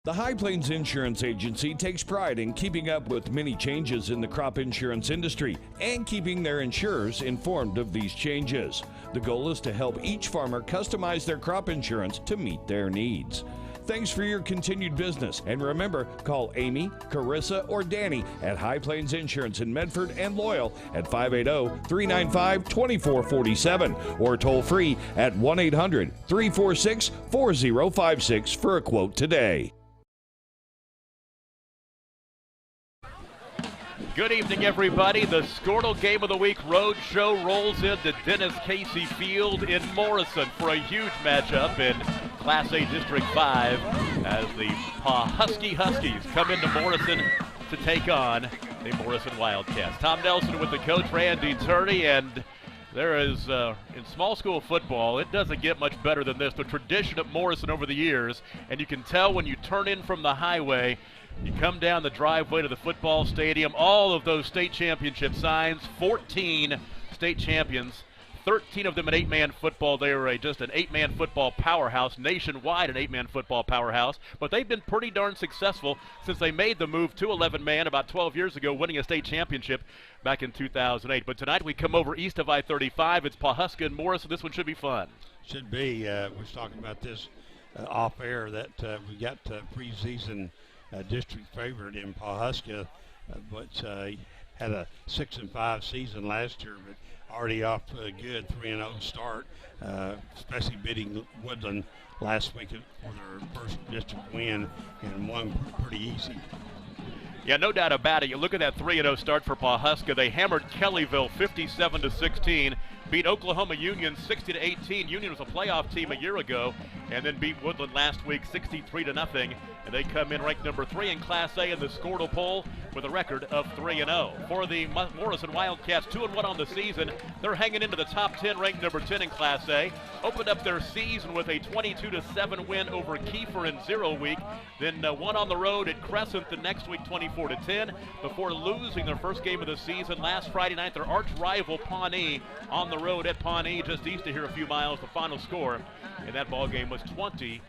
The High Plains Insurance Agency takes pride in keeping up with many changes in the crop insurance industry and keeping their insurers informed of these changes. The goal is to help each farmer customize their crop insurance to meet their needs. Thanks for your continued business, and remember, call Amy, Carissa, or Danny at High Plains Insurance in Medford and Loyal at 580-395-2447 or toll free at 1-800-346-4056 for a quote today. Good evening, everybody. The Squirtle Game of the Week Road Show rolls into Dennis Casey Field in Morrison for a huge matchup in Class A District 5 as the Pawhuska Huskies come into Morrison to take on the Morrison Wildcats. Tom Nelson with the coach, Randy Turney, and there is, in small school football, it doesn't get much better than this. The tradition at Morrison over the years, and you can tell when you turn in from the highway, you come down the driveway to the football stadium, all of those state championship signs, 14 state champions, 13 of them in 8-man football. They are just an 8-man football powerhouse, nationwide an 8-man football powerhouse, but they've been pretty darn successful since they made the move to 11-man about 12 years ago, winning a state championship back in 2008. But tonight we come over east of I-35. It's Pawhuska and Morrison. This one should be fun. Should be. We were talking about this off air that we got preseason district favorite in Pawhuska, but had a 6-5 season last year, but already off to a good 3-0 start, especially beating Woodland last week for their first district win, and won pretty easy. Yeah, no doubt about it. You look at that 3-0 start for Pawhuska. They hammered Kellyville 57-16, beat Oklahoma Union 60-18. Union was a playoff team a year ago, and then beat Woodland last week 63-0. And they come in ranked number 3 in Class A in the Squirtle poll with a record of 3-0. For the Morrison Wildcats, 2-1 on the season. They're hanging into the top 10, ranked number 10 in Class A. Opened up their season with a 22-7 win over Kiefer in 0 week. Then won on the road at Crescent the next week, 24-10, before losing their first game of the season last Friday night. Their arch rival Pawnee on the road at Pawnee, just east of here a few miles. The final score in that ball game was 20-6.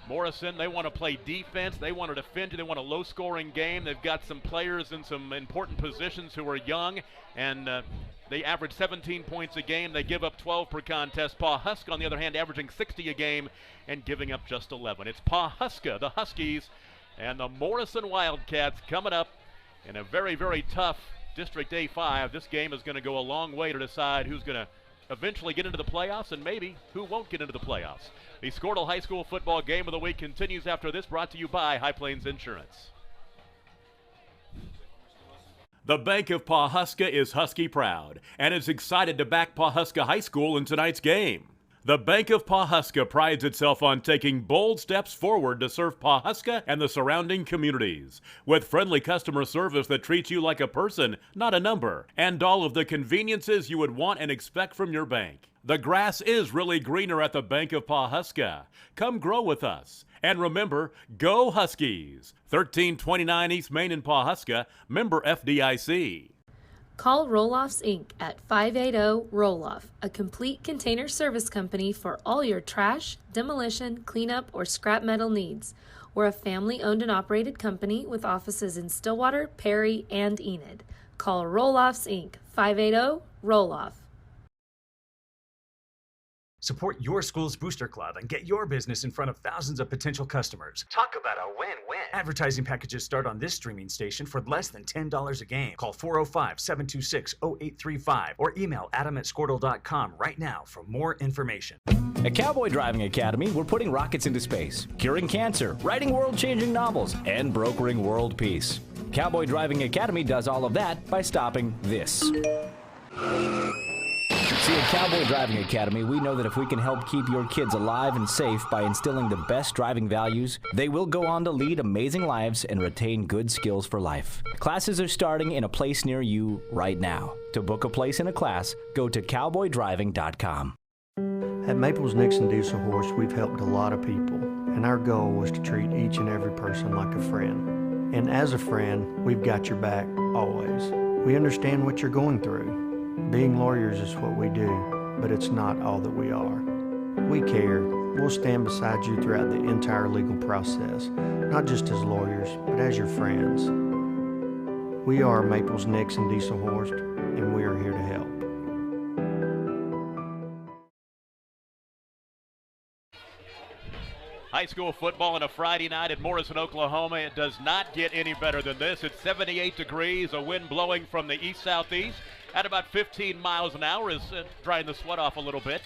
Morrison, they want to play defense. They want to defend you. They want a low-scoring game. They've got some players in some important positions who are young, and they average 17 points a game. They give up 12 per contest. Pawhuska, on the other hand, averaging 60 a game and giving up just 11. It's Pawhuska, the Huskies, and the Morrison Wildcats coming up in a very, very tough District A5. This game is going to go a long way to decide who's going to eventually get into the playoffs and maybe who won't get into the playoffs. The Squirtle High School Football Game of the Week continues after this, brought to you by High Plains Insurance. The Bank of Pawhuska is Husky proud and is excited to back Pawhuska High School in tonight's game. The Bank of Pawhuska prides itself on taking bold steps forward to serve Pawhuska and the surrounding communities, with friendly customer service that treats you like a person, not a number, and all of the conveniences you would want and expect from your bank. The grass is really greener at the Bank of Pawhuska. Come grow with us. And remember, go Huskies! 1329 East Main in Pawhuska, member FDIC. Call Roll-Offs Inc. at 580-ROLL-OFF, a complete container service company for all your trash, demolition, cleanup, or scrap metal needs. We're a family-owned and operated company with offices in Stillwater, Perry, and Enid. Call Roll-Offs Inc. 580-ROLL-OFF. Support your school's booster club and get your business in front of thousands of potential customers. Talk about a win-win. Advertising packages start on this streaming station for less than $10 a game. Call 405-726-0835 or email adam@squirtle.com right now for more information. At Cowboy Driving Academy, we're putting rockets into space, curing cancer, writing world-changing novels, and brokering world peace. Cowboy Driving Academy does all of that by stopping this. See, at Cowboy Driving Academy, we know that if we can help keep your kids alive and safe by instilling the best driving values, they will go on to lead amazing lives and retain good skills for life. Classes are starting in a place near you right now. To book a place in a class, go to cowboydriving.com. At Maples Nixon Diesel Horse, we've helped a lot of people, and our goal was to treat each and every person like a friend. And as a friend, we've got your back always. We understand what you're going through. Being lawyers is what we do, but it's not all that we are. We care, We'll stand beside you throughout the entire legal process, not just as lawyers, but as your friends. We are Maples, Nixon, Dieselhorst, and we are here to help. High school football on a Friday night in Morrison, Oklahoma. It does not get any better than this. It's 78 degrees, a wind blowing from the east-southeast at about 15 miles an hour is drying the sweat off a little bit.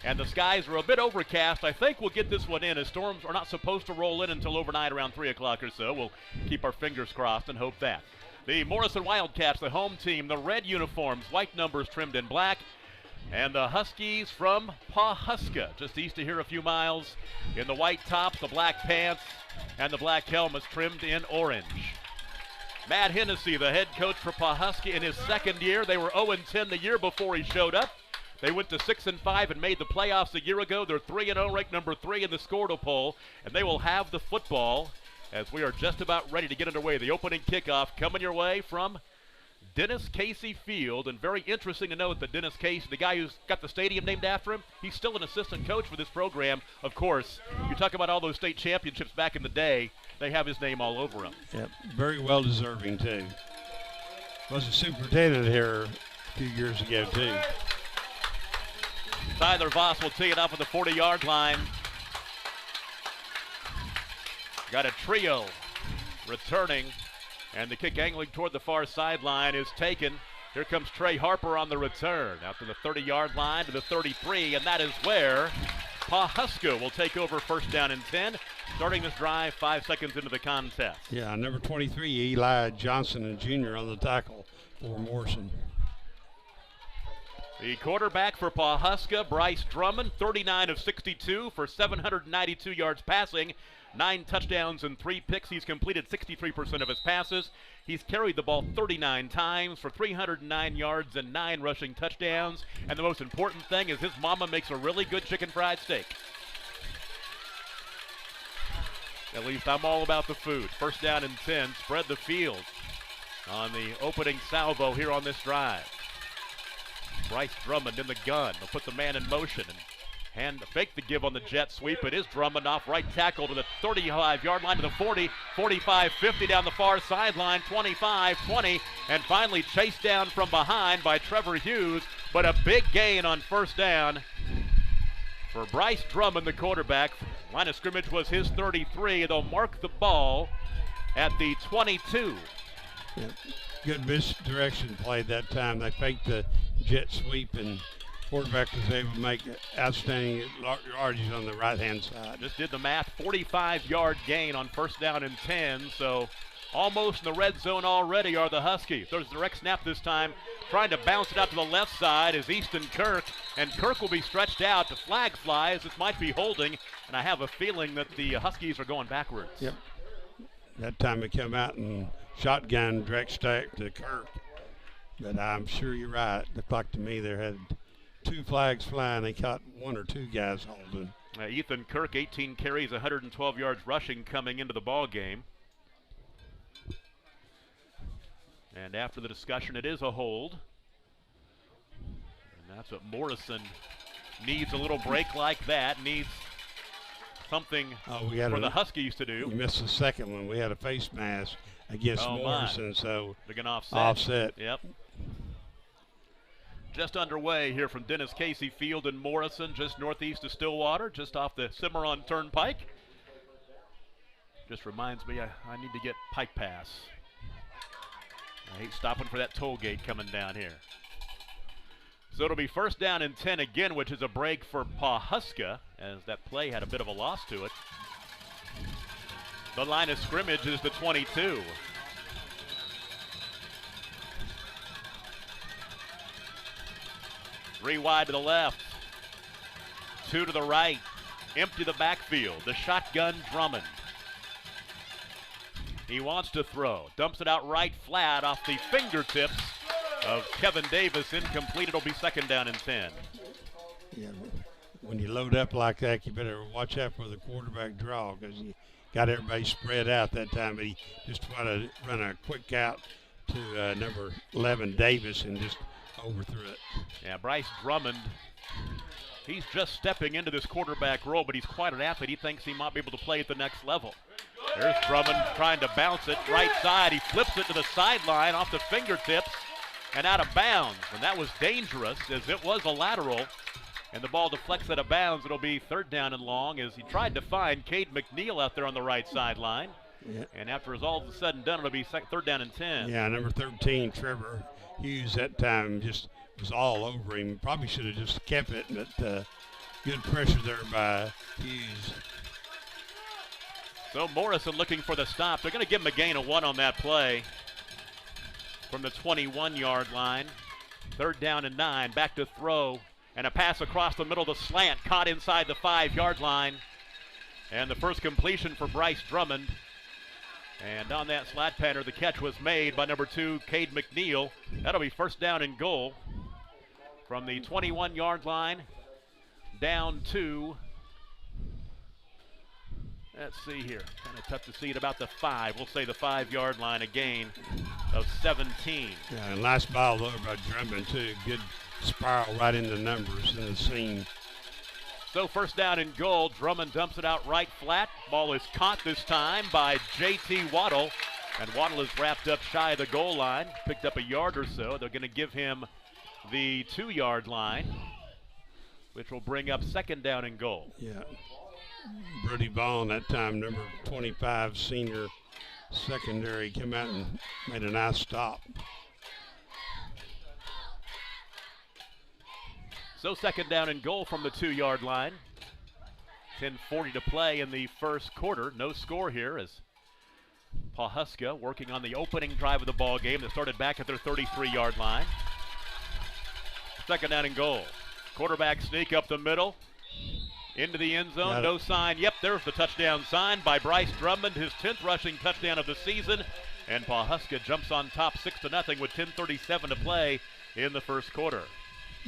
And the skies are a bit overcast. I think we'll get this one in, as storms are not supposed to roll in until overnight around 3 o'clock or so. We'll keep our fingers crossed and hope that. The Morrison Wildcats, the home team, the red uniforms, white numbers trimmed in black. And the Huskies from Pawhuska, just east of here a few miles, in the white tops, the black pants, and the black helmets trimmed in orange. Matt Hennessy, the head coach for Pawhuska, in his second year. They were 0-10 the year before he showed up. They went to 6-5 and made the playoffs a year ago. They're 3-0, ranked number 3 in the Scortal poll, and they will have the football as we are just about ready to get underway. The opening kickoff coming your way from Dennis Casey Field, and very interesting to note that Dennis Casey, the guy who's got the stadium named after him, he's still an assistant coach for this program. Of course, you talk about all those state championships back in the day, they have his name all over them. Yep, very well deserving too. Was a superintendent here a few years ago too. Tyler Voss will tee it up at the 40-yard line. Got a trio returning. And the kick angling toward the far sideline is taken. Here comes Trey Harper on the return. Out to the 30-yard line to the 33, and that is where Pawhuska will take over first down and 10, starting this drive 5 seconds into the contest. Yeah, number 23, Eli Johnson Jr. on the tackle for Morrison. The quarterback for Pawhuska, Bryce Drummond, 39 of 62 for 792 yards passing. 9 touchdowns and 3 picks. He's completed 63% of his passes. He's carried the ball 39 times for 309 yards and 9 rushing touchdowns. And the most important thing is his mama makes a really good chicken fried steak. At least I'm all about the food. First down and 10. Spread the field on the opening salvo here on this drive. Bryce Drummond in the gun. They'll put the man in motion and fake the give on the jet sweep. It is Drummond off right tackle to the 35-yard line to the 40, 45, 50 down the far sideline, 25, 20, and finally chased down from behind by Trevor Hughes, but a big gain on first down for Bryce Drummond, the quarterback. Line of scrimmage was his 33. They'll mark the ball at the 22. Yeah. Good misdirection play that time. They faked the jet sweep, and quarterback was able to make outstanding yardage on the right-hand side. Just did the math, 45-yard gain on first down and 10, so almost in the red zone already are the Huskies. There's the direct snap this time, trying to bounce it out to the left side is Easton Kirk, and Kirk will be stretched out. The flag flies. This might be holding, and I have a feeling that the Huskies are going backwards. Yep. That time it come out and shotgun direct stack to Kirk, but I'm sure you're right. Looked like to me there had 2 flags flying. They caught 1 or 2 guys holding. Ethan Kirk, 18 carries, 112 yards rushing coming into the ball game. And after the discussion, it is a hold. And that's what Morrison needs, a little break like that. Needs something for the Huskies to do. You missed the second one. We had a face mask against Morrison, so they're going to offset. Yep. Just underway here from Dennis Casey Field in Morrison, just northeast of Stillwater, just off the Cimarron Turnpike. Just reminds me I need to get Pike Pass. I hate stopping for that toll gate coming down here. So it'll be first down and 10 again, which is a break for Pawhuska, as that play had a bit of a loss to it. The line of scrimmage is the 22. Three wide to the left, 2 to the right, empty the backfield, the shotgun Drummond. He wants to throw, dumps it out right flat off the fingertips of Kevin Davis, incomplete. It'll be second down and 10. Yeah, when you load up like that, you better watch out for the quarterback draw, because he got everybody spread out that time, but he just wanted to run a quick out to number 11 Davis and just overthrew it. Yeah, Bryce Drummond He's just stepping into this quarterback role, but he's quite an athlete. He thinks he might be able to play at the next level. There's Drummond trying to bounce it right side. He flips it to the sideline off the fingertips and out of bounds. And that was dangerous as it was a lateral. And the ball deflects out of bounds. It'll be 3rd down and long as he tried to find Cade McNeil out there on the right sideline. Yeah. And after it's all said and done, it'll be 3rd down and 10. Yeah, number 13, Trevor Hughes, that time just was all over him. Probably should have just kept it, but good pressure there by Hughes. So Morrison looking for the stop. They're going to give him a gain of 1 on that play from the 21-yard line. 3rd down and 9. Back to throw. And a pass across the middle, the slant, caught inside the 5-yard line. And the first completion for Bryce Drummond. And on that slat pattern, the catch was made by number 2, Cade McNeil. That'll be 1st down and goal from the 21-yard line down to, let's see here, kind of tough to see at about the 5. We'll say the 5-yard line, a gain of 17. Yeah, and last ball over by Drummond, too. Good spiral right into numbers in the seam. So 1st down and goal. Drummond dumps it out right flat. Ball is caught this time by J.T. Waddle. And Waddle is wrapped up shy of the goal line. Picked up a yard or so. They're going to give him the 2-yard line, which will bring up 2nd down and goal. Yeah. Brody Vaughn that time, number 25, senior secondary, came out and made a nice stop. So 2nd down and goal from the 2-yard line. 10:40 to play in the first quarter. No score here as Pawhuska working on the opening drive of the ball game that started back at their 33-yard line. 2nd down and goal. Quarterback sneak up the middle. Into the end zone. No sign. Yep, there's the touchdown sign by Bryce Drummond, his 10th rushing touchdown of the season. And Pawhuska jumps on top 6-0 with 10:37 to play in the first quarter.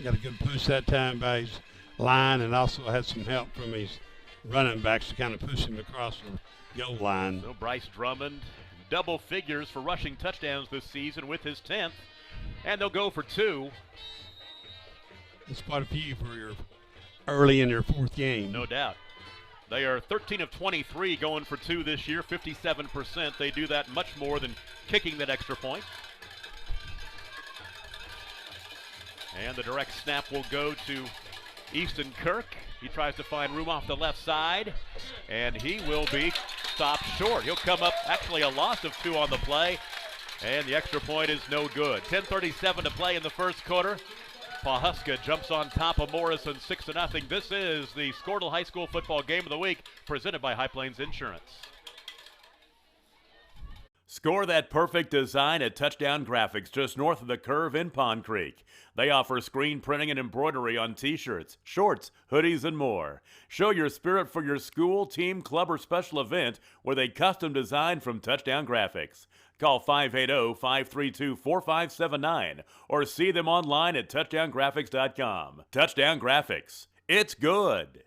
Got a good push that time by his line and also had some help from his running backs to kind of push him across the goal line. So Bryce Drummond, double figures for rushing touchdowns this season with his 10th. And they'll go for 2. It's quite a few for your early in your 4th game. No doubt. They are 13 of 23 going for 2 this year, 57%. They do that much more than kicking that extra point. And the direct snap will go to Easton Kirk. He tries to find room off the left side, and he will be stopped short. He'll come up, actually a loss of 2 on the play, and the extra point is no good. 10:37 to play in the first quarter. Pawhuska jumps on top of Morrison 6-0. This is the Squirtle High School Football Game of the Week, presented by High Plains Insurance. Score that perfect design at Touchdown Graphics just north of the curve in Pond Creek. They offer screen printing and embroidery on t-shirts, shorts, hoodies, and more. Show your spirit for your school, team, club, or special event with a custom design from Touchdown Graphics. Call 580-532-4579 or see them online at touchdowngraphics.com. Touchdown Graphics. It's good.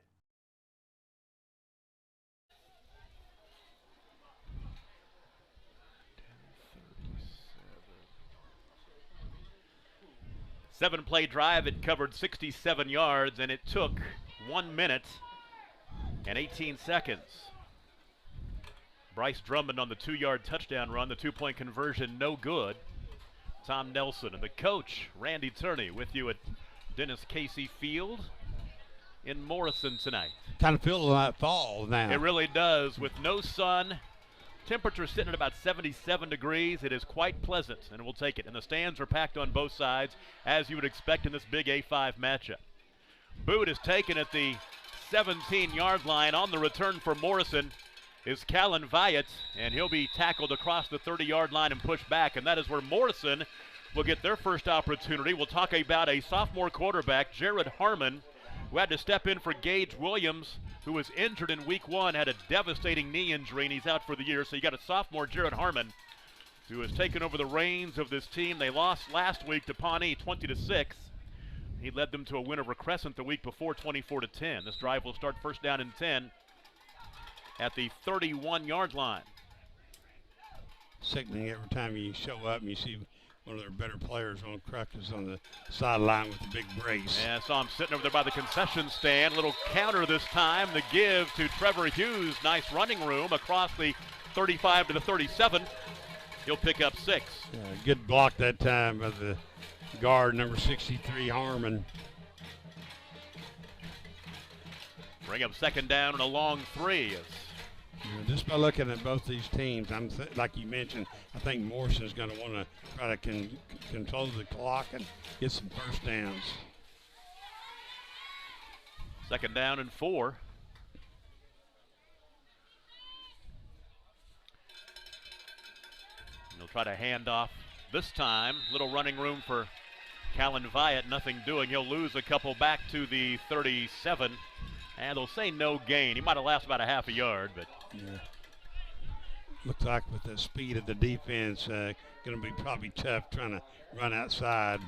Seven-play drive. It covered 67 yards, and it took 1 minute and 18 seconds. Bryce Drummond on the 2-yard touchdown run. The 2-point conversion, no good. Tom Nelson and the coach, Randy Turney, with you at Dennis Casey Field in Morrison tonight. Kind of feels like fall now. It really does. With no sun, temperature sitting at about 77 degrees. It is quite pleasant, and we'll take it. And the stands are packed on both sides, as you would expect in this big A5 matchup. Boot is taken at the 17-yard line. On the return for Morrison is Callan Vyatt, and he'll be tackled across the 30-yard line and pushed back, and that is where Morrison will get their first opportunity. We'll talk about a sophomore quarterback, Jared Harmon, who had to step in for Gage Williams, who was injured in week 1, had a devastating knee injury, and he's out for the year. So you got a sophomore, Jared Harmon, who has taken over the reins of this team. They lost last week to Pawnee 20-6. He led them to a win over Crescent the week before, 24-10. This drive will start 1st down and 10 at the 31-yard line. Sickening every time you show up and you see one of their better players on crutches on the sideline with the big brace. Yeah, I saw him sitting over there by the concession stand. Little counter this time. The give to Trevor Hughes. Nice running room across the 35 to the 37. He'll pick up 6. Good block that time by the guard, number 63, Harmon. Bring up second down and a long 3. Just by looking at both these teams, like you mentioned, I think Morrison is going to want to try to control the clock and get some first downs. Second down and 4. He'll try to hand off this time. Little running room for Callan Viat. Nothing doing. He'll lose a couple back to the 37. And they'll say no gain. He might have lost about a half a yard, but. Yeah. Looks like with the speed of the defense, going to be probably tough trying to run outside.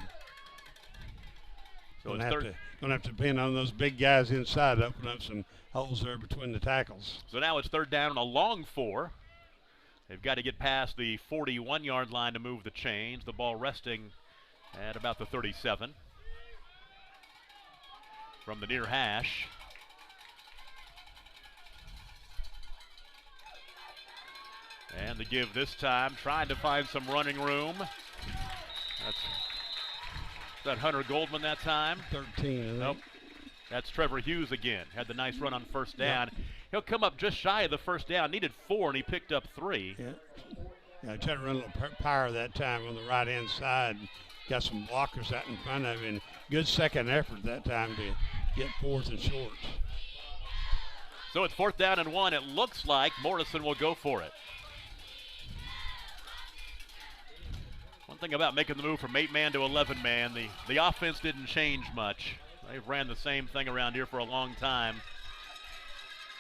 So going to have to depend on those big guys inside to open up some holes there between the tackles. So now it's third down and a long 4. They've got to get past the 41-yard line to move the chains. The ball resting at about the 37. From the near hash. And the give this time, trying to find some running room. That's that Hunter Goldman that time. 13. Nope. That's Trevor Hughes again. Had the nice run on first down. Yep. He'll come up just shy of the first down. Needed 4, and he picked up 3. Yeah, tried to run a little power that time on the right-hand side. Got some blockers out in front of him. Good second effort that time to get 4th and short. So it's 4th down and 1. It looks like Morrison will go for it. One thing about making the move from 8-man to 11-man, the offense didn't change much. They've ran the same thing around here for a long time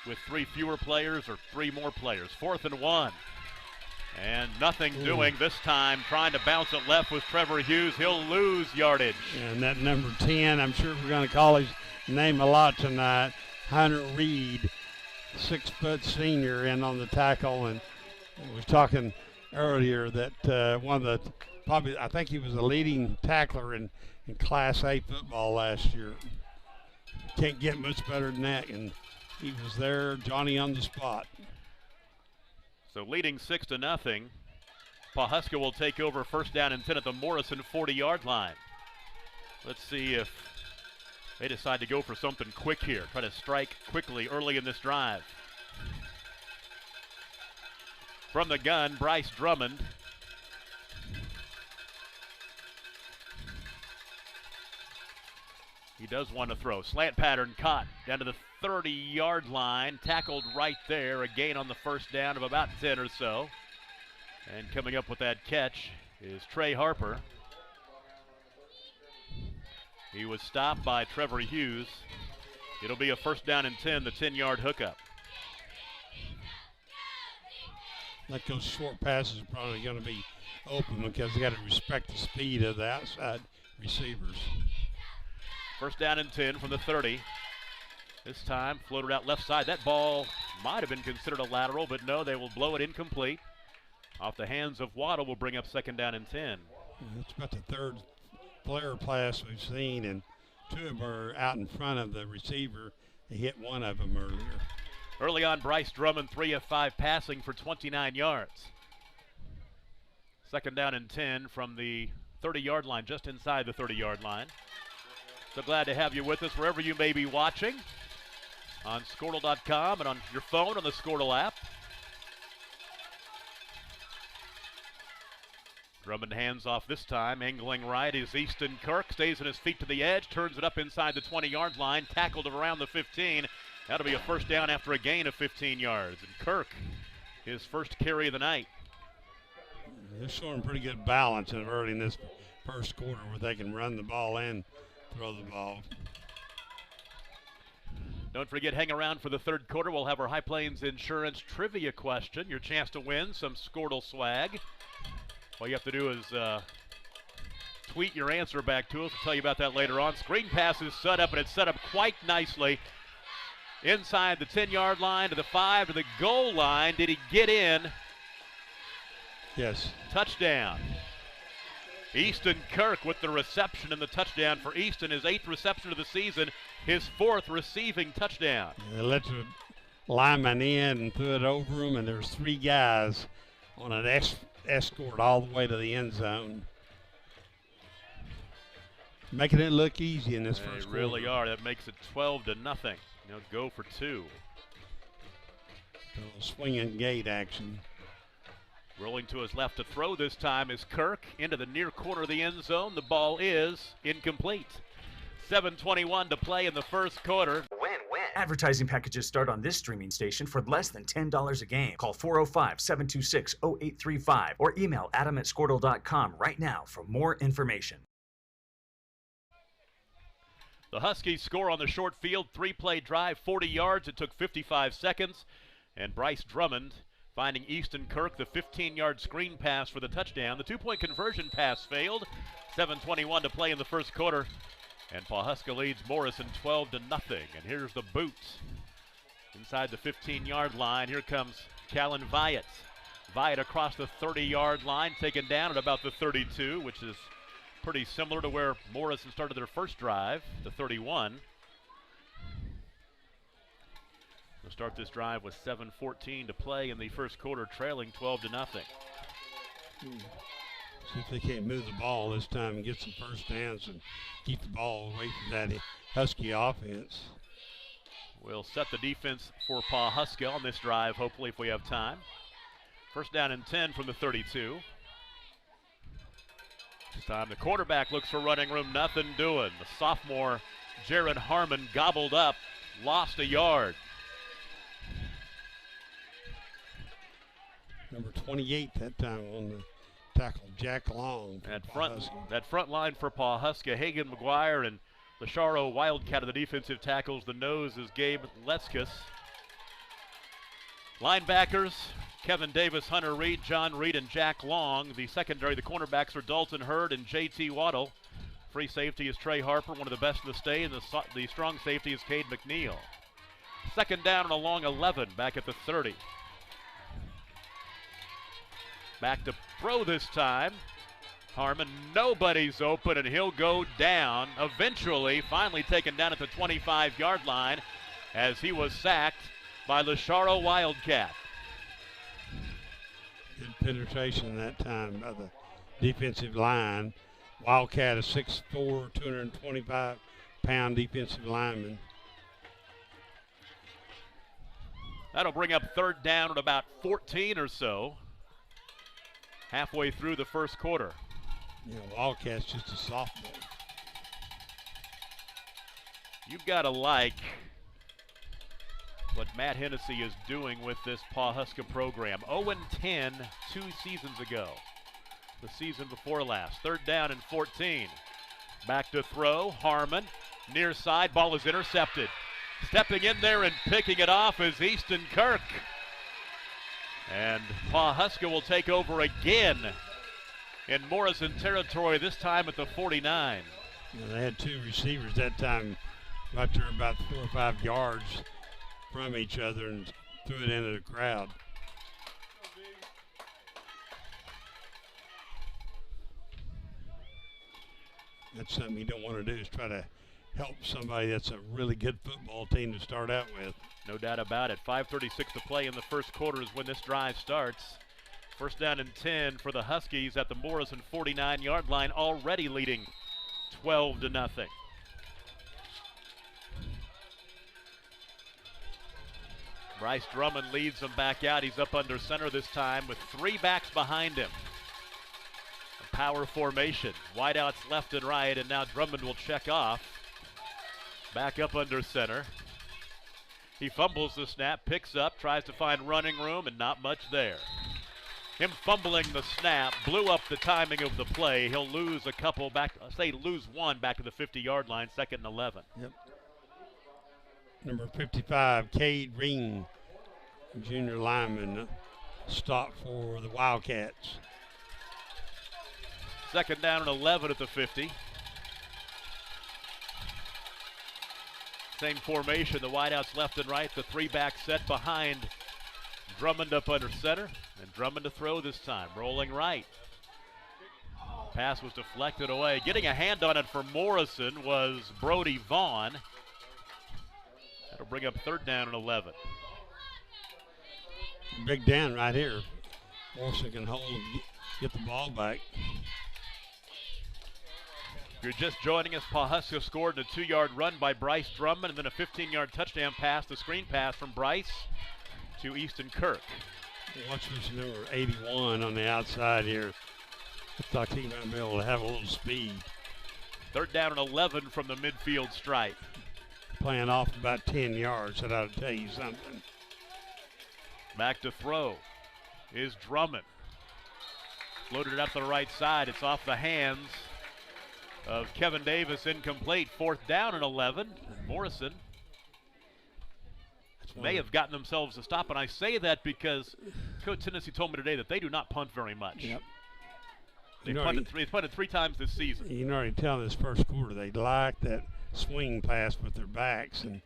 with 3 fewer players or 3 more players. 4th and 1. And nothing doing this time. Trying to bounce it left was Trevor Hughes. He'll lose yardage. And that number 10, I'm sure we're going to call his name a lot tonight, Hunter Reed, 6-foot senior, in on the tackle. And we was talking earlier that one of the I think he was the leading tackler in Class A football last year. Can't get much better than that, and he was there, Johnny on the spot. So leading 6-0. Pawhuska will take over 1st down and 10 at the Morrison 40-yard line. Let's see if they decide to go for something quick here. Try to strike quickly early in this drive. From the gun, Bryce Drummond. He does want to throw. Slant pattern caught down to the 30-yard line. Tackled right there. A gain on the first down of about 10 or so. And coming up with that catch is Trey Harper. He was stopped by Trevor Hughes. It'll be a 1st down and 10, the 10-yard hookup. Like those short passes are probably going to be open because they got to respect the speed of the outside receivers. 1st down and 10 from the 30. This time floated out left side. That ball might have been considered a lateral, but no, they will blow it incomplete. Off the hands of Waddle will bring up 2nd down and 10. That's about the 3rd flare pass we've seen, and 2 of them are out in front of the receiver. They hit one of them earlier. Early on, Bryce Drummond 3 of 5 passing for 29 yards. 2nd down and 10 from the 30-yard line, just inside the 30-yard line. So glad to have you with us wherever you may be watching, on Squirtle.com and on your phone on the Squirtle app. Drummond hands off this time, angling right is Easton Kirk, stays on his feet to the edge, turns it up inside the 20-yard line, tackled around the 15. That'll be a 1st down after a gain of 15 yards. And Kirk, his first carry of the night. They're showing pretty good balance early in this first quarter where they can run the ball and throw the ball. Don't forget, hang around for the 3rd quarter. We'll have our High Plains Insurance trivia question. Your chance to win some Squirtle swag. All you have to do is tweet your answer back to us. We'll tell you about that later on. Screen pass is set up, and it's set up quite nicely. Inside the 10-yard line to the 5 to the goal line. Did he get in? Yes. Touchdown. Easton Kirk with the reception and the touchdown for Easton, his 8th reception of the season, his 4th receiving touchdown. They let the lineman in and threw it over him, and there's 3 guys on an escort all the way to the end zone. Making it look easy in this first quarter. They really are. That makes it 12-0. Now go for 2. A little swinging gate action. Rolling to his left to throw this time is Kirk into the near corner of the end zone. The ball is incomplete. 7:21 to play in the first quarter. Advertising packages start on this streaming station for less than $10 a game. Call 405-726-0835 or email adam@squirtle.com right now for more information. The Huskies score on the short field, 3-play drive, 40 yards. It took 55 seconds. And Bryce Drummond finding Easton Kirk, the 15-yard screen pass for the touchdown. The 2-point conversion pass failed. 7:21 to play in the first quarter. And Pawhuska leads Morrison 12-0. And here's the boot inside the 15-yard line. Here comes Callan Vyatt. Vyatt across the 30-yard line, taken down at about the 32, which is pretty similar to where Morrison started their first drive, the 31. They'll start this drive with 7:14 to play in the first quarter, trailing 12-0. See if they can't move the ball this time and get some first downs and keep the ball away from that Husky offense. We'll set the defense for Pawhuska on this drive, hopefully, if we have time. First down and 10 from the 32. This time the quarterback looks for running room, nothing doing. The sophomore Jared Harmon gobbled up, lost a yard. Number 28 that time on the tackle, Jack Long. That front line for Pawhuska, Hagan McGuire and the Sharo Wildcat of the defensive tackles. The nose is Gabe Letzkus. Linebackers, Kevin Davis, Hunter Reed, John Reed, and Jack Long. The secondary, the cornerbacks are Dalton Hurd and J.T. Waddle. Free safety is Trey Harper, one of the best in the state, and the strong safety is Cade McNeil. Second down and a long 11 back at the 30. Back to throw this time. Harmon, nobody's open, and he'll go down. Eventually, finally taken down at the 25-yard line as he was sacked by the Sharo Wildcat. Good penetration that time by the defensive line. Wildcat, a 6'4", 225-pound defensive lineman. That'll bring up third down at about 14 or so. Halfway through the first quarter. Yeah, Wildcat's just a sophomore. You've got to like what Matt Hennessy is doing with this Pawhuska program. 0-10 2 seasons ago. The season before last. Third down and 14. Back to throw. Harmon. Near side. Ball is intercepted. Stepping in there and picking it off is Easton Kirk. And Pawhuska will take over again in Morrison territory, this time at the 49. Yeah, they had 2 receivers that time, right there about 4 or 5 yards from each other, and threw it into the crowd. That's something you don't want to do, is try to help somebody that's a really good football team to start out with. No doubt about it. 5:36 to play in the first quarter is when this drive starts. First down and 10 for the Huskies at the Morrison 49-yard line, already leading 12-0. Bryce Drummond leads them back out. He's up under center this time with 3 backs behind him. A power formation. Wideouts left and right, and now Drummond will check off. Back up under center. He fumbles the snap, picks up, tries to find running room, and not much there. Him fumbling the snap blew up the timing of the play. He'll lose a couple back, lose 1 back to the 50-yard line, 2nd and 11. Yep. Number 55, Cade Ring, junior lineman, stop for the Wildcats. 2nd down and 11 at the 50. Same formation, the wideouts left and right, the 3-back set behind Drummond up under center, and Drummond to throw this time, rolling right. Pass was deflected away. Getting a hand on it for Morrison was Brody Vaughn. That'll bring up 3rd down and 11. Big Dan right here. Morrison can hold and get the ball back. If you're just joining us, Pawhuska scored in a 2-yard run by Bryce Drummond and then a 15-yard touchdown pass, the screen pass from Bryce to Easton Kirk. Watch this number 81 on the outside here. Looks like he might be able to have a little speed. 3rd down and 11 from the midfield stripe. Playing off about 10 yards, that ought to tell you something. Back to throw is Drummond. Floated it up the right side. It's off the hands of Kevin Davis, incomplete. 4th down and 11. Morrison may have gotten themselves a stop, and I say that because Coach Tennessee told me today that they do not punt very much. Yep. They punted 3 times this season. You can already tell this first quarter they like that swing pass with their backs and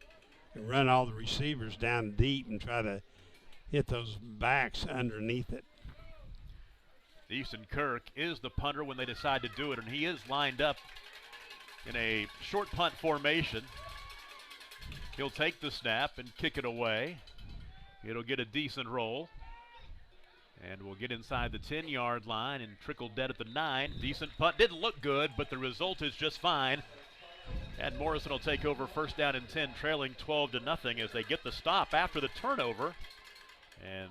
run all the receivers down deep and try to hit those backs underneath it. Easton Kirk is the punter when they decide to do it, and he is lined up in a short punt formation. He'll take the snap and kick it away. It'll get a decent roll. And we'll get inside the 10-yard line and trickle dead at the 9. Decent punt. Didn't look good, but the result is just fine. And Morrison will take over 1st down and 10, trailing 12-0 as they get the stop after the turnover. And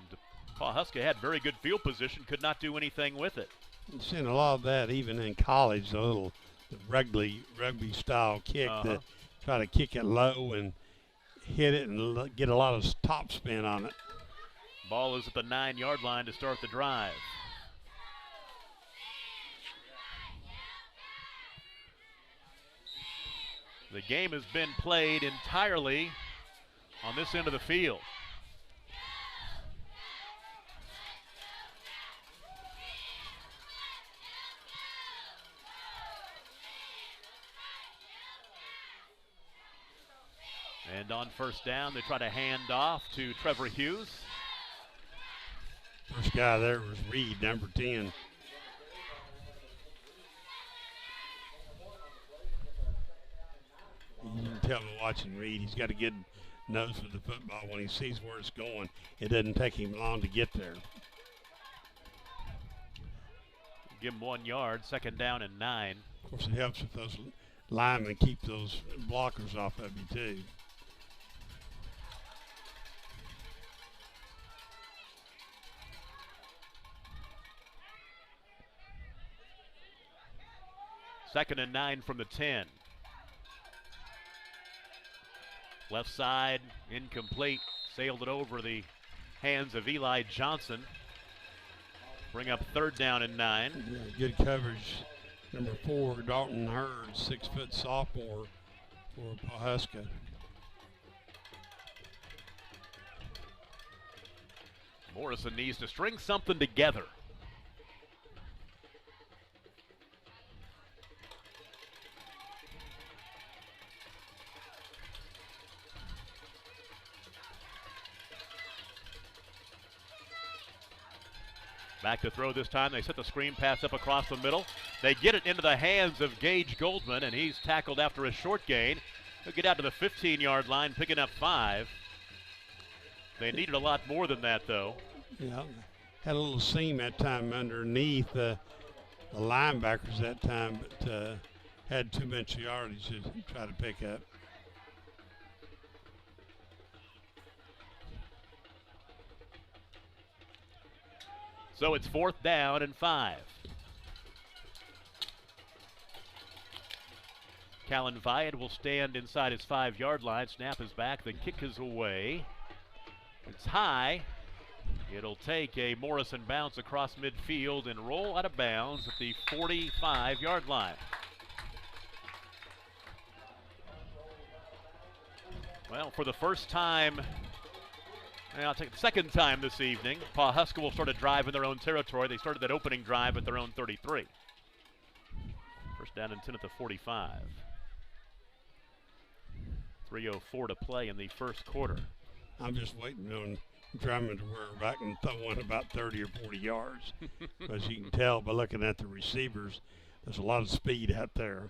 Pawhuska had very good field position, could not do anything with it. You've seen a lot of that even in college, the rugby style kick that try to kick it low and hit it and get a lot of top spin on it. Ball is at the 9-yard line to start the drive. The game has been played entirely on this end of the field. And on 1st down, they try to hand off to Trevor Hughes. First guy there was Reed, number 10. You can tell by watching Reed, he's got a good nose for the football. When he sees where it's going, it doesn't take him long to get there. Give him 1 yard, 2nd down and 9. Of course, it helps if those linemen keep those blockers off of you, too. Second and 9 from the 10. Left side, incomplete. Sailed it over the hands of Eli Johnson. Bring up 3rd down and 9. Yeah, good coverage. Number 4, Dalton Hurd, 6-foot sophomore for Pawhuska. Morrison needs to string something together. Back to throw this time. They set the screen pass up across the middle. They get it into the hands of Gage Goldman, and he's tackled after a short gain. He'll get out to the 15-yard line, picking up 5. They needed a lot more than that, though. Yeah, had a little seam that time underneath the linebackers that time, but had too much yardage to try to pick up. So it's 4th down and 5. Callan Viad will stand inside his 5-yard line. Snap is back. The kick is away. It's high. It'll take a Morrison bounce across midfield and roll out of bounds at the 45-yard line. Well, for the first time, and I'll take the second time this evening, Pawhuska will start a drive in their own territory. They started that opening drive at their own 33. 1st down and 10 at the 45. 3:04 to play in the first quarter. I'm just waiting on Drummond to where I can throw one about 30 or 40 yards. Because you can tell by looking at the receivers, there's a lot of speed out there.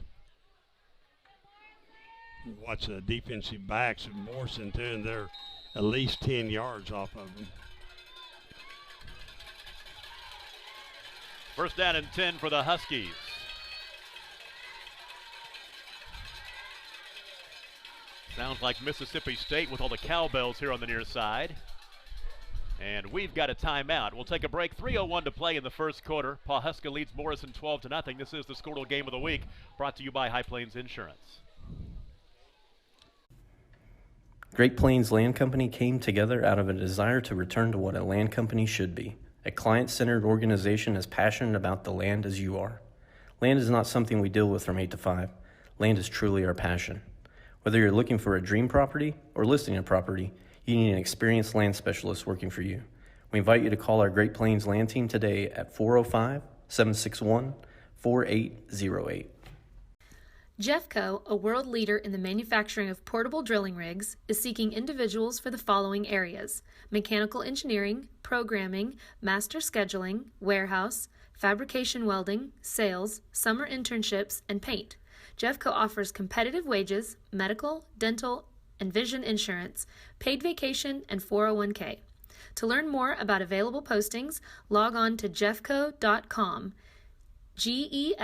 You watch the defensive backs of Morrison too, and they're at least 10 yards off of them. First down and 10 for the Huskies. Sounds like Mississippi State with all the cowbells here on the near side. And we've got a timeout. We'll take a break. 3:01 to play in the first quarter. Pawhuska leads Morrison 12-0. This is the Squirtle Game of the Week, brought to you by High Plains Insurance. Great Plains Land Company came together out of a desire to return to what a land company should be, a client-centered organization as passionate about the land as you are. Land is not something we deal with from 8 to 5. Land is truly our passion. Whether you're looking for a dream property or listing a property, you need an experienced land specialist working for you. We invite you to call our Great Plains Land Team today at 405-761-4808. Jeffco, a world leader in the manufacturing of portable drilling rigs, is seeking individuals for the following areas: mechanical engineering, programming, master scheduling, warehouse, fabrication welding, sales, summer internships, and paint. Jeffco offers competitive wages, medical, dental, and vision insurance, paid vacation, and 401k. To learn more about available postings, log on to jeffco.com, GEFCO.com.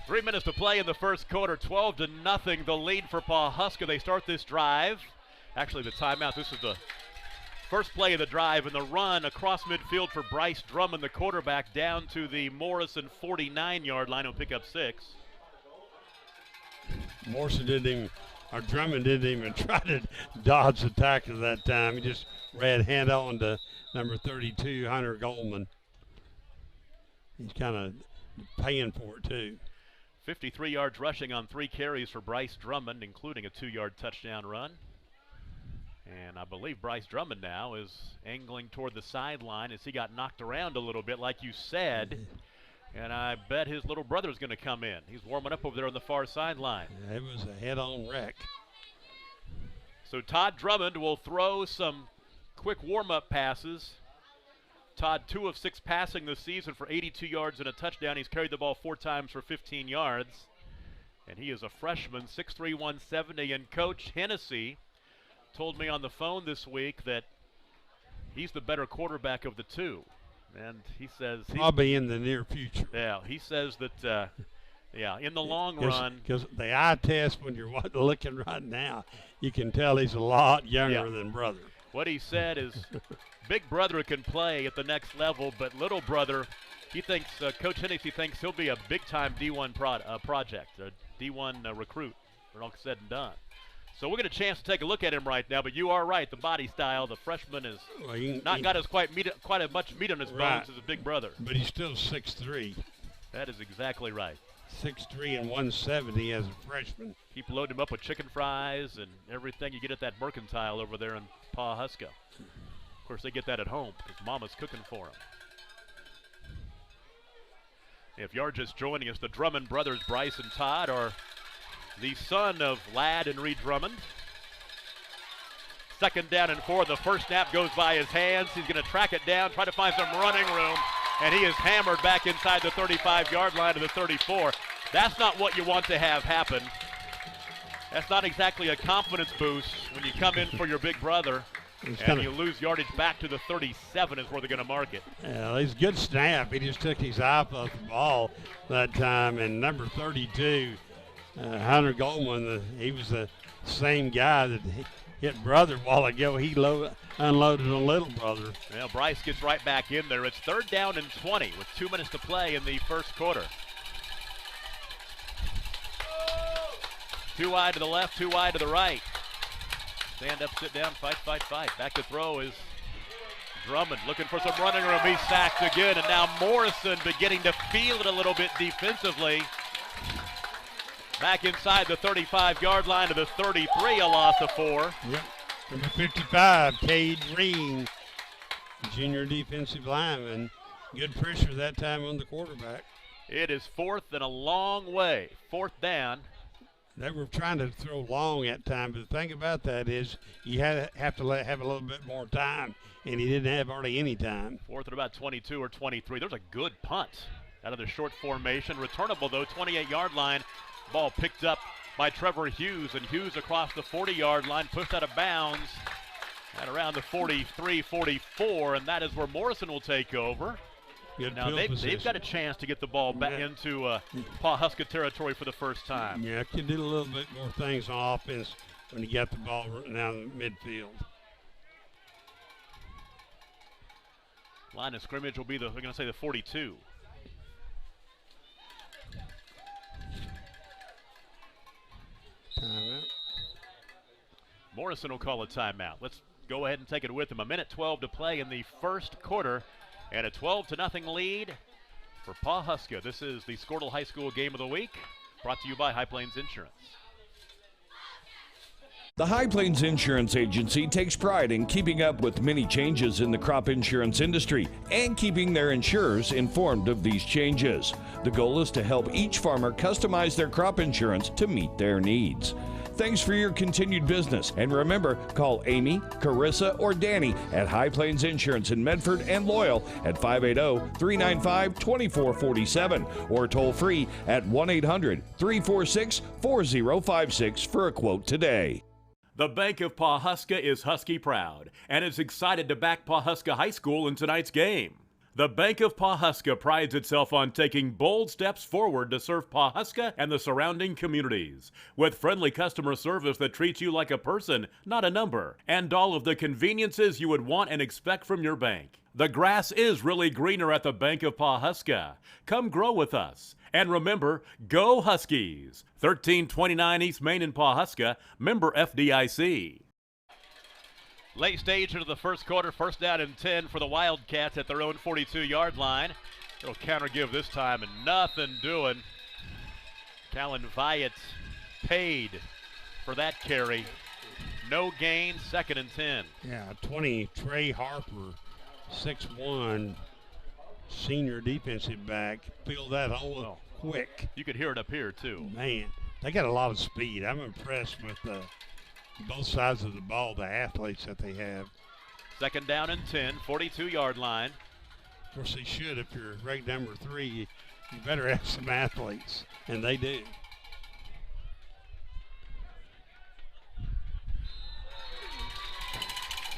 Three minutes to play in the first quarter, 12-0, the lead for Pawhuska. They start this drive. Actually, the timeout. This is the first play of the drive, and the run across midfield for Bryce Drummond, the quarterback, down to the Morrison 49-yard line. He'll pick up 6. Morrison Drummond didn't even try to dodge the tackle that time. He just ran hand on to number 32, Hunter Goldman. He's kind of paying for it, too. 53 yards rushing on 3 carries for Bryce Drummond, including a 2-yard touchdown run. And I believe Bryce Drummond now is angling toward the sideline as he got knocked around a little bit, like you said. And I bet his little brother's going to come in. He's warming up over there on the far sideline. Yeah, it was a head-on wreck. So Todd Drummond will throw some quick warm-up passes. Todd, 2 of 6 passing this season for 82 yards and a touchdown. He's carried the ball 4 times for 15 yards. And he is a freshman, 6'3", 170. And Coach Hennessy told me on the phone this week that he's the better quarterback of the two. And he says probably in the near future. Yeah, he says that, in the long run. Because the eye test, when you're looking right now, you can tell he's a lot younger than brother. What he said is big brother can play at the next level, but little brother, he thinks, Coach Hennessy thinks he'll be a big-time D1 project, a D1 recruit, when all said and done. So we'll get a chance to take a look at him right now, but you are right. The body style, the freshman is got as quite as much meat on his bones as his big brother. But he's still 6'3". That is exactly right. 6'3" and 170 as a freshman. Keep loading him up with chicken fries and everything you get at that Mercantile over there in Pawhuska. Of course, they get that at home because Mama's cooking for them. If you're just joining us, the Drummond brothers, Bryce and Todd, are the son of Ladd and Reed Drummond. Second down and 4. The first snap goes by his hands. He's going to track it down, try to find some running room, and he is hammered back inside the 35-yard line to the 34. That's not what you want to have happen. That's not exactly a confidence boost when you come in for your big brother and you lose yardage back to the 37 is where they're going to mark it. Yeah, it's a good snap. He just took his eye off the ball that time, and number 32, Hunter Goldman, he was the same guy that hit brother a while ago. He unloaded on little brother. Well, Bryce gets right back in there. It's 3rd down and 20 with 2 minutes to play in the first quarter. 2 wide to the left, 2 wide to the right. Stand up, sit down, fight, fight, fight. Back to throw is Drummond looking for some running room. He's sacked again, and now Morrison beginning to feel it a little bit defensively. Back inside the 35-yard line to the 33, a loss of 4. Yep. Number 55, Cade Green, junior defensive lineman. Good pressure that time on the quarterback. It is 4th and a long way. 4th down. They were trying to throw long at time, but the thing about that is you have to have a little bit more time, and he didn't have hardly any time. Fourth and about 22 or 23. There's a good punt out of the short formation. Returnable, though, 28-yard line. Ball picked up by Trevor Hughes, and Hughes across the 40-yard line, pushed out of bounds at around the 43, 44, and that is where Morrison will take over. Now they've got a chance to get the ball back into Pawhuska territory for the first time. Yeah, can do a little bit more things on offense when you got the ball down the midfield. Line of scrimmage will be we're going to say the 42. Timeout. Morrison will call a timeout. Let's go ahead and take it with him. 1:12 to play in the first quarter, and a 12-0 lead for Pawhuska. This is the Squirtle High School Game of the Week, brought to you by High Plains Insurance. The High Plains Insurance Agency takes pride in keeping up with many changes in the crop insurance industry and keeping their insurers informed of these changes. The goal is to help each farmer customize their crop insurance to meet their needs. Thanks for your continued business, and remember, call Amy, Carissa, or Danny at High Plains Insurance in Medford and Loyal at 580-395-2447 or toll free at 1-800-346-4056 for a quote today. The Bank of Pawhuska is Husky proud and is excited to back Pawhuska High School in tonight's game. The Bank of Pawhuska prides itself on taking bold steps forward to serve Pawhuska and the surrounding communities, with friendly customer service that treats you like a person, not a number, and all of the conveniences you would want and expect from your bank. The grass is really greener at the Bank of Pawhuska. Come grow with us. And remember, go Huskies! 1329 East Main in Pawhuska, member FDIC. Late stage into the first quarter, first down and 10 for the Wildcats at their own 42-yard line. Little counter give this time and nothing doing. Callan Vyatt paid for that carry. No gain, 2nd and 10. Yeah, 20, Trey Harper, 6'1", senior defensive back. Filled that hole quick. You could hear it up here, too. Man, they got a lot of speed. I'm impressed with both sides of the ball, the athletes that they have. 2nd down and 10, 42-yard line. Of course, they should. If you're ranked number 3, you better have some athletes, and they do.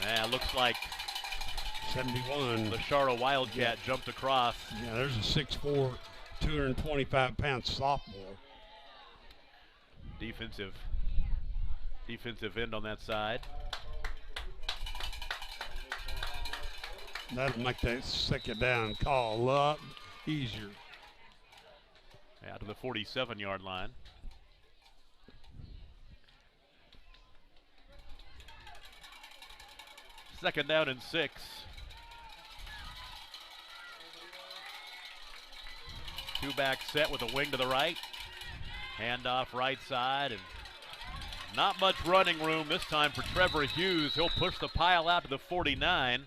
Yeah, looks like 71. the Charlotte Wildcat jumped across. Yeah, there's a 6'4", 225-pound sophomore. Defensive end on that side. That'll make that 2nd down call a lot easier. Out to the 47-yard line. Second down and 6. Two-back set with a wing to the right. Handoff right side, and not much running room this time for Trevor Hughes. He'll push the pile out to the 49,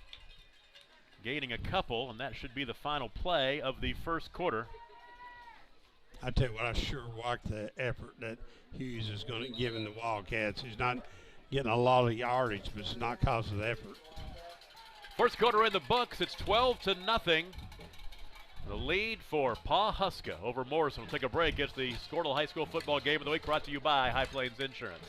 gaining a couple, and that should be the final play of the first quarter. I tell you what, I sure like the effort that Hughes is going to give in the Wildcats. He's not getting a lot of yardage, but it's not because of the effort. First quarter in the books. It's 12-0. The lead for Pawhuska over Morrison. We'll take a break. It's the Squirtle High School Football Game of the Week, brought to you by High Plains Insurance.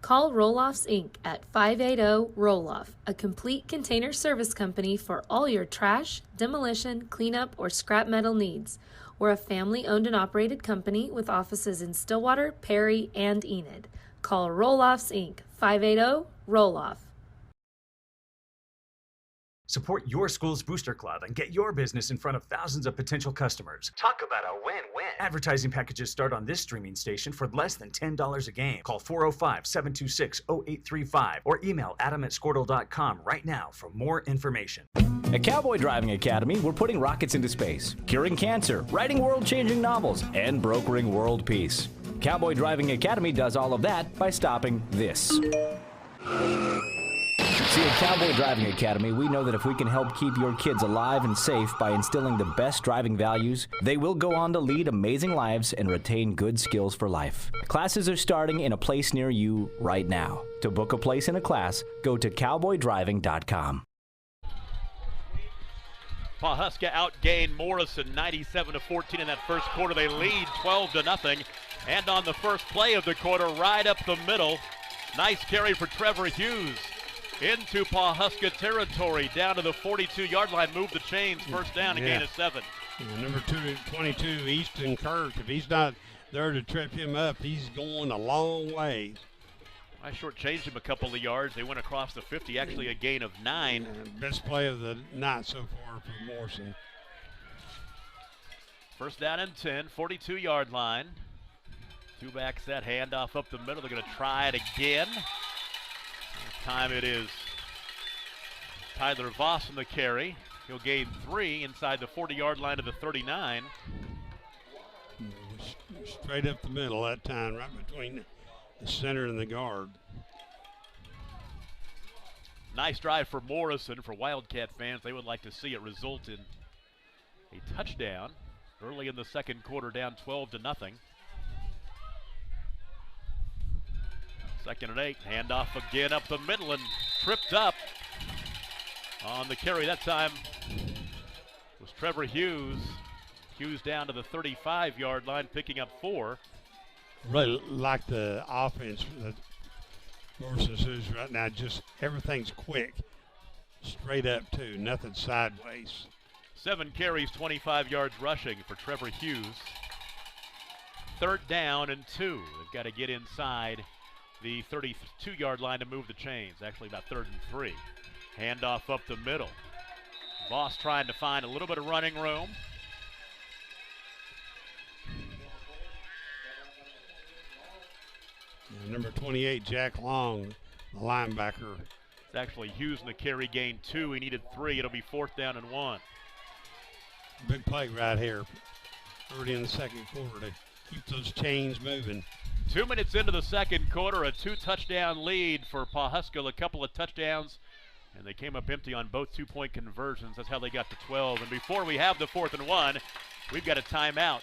Call Roll-Offs Inc. at 580-ROLL-OFF, a complete container service company for all your trash, demolition, cleanup, or scrap metal needs. We're a family-owned and operated company with offices in Stillwater, Perry, and Enid. Call Roll-Offs Inc. 580-ROLL-OFF. Support your school's booster club and get your business in front of thousands of potential customers. Talk about a win-win. Advertising packages start on this streaming station for less than $10 a game. Call 405-726-0835 or email adam@squirtle.com right now for more information. At Cowboy Driving Academy, we're putting rockets into space, curing cancer, writing world-changing novels, and brokering world peace. Cowboy Driving Academy does all of that by stopping this. See, at Cowboy Driving Academy, we know that if we can help keep your kids alive and safe by instilling the best driving values, they will go on to lead amazing lives and retain good skills for life. Classes are starting in a place near you right now. To book a place in a class, go to cowboydriving.com. Pawhuska outgained Morrison 97-14 in that first quarter. They lead 12-0. And on the first play of the quarter, right up the middle, nice carry for Trevor Hughes. Into Pawhuska territory, down to the 42-yard line, move the chains, first down, a gain of 7. Number 22, Easton Kirk, if he's not there to trip him up, he's going a long way. I shortchanged him a couple of yards. They went across the 50, actually a gain of 9. Best play of the night so far for Morrison. First down and 10, 42-yard line. Two back set, handoff up the middle. They're going to try it again. This time it is Tyler Voss in the carry. He'll gain 3 inside the 40-yard line of the 39. Straight up the middle that time, right between the center and the guard. Nice drive for Morrison. For Wildcat fans, they would like to see it result in a touchdown early in the second quarter, down 12-0. Second and 8, handoff again up the middle and tripped up on the carry. That time was Trevor Hughes. Hughes down to the 35-yard line, picking up 4. Really like the offense that Morrison's is right now. Just everything's quick, straight up too, nothing sideways. 7 carries, 25 yards rushing for Trevor Hughes. Third down and 2. They've got to get inside the 32-yard line to move the chains. Actually about 3rd and 3. Handoff up the middle. Voss trying to find a little bit of running room. Number 28, Jack Long, the linebacker. It's actually Hughes in the carry, gain 2. He needed 3. It'll be 4th down and 1. Big play right here early in the second quarter to keep those chains moving. 2 minutes into the second quarter, a 2-touchdown lead for Pawhuska. A couple of touchdowns, and they came up empty on both 2-point conversions. That's how they got to 12. And before we have the 4th and 1, we've got a timeout.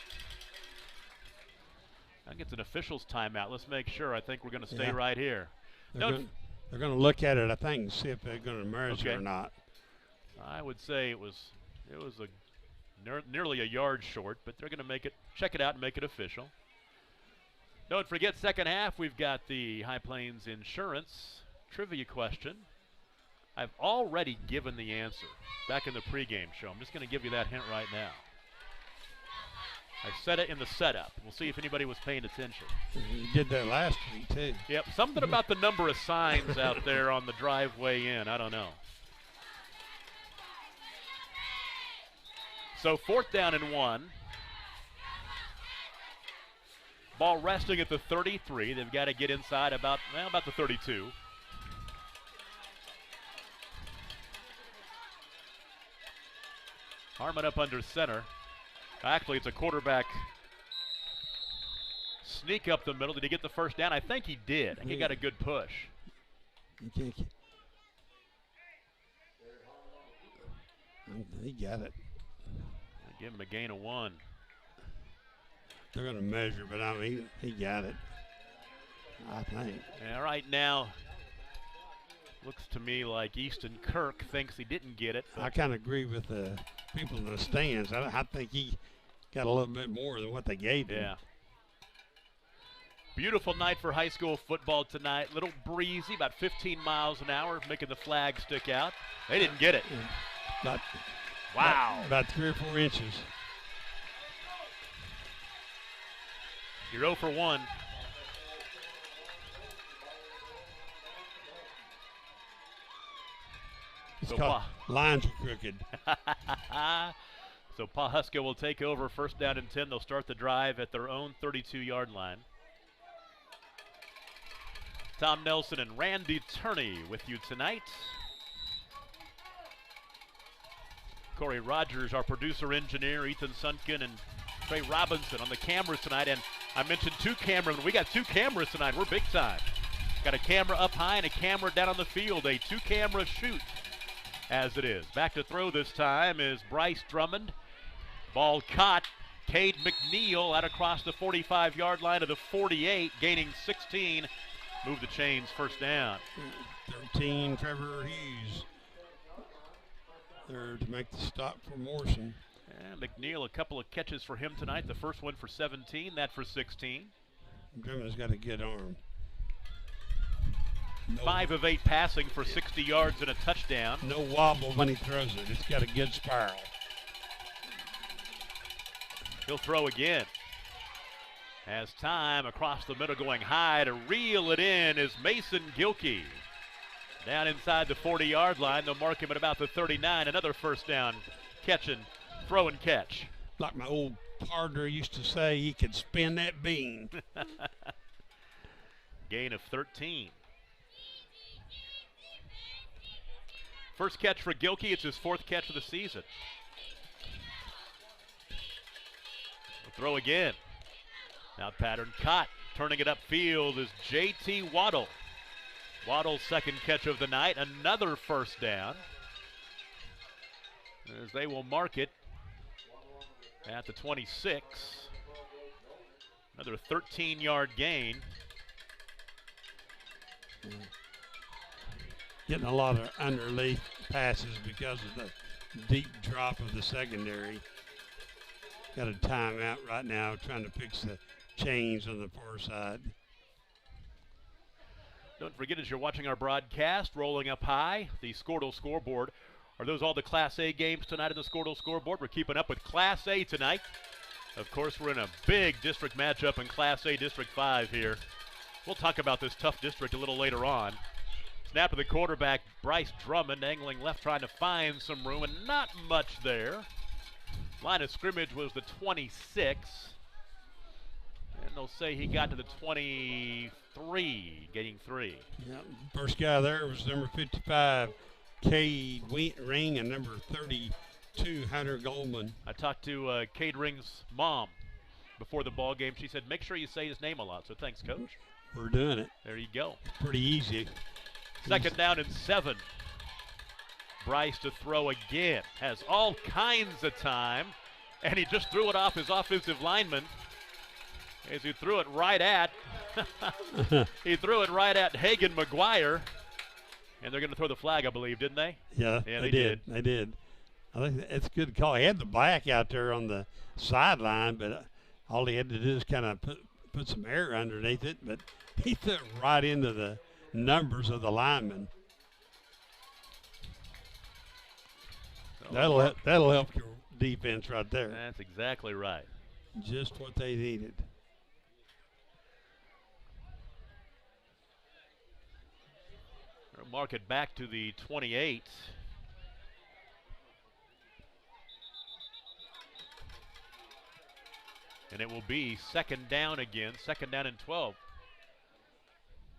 I think it's an official's timeout. Let's make sure. I think we're going to stay right here. They're going to look at it, I think, and see if they're going to merge it or not. I would say it was nearly a yard short, but they're going to check it out and make it official. Don't forget, second half, we've got the High Plains Insurance trivia question. I've already given the answer back in the pregame show. I'm just going to give you that hint right now. I said it in the setup. We'll see if anybody was paying attention. You did that last week, too. Yep, something about the number of signs out there on the driveway in. I don't know. So 4th down and 1. Ball resting at the 33. They've got to get inside about the 32. Harmon up under center. Actually, it's a quarterback sneak up the middle. Did he get the first down? I think he did. I think he got a good push. He got it. Give him a gain of 1. They're going to measure, but I mean, he got it, I think. And right now, looks to me like Easton Kirk thinks he didn't get it. I kind of agree with the people in the stands. I think he got a little bit more than what they gave him. Yeah. Beautiful night for high school football tonight. Little breezy, about 15 miles an hour, making the flag stick out. They didn't get it. Wow. About 3 or 4 inches. You're 0 for 1. It's called lines are crooked. So Pawhuska will take over, first down and 10. They'll start the drive at their own 32-yard line. Tom Nelson and Randy Turney with you tonight. Corey Rogers, our producer engineer, Ethan Sunken and Trey Robinson on the cameras tonight. And I mentioned 2 cameras. We got 2 cameras tonight. We're big time. Got a camera up high and a camera down on the field. A two-camera shoot as it is. Back to throw this time is Bryce Drummond. Ball caught. Cade McNeil out across the 45-yard line to the 48, gaining 16. Move the chains, first down. 13, Trevor Hughes there to make the stop for Morrison. And McNeil, a couple of catches for him tonight. The first one for 17, that for 16. Drummond's got a good arm. 5 of 8 passing for 60 yards and a touchdown. No wobble when he throws it. It's got a good spiral. He'll throw again. Has time across the middle going high to reel it in is Mason Gilkey. Down inside the 40-yard line. They'll mark him at about the 39. Another first down catch and throw and catch. Like my old partner used to say, he could spin that bean. Gain of 13. First catch for Gilkey. It's his 4th catch of the season. Throw again. Now pattern caught. Turning it upfield is J.T. Waddle. Waddle's second catch of the night. Another first down. As they will mark it at the 26. Another 13-yard gain. Getting a lot of underneath passes because of the deep drop of the secondary. Got a timeout right now trying to fix the chains on the far side. Don't forget, as you're watching our broadcast, rolling up high, the Squirtle scoreboard. Are those all the Class A games tonight on the Squirtle scoreboard? We're keeping up with Class A tonight. Of course, we're in a big district matchup in Class A District 5 here. We'll talk about this tough district a little later on. Snap of the quarterback, Bryce Drummond, angling left, trying to find some room, and not much there. Line of scrimmage was the 26. And they'll say he got to the 23, getting 3. Yeah, first guy there was number 55, Cade Ring, and number 32, Hunter Goldman. I talked to Cade Ring's mom before the ball game. She said, make sure you say his name a lot. So thanks, Coach. We're doing it. There you go. Pretty easy. Second down and 7. Bryce to throw again. Has all kinds of time. And he just threw it off his offensive lineman. As he threw it right at Hagan McGuire. And they're going to throw the flag, I believe, didn't they? Yeah, they did. They did. I think it's a good call. He had the back out there on the sideline, but all he had to do is kind of put some air underneath it. But he threw it right into the numbers of the linemen. That'll help your defense right there. That's exactly right. Just what they needed. They'll mark it back to the 28. And it will be second down again, second down and 12.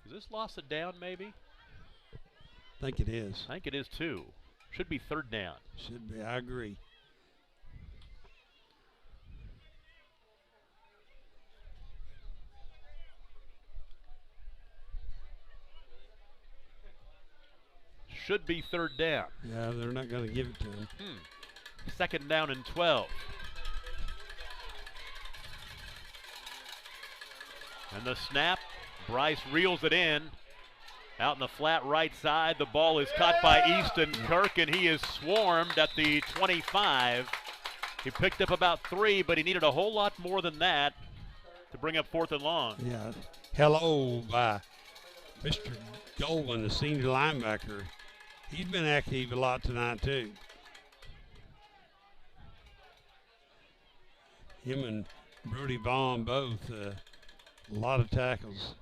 Is this loss a down maybe? I think it is. I think it is too. Should be third down. Should be, I agree. Should be third down. Yeah, they're not going to give it to him. Second down and 12. And the snap, Bryce reels it in. Out in the flat right side, the ball is caught by Easton Kirk, and he is swarmed at the 25. He picked up about 3, but he needed a whole lot more than that to bring up 4th and long. Yeah, hello by Mr. Goldman, the senior linebacker. He's been active a lot tonight, too. Him and Brody Vaughn both, a lot of tackles.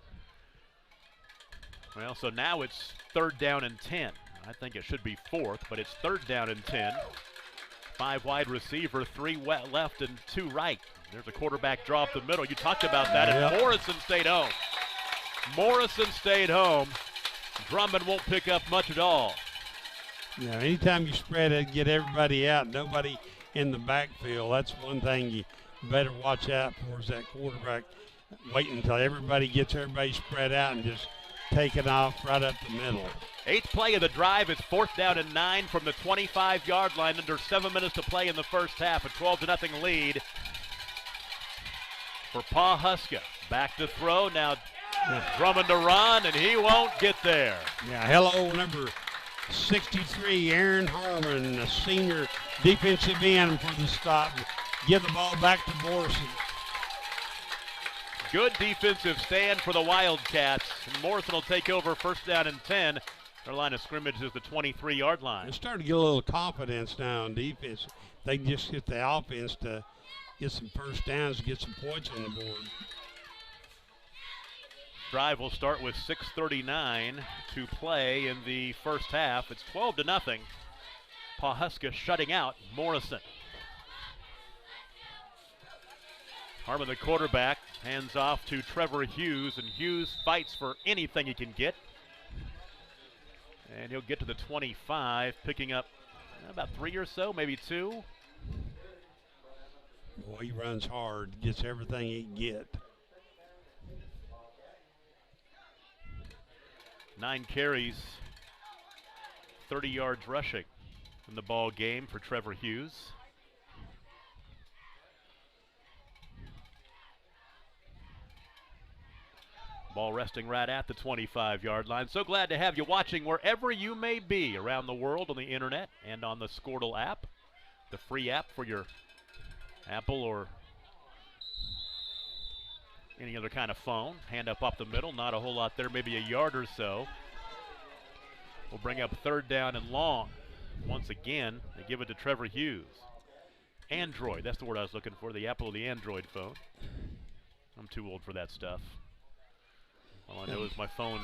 Well, so now it's third down and 10. I think it should be 4th, but it's third down and 10. 5 wide receiver, 3 left and 2 right. There's a quarterback draw up the middle. You talked about that, and Morrison stayed home. Morrison stayed home. Drummond won't pick up much at all. Yeah, anytime you spread it, get everybody out, nobody in the backfield, that's one thing you better watch out for is that quarterback waiting until everybody gets everybody spread out and just taken off right up the middle. 8th play of the drive. It's 4th down and 9 from the 25-yard line. Under 7 minutes to play in the first half. A 12-0 lead for Pawhuska. Back to throw. Now Drummond to run, and he won't get there. Yeah, hello, number 63, Aaron Harmon, a senior defensive end for the stop. Give the ball back to Morrison. Good defensive stand for the Wildcats. And Morrison will take over 1st down and 10. Their line of scrimmage is the 23-yard line. They're starting to get a little confidence now on defense. They can just get the offense to get some first downs, get some points on the board. Drive will start with 6:39 to play in the first half. It's 12-0. Pawhuska shutting out Morrison. Harmon, the quarterback, hands off to Trevor Hughes, and Hughes fights for anything he can get. And he'll get to the 25, picking up about 3 or so, maybe 2. Boy, he runs hard, gets everything he can get. 9 carries, 30 yards rushing in the ball game for Trevor Hughes. Ball resting right at the 25-yard line. So glad to have you watching wherever you may be around the world on the internet and on the Squirtle app, the free app for your Apple or any other kind of phone. Hand up the middle, not a whole lot there, maybe a yard or so. We'll bring up 3rd down and long. Once again, they give it to Trevor Hughes. Android, that's the word I was looking for, the Apple or the Android phone. I'm too old for that stuff. All I know is my phone,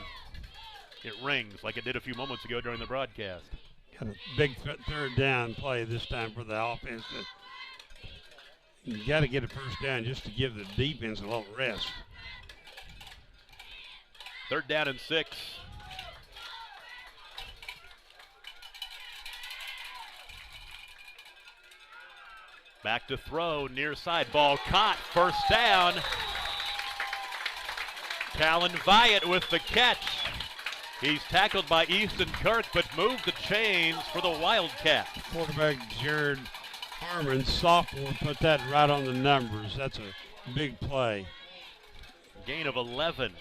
it rings like it did a few moments ago during the broadcast. Got a big 3rd down play this time for the offense. You got to get a first down just to give the defense a little rest. 3rd down and 6. Back to throw, near side, ball caught, 1st down. Callan Viat with the catch. He's tackled by Easton Kirk, but moved the chains for the Wildcats. Quarterback Jared Harmon, sophomore, put that right on the numbers. That's a big play. Gain of 11.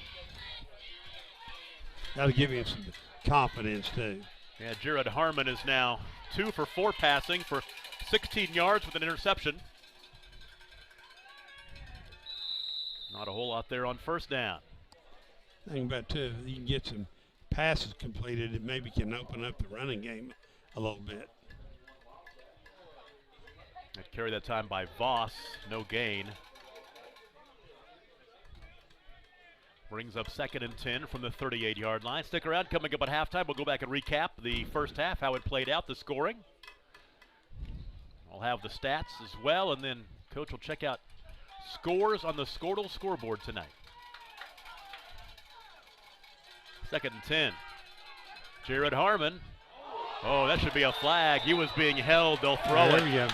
That'll give him some confidence, too. Yeah, Jared Harmon is now 2 for 4 passing for 16 yards with an interception. Not a whole lot there on 1st down. Thing about too, you can get some passes completed, it maybe can open up the running game a little bit. Carry that time by Voss, no gain. Brings up 2nd and 10 from the 38-yard line. Stick around, coming up at halftime. We'll go back and recap the first half, how it played out, the scoring. I'll have the stats as well, and then Coach will check out scores on the Squirtle scoreboard tonight. 2nd and 10. Jared Harmon. Oh, that should be a flag. He was being held. They'll throw it. There you go.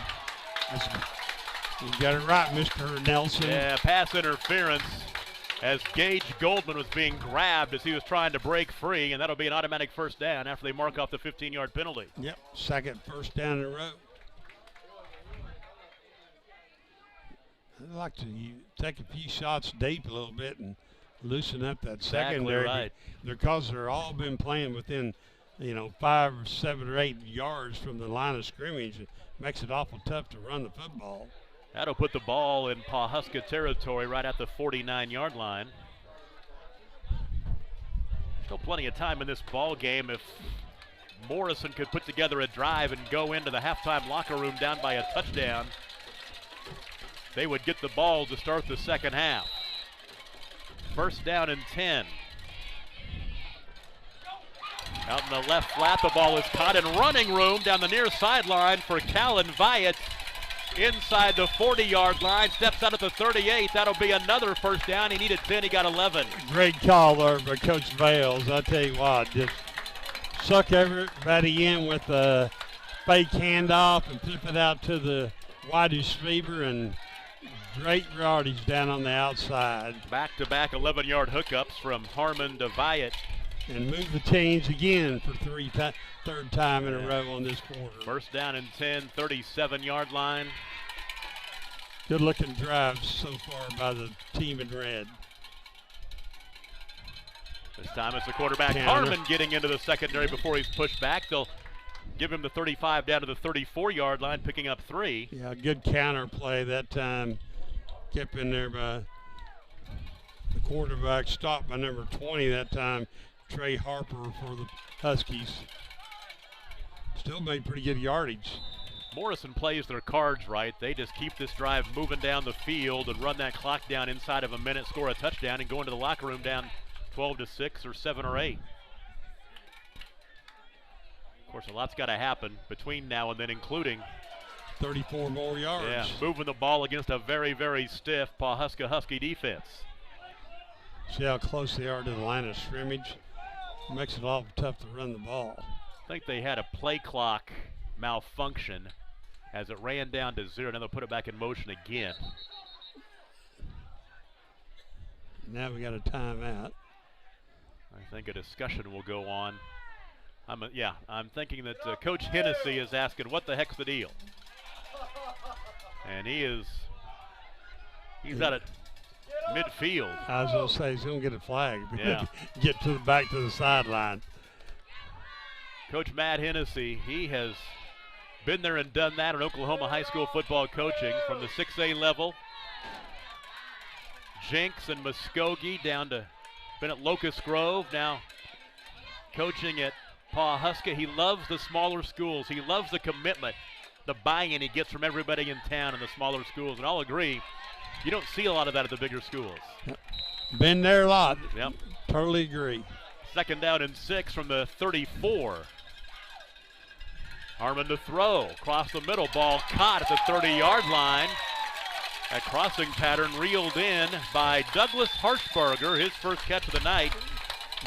You got it right, Mr. Nelson. Yeah, pass interference as Gage Goldman was being grabbed as he was trying to break free, and that'll be an automatic 1st down after they mark off the 15-yard penalty. Yep, 2nd 1st down in a row. I'd like to take a few shots deep a little bit and loosen up that secondary. Right. Because they're all been playing within, 5 or 7 or 8 yards from the line of scrimmage. It makes it awful tough to run the football. That'll put the ball in Pawhuska territory right at the 49-yard line. Still plenty of time in this ball game. If Morrison could put together a drive and go into the halftime locker room down by a touchdown, they would get the ball to start the second half. 1st down and 10. Out in the left flat, the ball is caught in running room down the near sideline for Callan Viat. Inside the 40-yard line, steps out at the 38. That'll be another 1st down. He needed 10, he got 11. Great call there by Coach Bales. I tell you what, just suck everybody in with a fake handoff and flip it out to the wide receiver, and great yardage down on the outside. Back-to-back 11-yard hookups from Harmon to Viat. and move the chains again for third time in a row on this quarter. First down and 10, 37-yard line. Good looking drive so far by the team in red. This time it's the quarterback, Counter. Harmon, getting into the secondary before he's pushed back. They'll give him the 35 down to the 34-yard line, picking up 3. Yeah, good counter play that time. Kept in there by the quarterback, stopped by number 20 that time, Trey Harper for the Huskies. Still made pretty good yardage. Morrison plays their cards right. They just keep this drive moving down the field and run that clock down inside of a minute, score a touchdown, and go into the locker room down 12-6 or 7 or 8. Of course, a lot's got to happen between now and then, including 34 more yards. Yeah, moving the ball against a very, very stiff Pawhuska Husky defense. See how close they are to the line of scrimmage? Makes it awful tough to run the ball. I think they had a play clock malfunction as it ran down to 0. Now they'll put it back in motion again. Now we got a timeout. I think a discussion will go on. I'm thinking that Coach Hennessy is asking, what the heck's the deal? And he's out at midfield. I was going to say he's going to get a flag. Yeah. Get back to the sideline. Coach Matt Hennessy, he has been there and done that in Oklahoma high school football coaching from the 6A level. Jenks and Muskogee down to been at Locust Grove, now coaching at Pawhuska. He loves the smaller schools. He loves the commitment, the buy-in he gets from everybody in town in the smaller schools. And I'll agree, you don't see a lot of that at the bigger schools. Yep. Been there a lot. Yep. Totally agree. Second down and 6 from the 34. Harmon to throw. Across the middle, ball caught at the 30-yard line. A crossing pattern reeled in by Douglas Harshberger, his first catch of the night.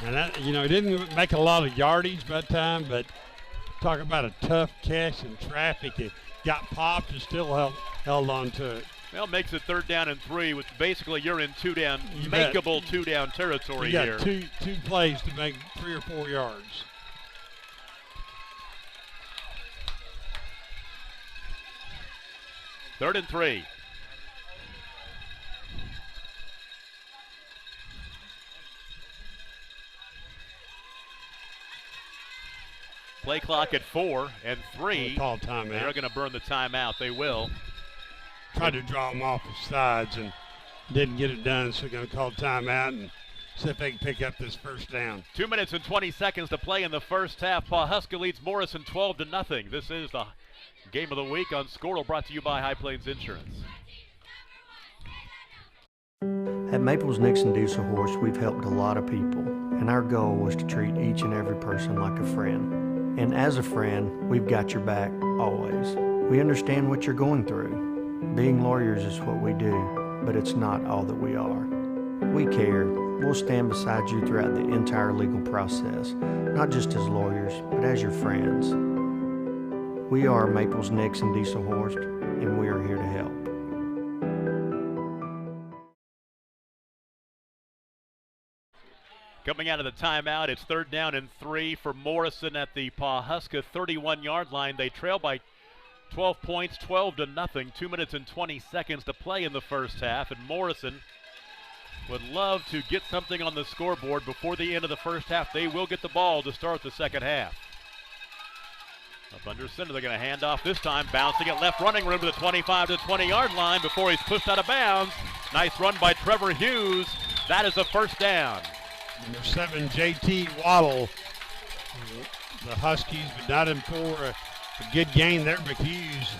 And that, he didn't make a lot of yardage by that time, but talk about a tough catch in traffic. It got popped and still held on to it. Well, makes it 3rd down and 3, which basically you're in makeable 2-down territory you here. got two plays to make 3 or 4 yards. Third and 3. Play clock at 4 and 3. Call timeout. They're going to burn the timeout. They will. Tried to draw them off the sides and didn't get it done, so they're going to call timeout and see if they can pick up this first down. 2 minutes and 20 seconds to play in the first half. Pawhuska leads Morrison 12-0. This is the game of the week on Squirtle, brought to you by High Plains Insurance. At Maples Nixon Diesel Horse, we've helped a lot of people, and our goal was to treat each and every person like a friend. And as a friend, we've got your back always. We understand what you're going through. Being lawyers is what we do, but it's not all that we are. We care. We'll stand beside you throughout the entire legal process, not just as lawyers, but as your friends. We are Maples Nixon Diesel Horse, and we are here to help. Coming out of the timeout, it's 3rd down and 3 for Morrison at the Pawhuska 31-yard line. They trail by 12 points, 12-0. 2 minutes and 20 seconds to play in the first half, and Morrison would love to get something on the scoreboard before the end of the first half. They will get the ball to start the second half. Up under center, they're going to hand off this time, bouncing at left running room to the 25 to 20-yard line before he's pushed out of bounds. Nice run by Trevor Hughes. That is a first down. Number 7, J.T. Waddle. The Huskies, but not in 4. A good gain there, but Hughes.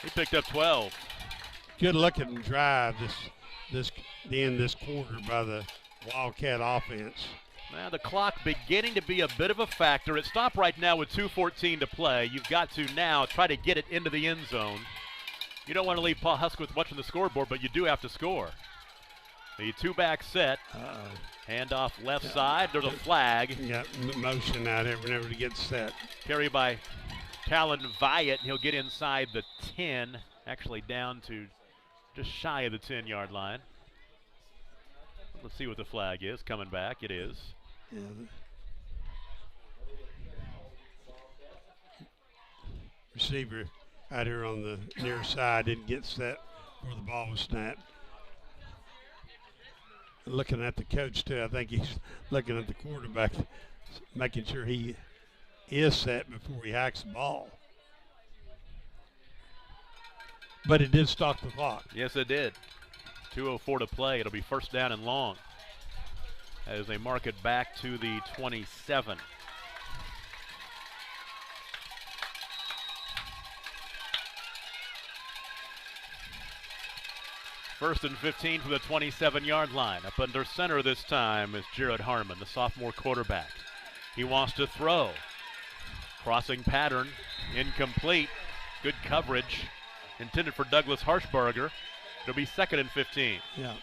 He picked up 12. Good looking drive this quarter by the Wildcat offense. Now the clock beginning to be a bit of a factor. It stopped right now with 2:14 to play. You've got to now try to get it into the end zone. You don't want to leave Pawhuska with much on the scoreboard, but you do have to score. The 2-back set. Handoff left side. There's a flag. You got motion out here whenever it gets set. Carry by Talon Vyatt. He'll get inside the 10, actually down to just shy of the 10-yard line. Let's see what the flag is. Coming back, it is. Yeah, receiver out here on the near side didn't get set before the ball was snapped. Looking at the coach too, I think he's looking at the quarterback, making sure he is set before he hacks the ball. But it did stop the clock. Yes, it did. 2:04 to play. It'll be first down and long as they mark it back to the 27. First and 15 from the 27-yard line. Up under center this time is Jared Harmon, the sophomore quarterback. He wants to throw. Crossing pattern, incomplete. Good coverage. Intended for Douglas Harshbarger. It'll be second and 15. Yeah.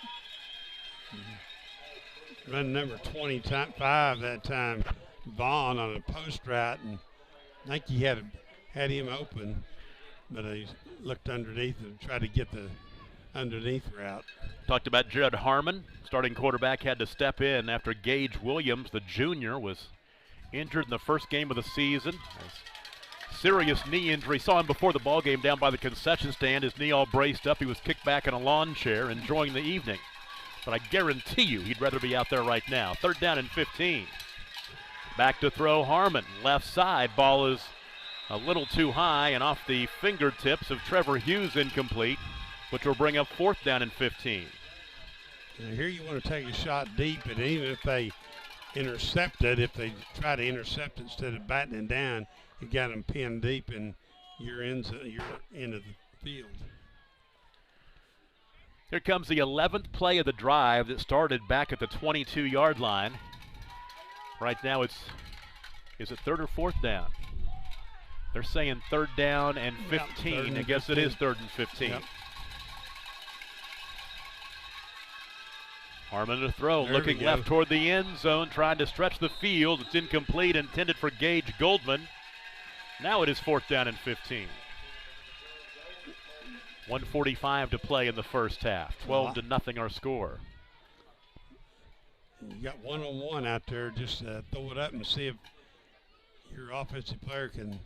Run number 25 that time, Vaughn on a post route, and I think he had him open, but he looked underneath and tried to get the underneath route. Talked about Jared Harmon. Starting quarterback had to step in after Gage Williams, the junior, was injured in the first game of the season. Serious knee injury. Saw him before the ball game down by the concession stand. His knee all braced up. He was kicked back in a lawn chair, enjoying the evening. But I guarantee you he'd rather be out there right now. Third down and 15. Back to throw Harmon. Left side. Ball is a little too high and off the fingertips of Trevor Hughes, incomplete, which will bring up fourth down and 15. Now here you want to take a shot deep, and even if they intercept it, if they try to intercept it instead of batting it down, you got them pinned deep in your end of the field. Here comes the 11th play of the drive that started back at the 22-yard line. Right now is it third or fourth down? They're saying third down and 15. I guess 15. It is third and 15. Yep. Harmon to throw, there looking left toward the end zone, trying to stretch the field. It's incomplete, intended for Gage Goldman. Now it is fourth down and 15. 1:45 to play in the first half. 12-0 our score. You got one-on-one out there. Just throw it up and see if your offensive player can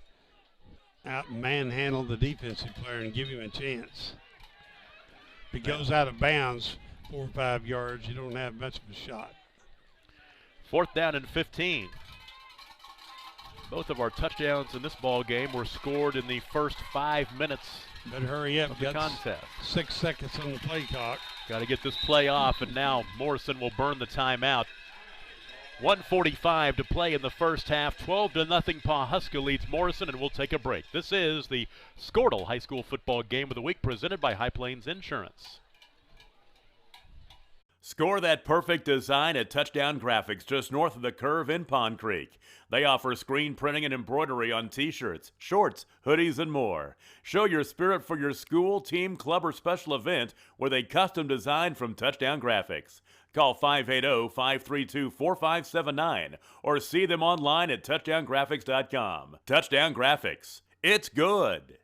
manhandle the defensive player and give him a chance. If it goes out of bounds 4 or 5 yards, you don't have much of a shot. Fourth down and 15. Both of our touchdowns in this ball game were scored in the first 5 minutes. Better hurry up. Of the contest. 6 seconds on the play clock. Got to get this play off, and now Morrison will burn the timeout. 1:45 to play in the first half. 12-0 Pawhuska leads Morrison, and we'll take a break. This is the Squirtle High School Football Game of the Week presented by High Plains Insurance. Score that perfect design at Touchdown Graphics just north of the curve in Pond Creek. They offer screen printing and embroidery on t-shirts, shorts, hoodies, and more. Show your spirit for your school, team, club, or special event with a custom design from Touchdown Graphics. Call 580-532-4579 or see them online at touchdowngraphics.com. Touchdown Graphics. It's good.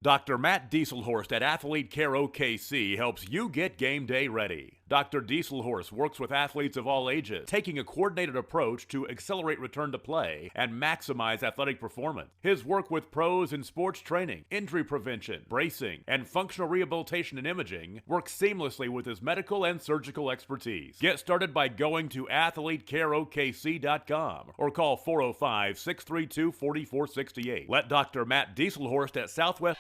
Dr. Matt Dieselhorst at Athlete Care OKC helps you get game day ready. Dr. Dieselhorst works with athletes of all ages, taking a coordinated approach to accelerate return to play and maximize athletic performance. His work with pros in sports training, injury prevention, bracing, and functional rehabilitation and imaging works seamlessly with his medical and surgical expertise. Get started by going to athletecareokc.com or call 405-632-4468. Let Dr. Matt Dieselhorst at Southwest.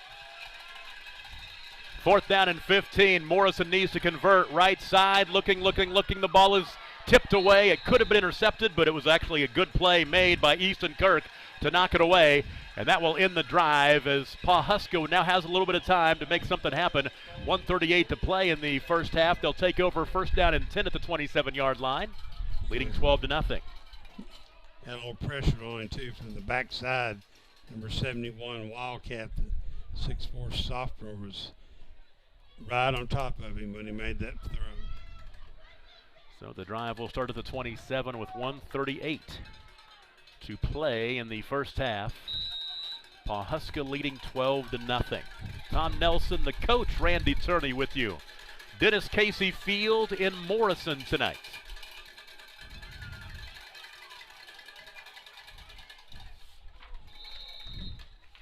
Fourth down and 15. Morrison needs to convert. Right side, looking. The ball is tipped away. It could have been intercepted, but it was actually a good play made by Easton Kirk to knock it away. And that will end the drive as Pawhuska now has a little bit of time to make something happen. 1:38 to play in the first half. They'll take over first down and 10 at the 27-yard line, leading 12-0. Had a little pressure on him, too, from the backside. Number 71, Wildcat, the 6'4" sophomore, was right on top of him when he made that throw. So the drive will start at the 27 with 1:38 to play in the first half. Pawhuska leading 12-0. Tom Nelson, the coach, Randy Turney with you. Dennis Casey Field in Morrison tonight.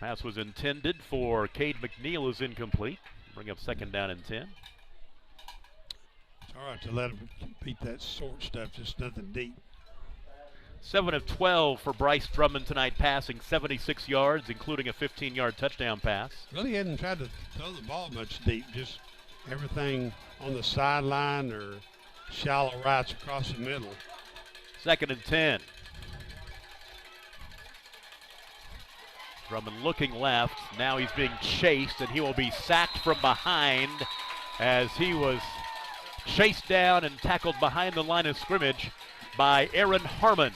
Pass was intended for Cade McNeil, is incomplete. Bring up 2nd down and 10. It's all right to let him beat that short stuff, just nothing deep. 7 of 12 for Bryce Drummond tonight, passing 76 yards, including a 15-yard touchdown pass. Really hadn't tried to throw the ball much deep, just everything on the sideline or shallow routes across the middle. 2nd and 10. Drummond looking left. Now he's being chased, and he will be sacked from behind as he was chased down and tackled behind the line of scrimmage by Aaron Harmon.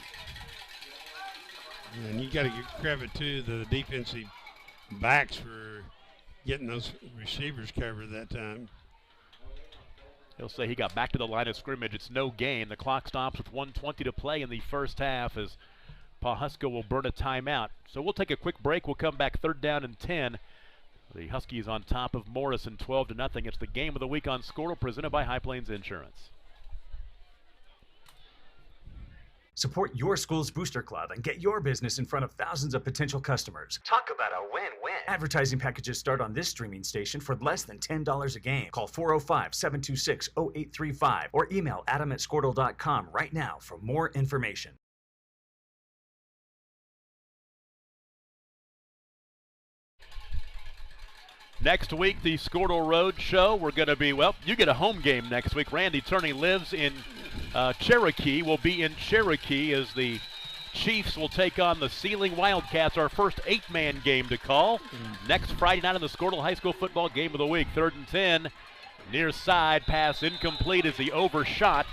And you got to give credit to the defensive backs for getting those receivers covered that time. He'll say he got back to the line of scrimmage. It's no gain. The clock stops with 1:20 to play in the first half as Pawhuska will burn a timeout. So we'll take a quick break. We'll come back 3rd down and 10. The Huskies on top of Morrison 12-0. It's the game of the week on Squirtle, presented by High Plains Insurance. Support your school's booster club and get your business in front of thousands of potential customers. Talk about a win-win. Advertising packages start on this streaming station for less than $10 a game. Call 405-726-0835 or email adam@squirtle.com right now for more information. Next week, the Squirtle Road Show. We're going to be, well, you get a home game next week. Randy Turney lives in Cherokee. Will be in Cherokee as the Chiefs will take on the Sealing Wildcats, our first 8-man game to call. Next Friday night on the Squirtle High School Football Game of the Week. 3rd and 10. Near side, pass incomplete as he overshot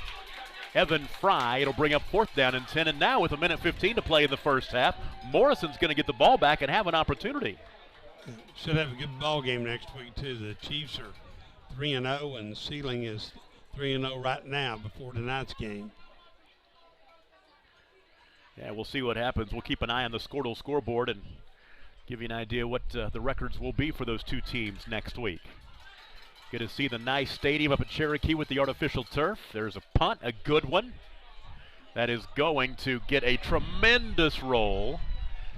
Evan Fry. It'll bring up 4th down and 10. And now with 1:15 to play in the first half, Morrison's going to get the ball back and have an opportunity. Should have a good ball game next week, too. The Chiefs are 3-0, and Sealing is 3-0 right now before tonight's game. Yeah, we'll see what happens. We'll keep an eye on the Squirtle scoreboard and give you an idea what the records will be for those two teams next week. Good to see the nice stadium up at Cherokee with the artificial turf. There's a punt, a good one. That is going to get a tremendous roll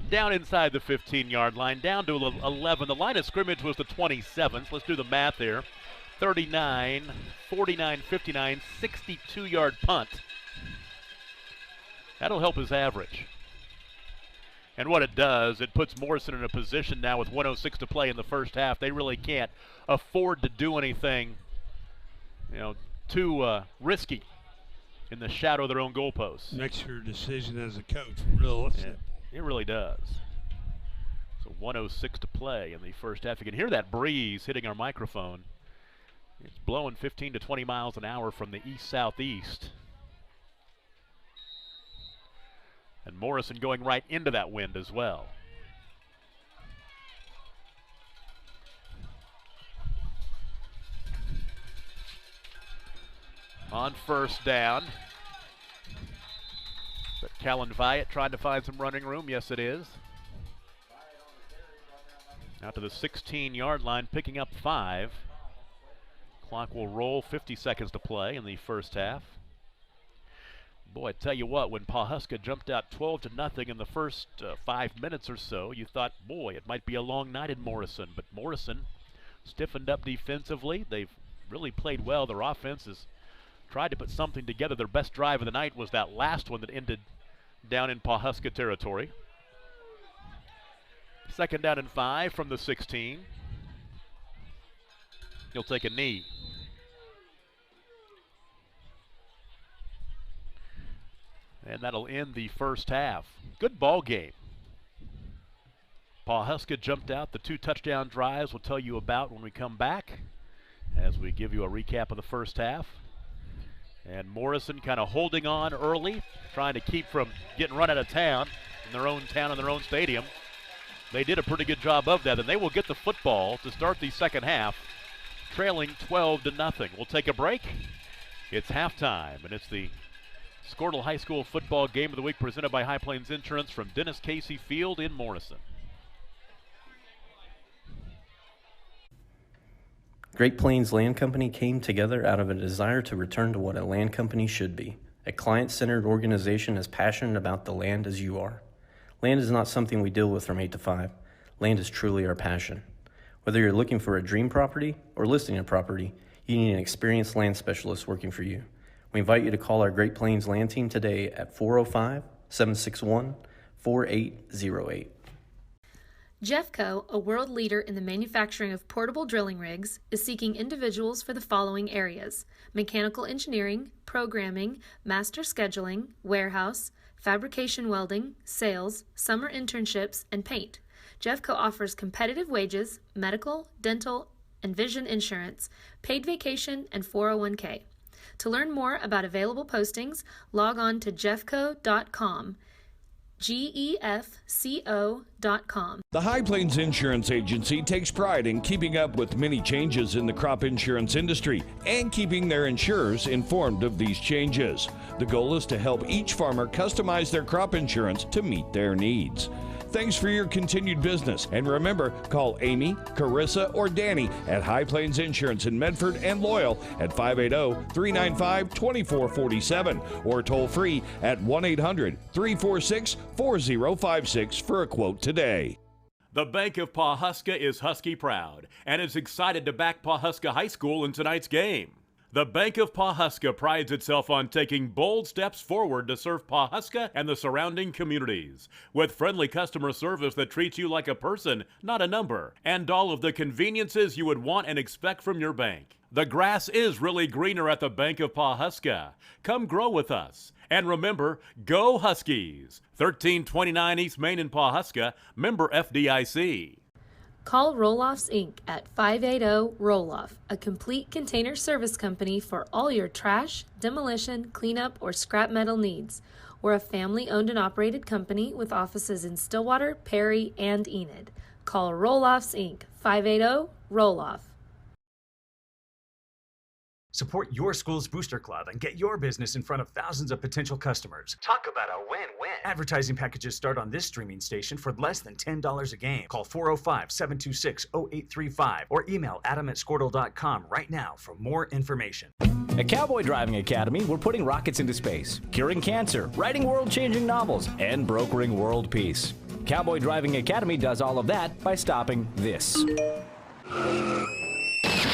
down inside the 15-yard line, down to 11. The line of scrimmage was the 27th. Let's do the math here. 39, 49, 59, 62-yard punt. That'll help his average. And what it does, it puts Morrison in a position now with 1:06 to play in the first half. They really can't afford to do anything, too risky in the shadow of their own goalposts. Makes your decision as a coach real simple. It really does. So 1:06 to play in the first half. You can hear that breeze hitting our microphone. It's blowing 15 to 20 miles an hour from the east-southeast. And Morrison going right into that wind as well. On 1st down. But Callan Vyatt trying to find some running room. Yes, it is. Out to the 16-yard line, picking up 5. Clock will roll, 50 seconds to play in the first half. Boy, I tell you what, when Pawhuska jumped out 12-0 in the first 5 minutes or so, you thought, boy, it might be a long night in Morrison. But Morrison stiffened up defensively. They've really played well. Their offense has tried to put something together. Their best drive of the night was that last one that ended down in Pawhuska territory. 2nd down and 5 from the 16. He'll take a knee. And that'll end the first half. Good ball game. Pawhuska jumped out. The 2 touchdown drives we'll tell you about when we come back as we give you a recap of the first half. And Morrison kind of holding on early, trying to keep from getting run out of town in their own town, in their own stadium. They did a pretty good job of that, and they will get the football to start the second half, trailing 12-0. We'll take a break. It's halftime, and it's the Squirtle High School Football Game of the Week presented by High Plains Insurance from Dennis Casey Field in Morrison. Great Plains Land Company came together out of a desire to return to what a land company should be, a client-centered organization as passionate about the land as you are. Land is not something we deal with from 8 to 5. Land is truly our passion. Whether you're looking for a dream property or listing a property, you need an experienced land specialist working for you. We invite you to call our Great Plains Land Team today at 405-761-4808. Jeffco, a world leader in the manufacturing of portable drilling rigs, is seeking individuals for the following areas: mechanical engineering, programming, master scheduling, warehouse, fabrication welding, sales, summer internships, and paint. Jeffco offers competitive wages, medical, dental, and vision insurance, paid vacation, and 401k. To learn more about available postings, log on to jeffco.com. GEFCO.com. The High Plains Insurance Agency takes pride in keeping up with many changes in the crop insurance industry and keeping their insurers informed of these changes. The goal is to help each farmer customize their crop insurance to meet their needs. Thanks for your continued business. And remember, call Amy, Carissa, or Danny at High Plains Insurance in Medford and Loyal at 580-395-2447 or toll free at 1-800-346-4056 for a quote today. The Bank of Pawhuska is Husky proud and is excited to back Pawhuska High School in tonight's game. The Bank of Pawhuska prides itself on taking bold steps forward to serve Pawhuska and the surrounding communities, with friendly customer service that treats you like a person, not a number, and all of the conveniences you would want and expect from your bank. The grass is really greener at the Bank of Pawhuska. Come grow with us. And remember, go Huskies! 1329 East Main in Pawhuska, member FDIC. Call Roll-Offs Inc. at 580-ROLL-OFF, a complete container service company for all your trash, demolition, cleanup, or scrap metal needs. We're a family-owned and operated company with offices in Stillwater, Perry, and Enid. Call Roll-Offs Inc. 580-ROLL-OFF. Support your school's booster club and get your business in front of thousands of potential customers. Talk about a win-win. Advertising packages start on this streaming station for less than $10 a game. Call 405-726-0835 or email adam@squirtle.com right now for more information. At Cowboy Driving Academy, we're putting rockets into space, curing cancer, writing world-changing novels, and brokering world peace. Cowboy Driving Academy does all of that by stopping this.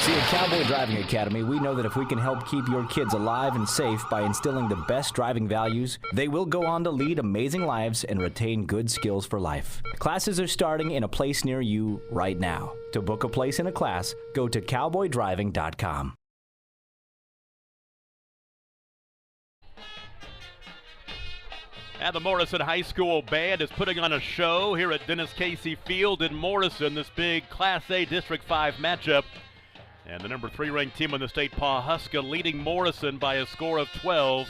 See, at Cowboy Driving Academy, we know that if we can help keep your kids alive and safe by instilling the best driving values, they will go on to lead amazing lives and retain good skills for life. Classes are starting in a place near you right now. To book a place in a class, go to cowboydriving.com. And the Morrison High School Band is putting on a show here at Dennis Casey Field in Morrison, this big Class A District 5 matchup. And the number 3 ranked team in the state, Pawhuska, leading Morrison by a score of 12-0.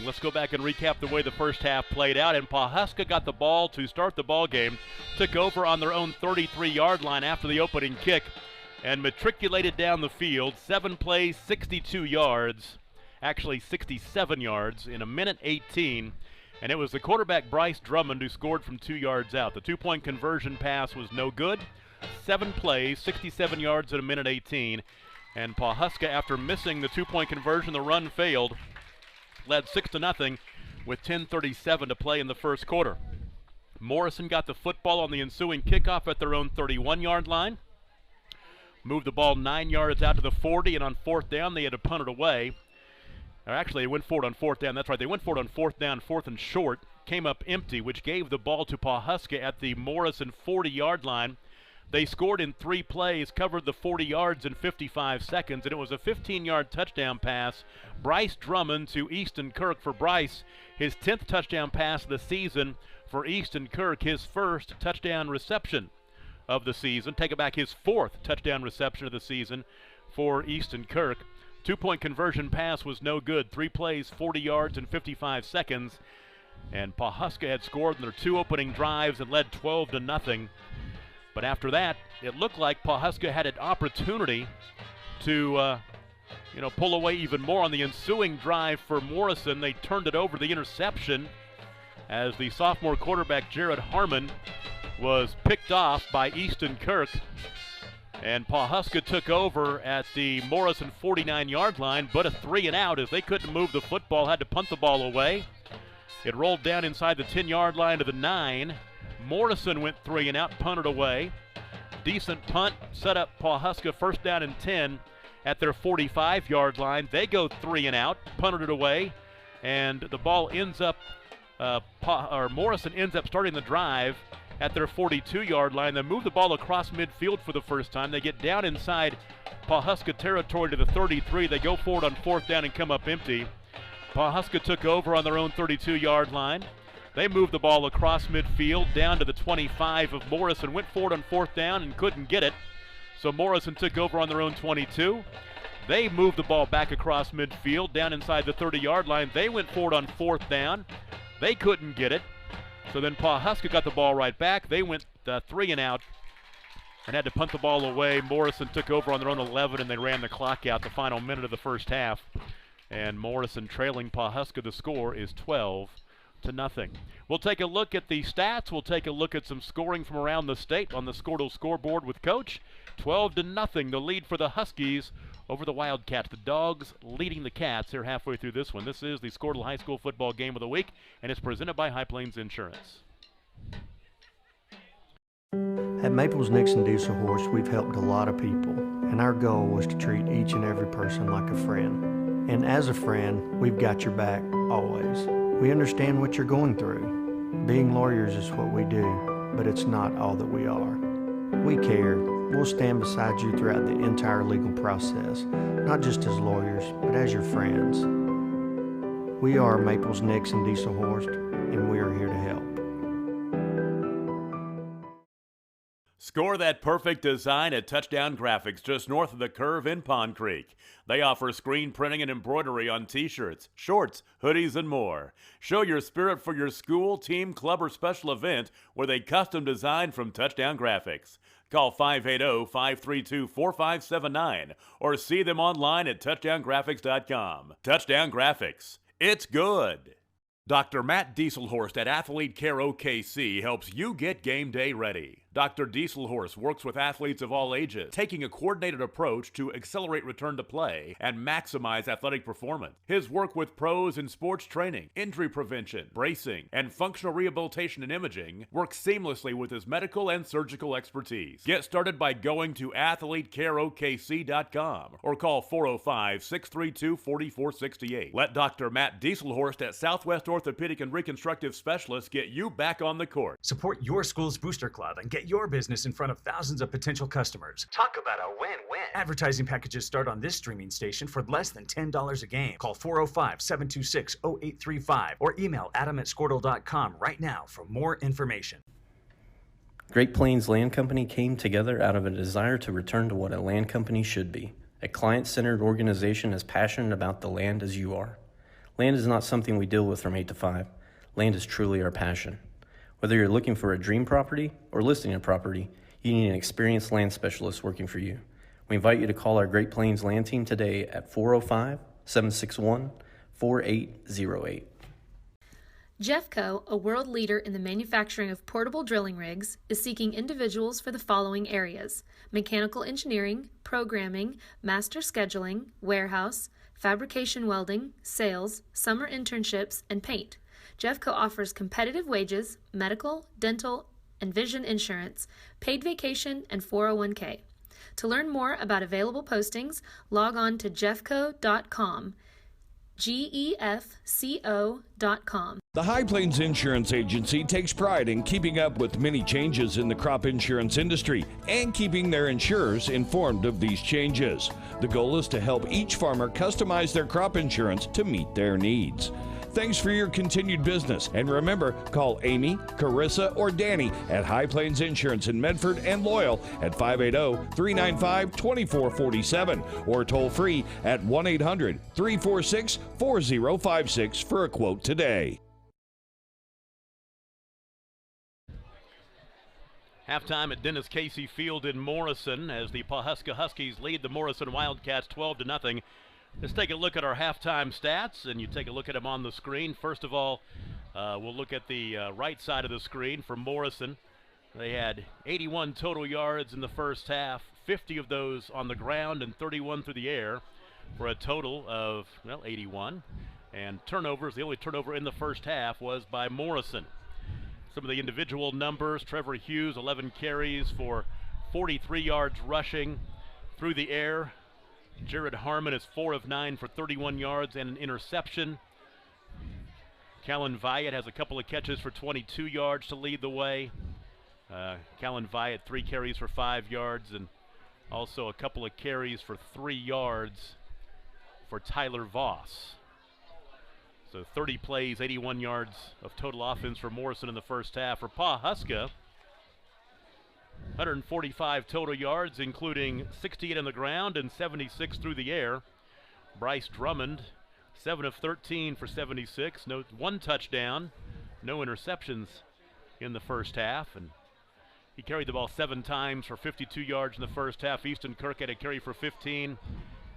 Let's go back and recap the way the first half played out. And Pawhuska got the ball to start the ball game, took over on their own 33-yard line after the opening kick, and matriculated down the field. 7 plays, 62 yards, actually 67 yards in a minute 18. And it was the quarterback Bryce Drummond who scored from 2 yards out. The 2-point conversion pass was no good. 7 plays, 67 yards in a minute 18. And Pawhuska, after missing the 2-point conversion, the run failed, led 6-0 with 10:37 to play in the first quarter. Morrison got the football on the ensuing kickoff at their own 31-yard line. Moved the ball 9 yards out to the 40, and on 4th down they had to punt it away. Or actually, they went for it on 4th down. That's right, they went for it on 4th down, 4th and short. Came up empty, which gave the ball to Pawhuska at the Morrison 40-yard line. They scored in 3 plays, covered the 40 yards in 55 seconds, and it was a 15-yard touchdown pass. Bryce Drummond to Easton Kirk for Bryce, his 10th touchdown pass of the season. For Easton Kirk, his first touchdown reception of the season. Take it back, his 4th touchdown reception of the season for Easton Kirk. 2-point conversion pass was no good. 3 plays, 40 yards in 55 seconds. And Pawhuska had scored in their 2 opening drives and led 12-0. But after that, it looked like Pawhuska had an opportunity to, pull away even more on the ensuing drive for Morrison. They turned it over, the interception, as the sophomore quarterback Jared Harmon was picked off by Easton Kirk. And Pawhuska took over at the Morrison 49-yard line, but a 3-and-out as they couldn't move the football, had to punt the ball away. It rolled down inside the 10-yard line to the 9. Morrison went 3 and out, punted away. Decent punt, set up Pawhuska first down and 10 at their 45-yard line. They go 3 and out, punted it away, and the ball ends up, Morrison ends up starting the drive at their 42-yard line. They move the ball across midfield for the first time. They get down inside Pawhuska territory to the 33. They go forward on 4th down and come up empty. Pawhuska took over on their own 32-yard line. They moved the ball across midfield down to the 25 of Morrison, went forward on 4th down and couldn't get it. So Morrison took over on their own 22. They moved the ball back across midfield down inside the 30-yard line. They went forward on 4th down. They couldn't get it. So then Pawhuska got the ball right back. They went 3 and out and had to punt the ball away. Morrison took over on their own 11, and they ran the clock out the final minute of the first half. And Morrison trailing Pawhuska. The score is 12-0. We'll take a look at the stats. We'll take a look at some scoring from around the state on the Squirtle scoreboard with Coach. 12-0, the lead for the Huskies over the Wildcats. The Dogs leading the Cats here halfway through this one. This is the Squirtle High School Football Game of the Week, and it's presented by High Plains Insurance. At Maples Nixon Diesel Horse, we've helped a lot of people, and our goal was to treat each and every person like a friend. And as a friend, we've got your back always. We understand what you're going through. Being lawyers is what we do, but it's not all that we are. We care. We'll stand beside you throughout the entire legal process, not just as lawyers, but as your friends. We are Maples Nixon Diesel Horse, and we are here to help. Score that perfect design at Touchdown Graphics just north of the curve in Pond Creek. They offer screen printing and embroidery on t-shirts, shorts, hoodies, and more. Show your spirit for your school, team, club, or special event with a custom design from Touchdown Graphics. Call 580-532-4579 or see them online at touchdowngraphics.com. Touchdown Graphics. It's good. Dr. Matt Dieselhorst at Athlete Care OKC helps you get game day ready. Dr. Dieselhorst works with athletes of all ages, taking a coordinated approach to accelerate return to play and maximize athletic performance. His work with pros in sports training, injury prevention, bracing, and functional rehabilitation and imaging works seamlessly with his medical and surgical expertise. Get started by going to athletecareokc.com or call 405-632-4468. Let Dr. Matt Dieselhorst at Southwest Orthopedic and Reconstructive Specialists get you back on the court. Support your school's booster club and get your business in front of thousands of potential customers. Talk about a win-win. Advertising packages start on this streaming station for less than $10 a game. Call 405-726-0835 or email adam@squirtle.com right now for more information. Great Plains Land Company came together out of a desire to return to what a land company should be, a client-centered organization as passionate about the land as you are. Land is not something we deal with from 8 to 5. Land is truly our passion. Whether you're looking for a dream property or listing a property, you need an experienced land specialist working for you. We invite you to call our Great Plains Land Team today at 405-761-4808. Jeffco, a world leader in the manufacturing of portable drilling rigs, is seeking individuals for the following areas: mechanical engineering, programming, master scheduling, warehouse, fabrication welding, sales, summer internships, and paint. Jeffco offers competitive wages, medical, dental, and vision insurance, paid vacation, and 401k. To learn more about available postings, log on to jeffco.com. GEFCO.com. The High Plains Insurance Agency takes pride in keeping up with many changes in the crop insurance industry and keeping their insurers informed of these changes. The goal is to help each farmer customize their crop insurance to meet their needs. Thanks for your continued business. And remember, call Amy, Carissa, or Danny at High Plains Insurance in Medford and Loyal at 580-395-2447 or toll free at 1-800-346-4056 for a quote today. Halftime at Dennis Casey Field in Morrison as the Pawhuska Huskies lead the Morrison Wildcats 12-0. Let's take a look at our halftime stats, and you take a look at them on the screen. First of all, we'll look at the right side of the screen for Morrison. They had 81 total yards in the first half, 50 of those on the ground and 31 through the air for a total of, 81. And turnovers, the only turnover in the first half was by Morrison. Some of the individual numbers: Trevor Hughes, 11 carries for 43 yards rushing through the air. Jared Harmon is 4 of 9 for 31 yards and an interception. Callan Vyatt has a couple of catches for 22 yards to lead the way. Callan Vyatt, 3 carries for 5 yards, and also a couple of carries for 3 yards for Tyler Voss. So 30 plays, 81 yards of total offense for Morrison in the first half. For Pawhuska, 145 total yards, including 68 on the ground and 76 through the air. Bryce Drummond, 7 of 13 for 76, one touchdown, no interceptions in the first half, and he carried the ball 7 times for 52 yards in the first half. Easton Kirk had a carry for 15,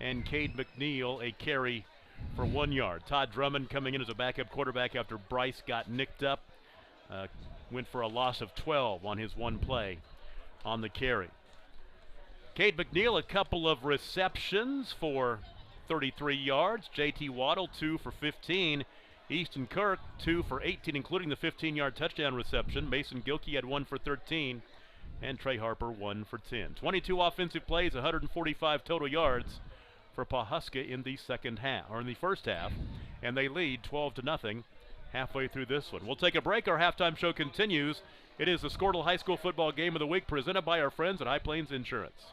and Cade McNeil a carry for 1 yard. Todd Drummond coming in as a backup quarterback after Bryce got nicked up, went for a loss of 12 on his one play on the carry. Cade McNeil, a couple of receptions for 33 yards. J.T. Waddle, 2 for 15. Easton Kirk, 2 for 18, including the 15-yard touchdown reception. Mason Gilkey had 1 for 13, and Trey Harper 1 for 10. 22 offensive plays, 145 total yards for Pawhuska in the first half, and they lead 12-0 halfway through this one. We'll take a break. Our halftime show continues. It is the Squirtle High School Football Game of the Week, presented by our friends at High Plains Insurance.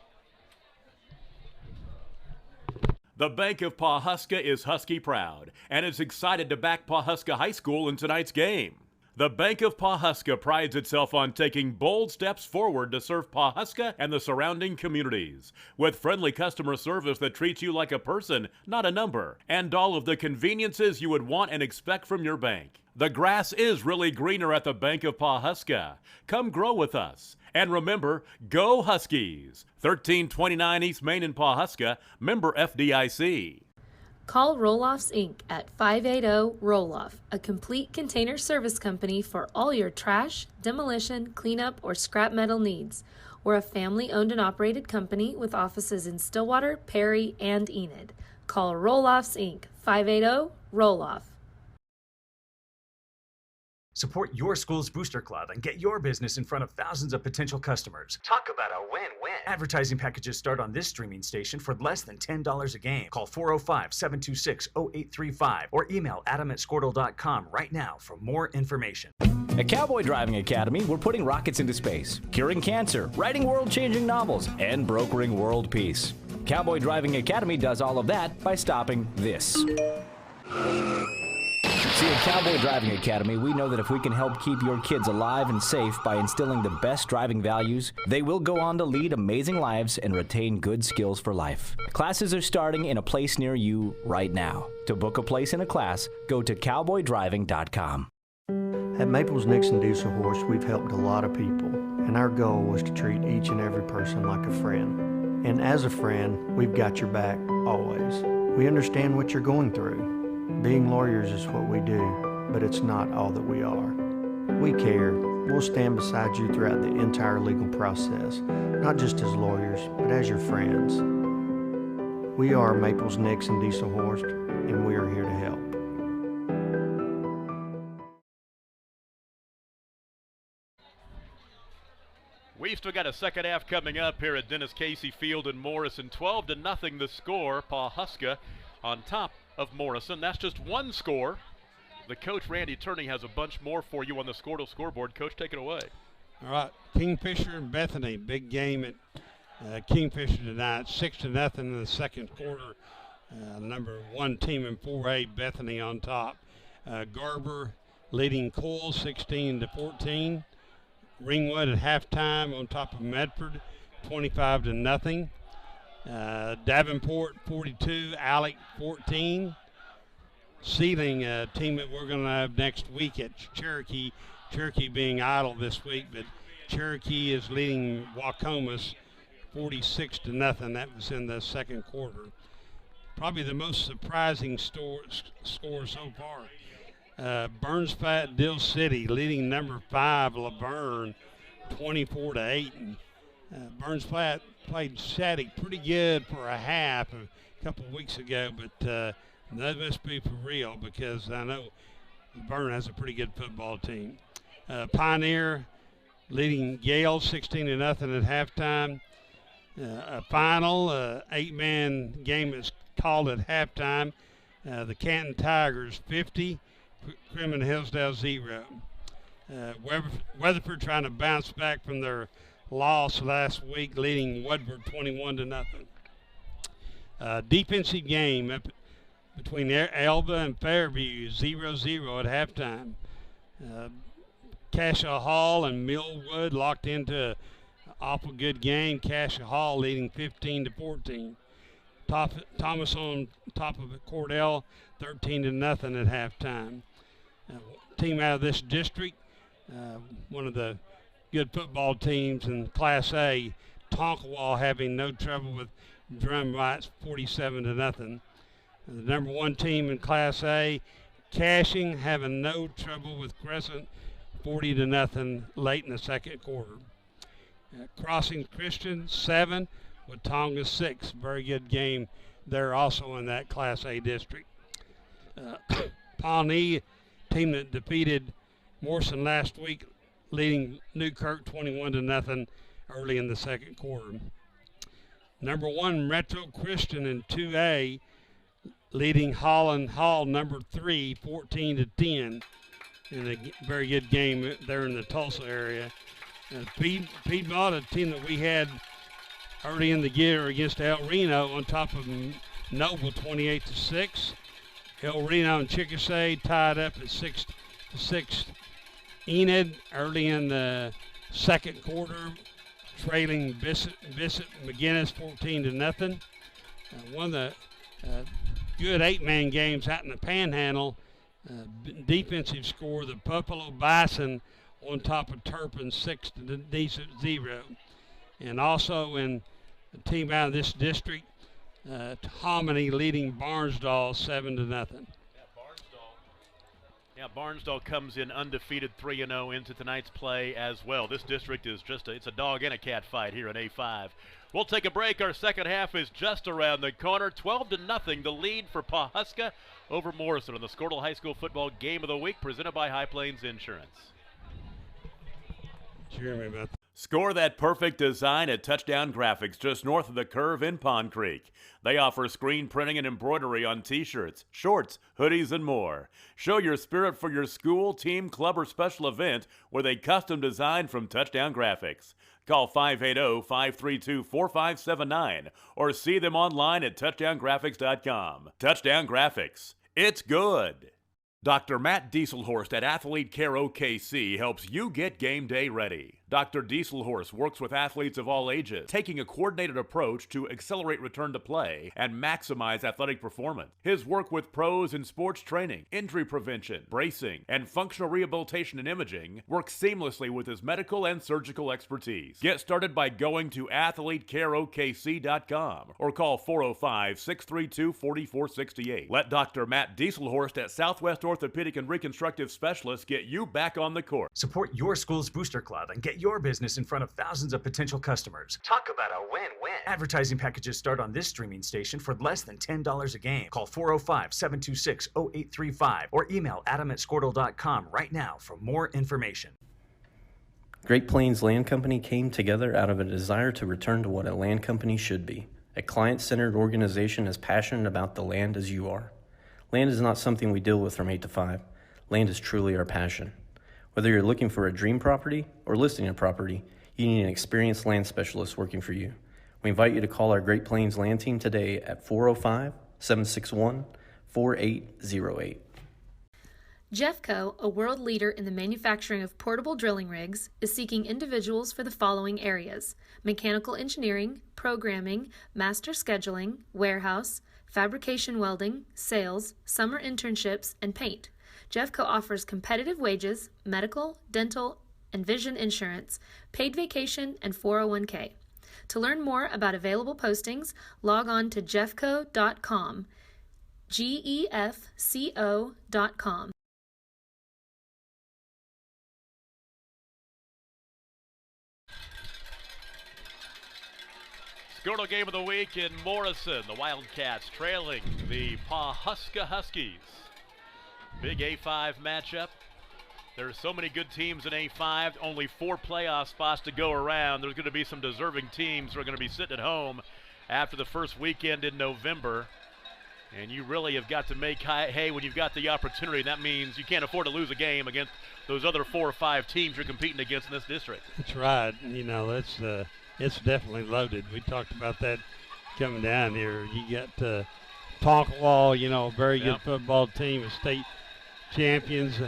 The Bank of Pawhuska is Husky proud and is excited to back Pawhuska High School in tonight's game. The Bank of Pawhuska prides itself on taking bold steps forward to serve Pawhuska and the surrounding communities, with friendly customer service that treats you like a person, not a number, and all of the conveniences you would want and expect from your bank. The grass is really greener at the Bank of Pawhuska. Come grow with us. And remember, go Huskies! 1329 East Main in Pawhuska, member FDIC. Call Roll-Offs Inc. at 580-ROLL-OFF, a complete container service company for all your trash, demolition, cleanup, or scrap metal needs. We're a family-owned and operated company with offices in Stillwater, Perry, and Enid. Call Roll-Offs Inc. 580-ROLL-OFF. Support your school's booster club and get your business in front of thousands of potential customers. Talk about a win-win. Advertising packages start on this streaming station for less than $10 a game. Call 405-726-0835 or email adam@squirtle.com right now for more information. At Cowboy Driving Academy, we're putting rockets into space, curing cancer, writing world-changing novels, and brokering world peace. Cowboy Driving Academy does all of that by stopping this. See, at Cowboy Driving Academy, we know that if we can help keep your kids alive and safe by instilling the best driving values, they will go on to lead amazing lives and retain good skills for life. Classes are starting in a place near you right now. To book a place in a class, go to cowboydriving.com. At Maples Nixon Diesel Horse, we've helped a lot of people, and our goal was to treat each and every person like a friend. And as a friend, we've got your back always. We understand what you're going through. Being lawyers is what we do, but it's not all that we are. We care. We'll stand beside you throughout the entire legal process, not just as lawyers, but as your friends. We are Maples Nixon Diesel Horse, and we are here to help. We've still got a second half coming up here at Dennis Casey Field in Morrison. 12-0 the score. Pawhuska on top of Morrison. That's just one score. The coach, Randy Turney, has a bunch more for you on the Squirtle scoreboard. Coach, take it away. All right, Kingfisher and Bethany, big game at Kingfisher tonight. 6-0 in the second quarter. Number 1 team in 4A, Bethany on top. Garber leading Cole 16-14. Ringwood at halftime on top of Medford, 25-0. Davenport 42, Alec 14. Sealing, a team that we're going to have next week at Cherokee. Cherokee being idle this week, but Cherokee is leading Wacomas 46-0. That was in the second quarter. Probably the most surprising score so far. Burns Flat Dill City leading number 5 Laverne 24-8. Burns Flat played Shattuck pretty good for a half a couple of weeks ago, but that must be for real because I know Laverne has a pretty good football team. Pioneer leading Yale 16-0 at halftime. A final 8-man game is called at halftime. The Canton Tigers 50, Crimin Hillsdale 0. Weatherford trying to bounce back from their loss last week, leading Woodward 21-0. Defensive game up between Elba and Fairview 0-0 at halftime. Cassia Hall and Millwood locked into an awful good game. Cassia Hall leading 15-14. Thomas on top of it, Cordell 13-0 at halftime. Team out of this district, one of the good football teams in Class A, Tonkawa having no trouble with Drum Rights 47-0. The number one team in Class A, Cashing, having no trouble with Crescent 40-0 late in the second quarter. Crossing Christian 7 with Tonga 6. Very good game there also in that Class A district. Pawnee, team that defeated Morrison last week, leading Newkirk 21-0 early in the second quarter. Number one, Retro Christian in 2A, leading Holland Hall number 3, 14-10. In a very good game there in the Tulsa area. Piedmont, a team that we had early in the year against El Reno, on top of Noble 28-6. El Reno and Chickasee tied up at 6-6. Enid early in the second quarter, trailing Bissett McGinnis 14-0. One of the good 8-man games out in the Panhandle. Defensive score, the Buffalo Bison on top of Turpin 6-0. And also in the team out of this district, Hominy leading Barnsdall 7-0. Barnsdall comes in undefeated 3-0 into tonight's play as well. This district is it's a dog and a cat fight here in A5. We'll take a break. Our second half is just around the corner. 12-0, the lead for Pawhuska over Morrison on the Squirtle High School Football Game of the Week, presented by High Plains Insurance. Score that perfect design at Touchdown Graphics just north of the curve in Pond Creek. They offer screen printing and embroidery on t-shirts, shorts, hoodies, and more. Show your spirit for your school, team, club, or special event with a custom design from Touchdown Graphics. Call 580-532-4579 or see them online at touchdowngraphics.com. Touchdown Graphics. It's good. Dr. Matt Dieselhorst at Athlete Care OKC helps you get game day ready. Dr. Dieselhorst works with athletes of all ages, taking a coordinated approach to accelerate return to play and maximize athletic performance. His work with pros in sports training, injury prevention, bracing, and functional rehabilitation and imaging works seamlessly with his medical and surgical expertise. Get started by going to athletecareokc.com or call 405-632-4468. Let Dr. Matt Dieselhorst at Southwest Orthopedic and Reconstructive Specialists get you back on the court. Support your school's booster club and get your business in front of thousands of potential customers. Talk about a win-win. Advertising packages start on this streaming station for less than $10 a game. Call 405-726-0835 or email adam@squirtle.com right now for more information. Great Plains Land Company came together out of a desire to return to what a land company should be. A client-centered organization as passionate about the land as you are. Land is not something we deal with from 8 to 5. Land is truly our passion. Whether you're looking for a dream property or listing a property, you need an experienced land specialist working for you. We invite you to call our Great Plains Land Team today at 405-761-4808. Jeffco, a world leader in the manufacturing of portable drilling rigs, is seeking individuals for the following areas: mechanical engineering, programming, master scheduling, warehouse, fabrication welding, sales, summer internships, and paint. Jeffco offers competitive wages, medical, dental, and vision insurance, paid vacation, and 401k. To learn more about available postings, log on to jeffco.com, GEFCO.com. Squirtle Game of the Week in Morrison. The Wildcats trailing the Pawhuska Huskies. Big A5 matchup. There's so many good teams in A5, only 4 playoff spots to go around. There's going to be some deserving teams who are going to be sitting at home after the first weekend in November. And you really have got to make hay when you've got the opportunity. That means you can't afford to lose a game against those other 4 or 5 teams you're competing against in this district. That's right. You know, it's definitely loaded. We talked about that coming down here. You got Tonkawa, you know, a very good football team, a state champions.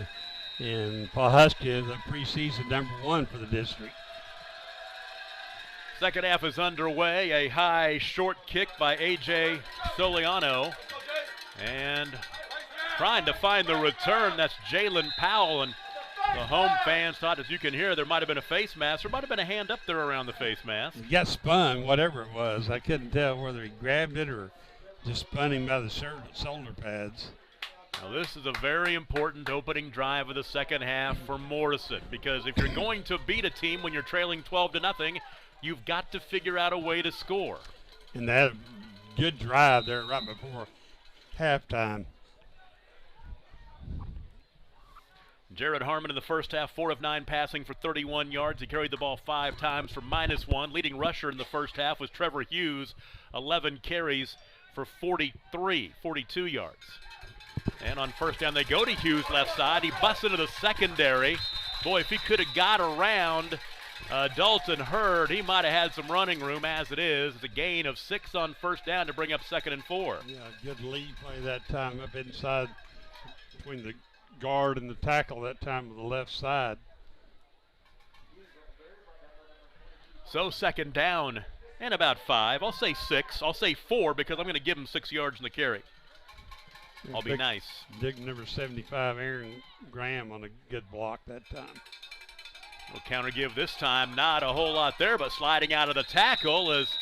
And Pawhuska is a preseason #1 for the district. Second half is underway. A high short kick by A.J. Soliano. And trying to find the return, that's Jalen Powell. And the home fans thought, as you can hear, there might have been a face mask. There might have been a hand up there around the face mask. He got spun, whatever it was. I couldn't tell whether he grabbed it or just spun him by the shoulder pads. Now this is a very important opening drive of the second half for Morrison, because if you're going to beat a team when you're trailing 12-0, you've got to figure out a way to score. And they had a good drive there right before halftime. Jared Harmon in the first half, 4 of 9 passing for 31 yards. He carried the ball 5 times for -1. Leading rusher in the first half was Trevor Hughes, 11 carries for 42 yards. And on first down, they go to Hughes left side. He busts into the secondary. Boy, if he could have got around Dalton Hurd, he might have had some running room. As it is, it's a gain of 6 on first down to bring up 2nd and 4. Yeah, good lead play that time up inside between the guard and the tackle that time on the left side. So 2nd down and about 5. I'll say 6. I'll say 4 because I'm going to give him 6 yards in the carry. I'll be nice. Big number 75, Aaron Graham, on a good block that time. We'll counter give this time. Not a whole lot there, but sliding out of the tackle is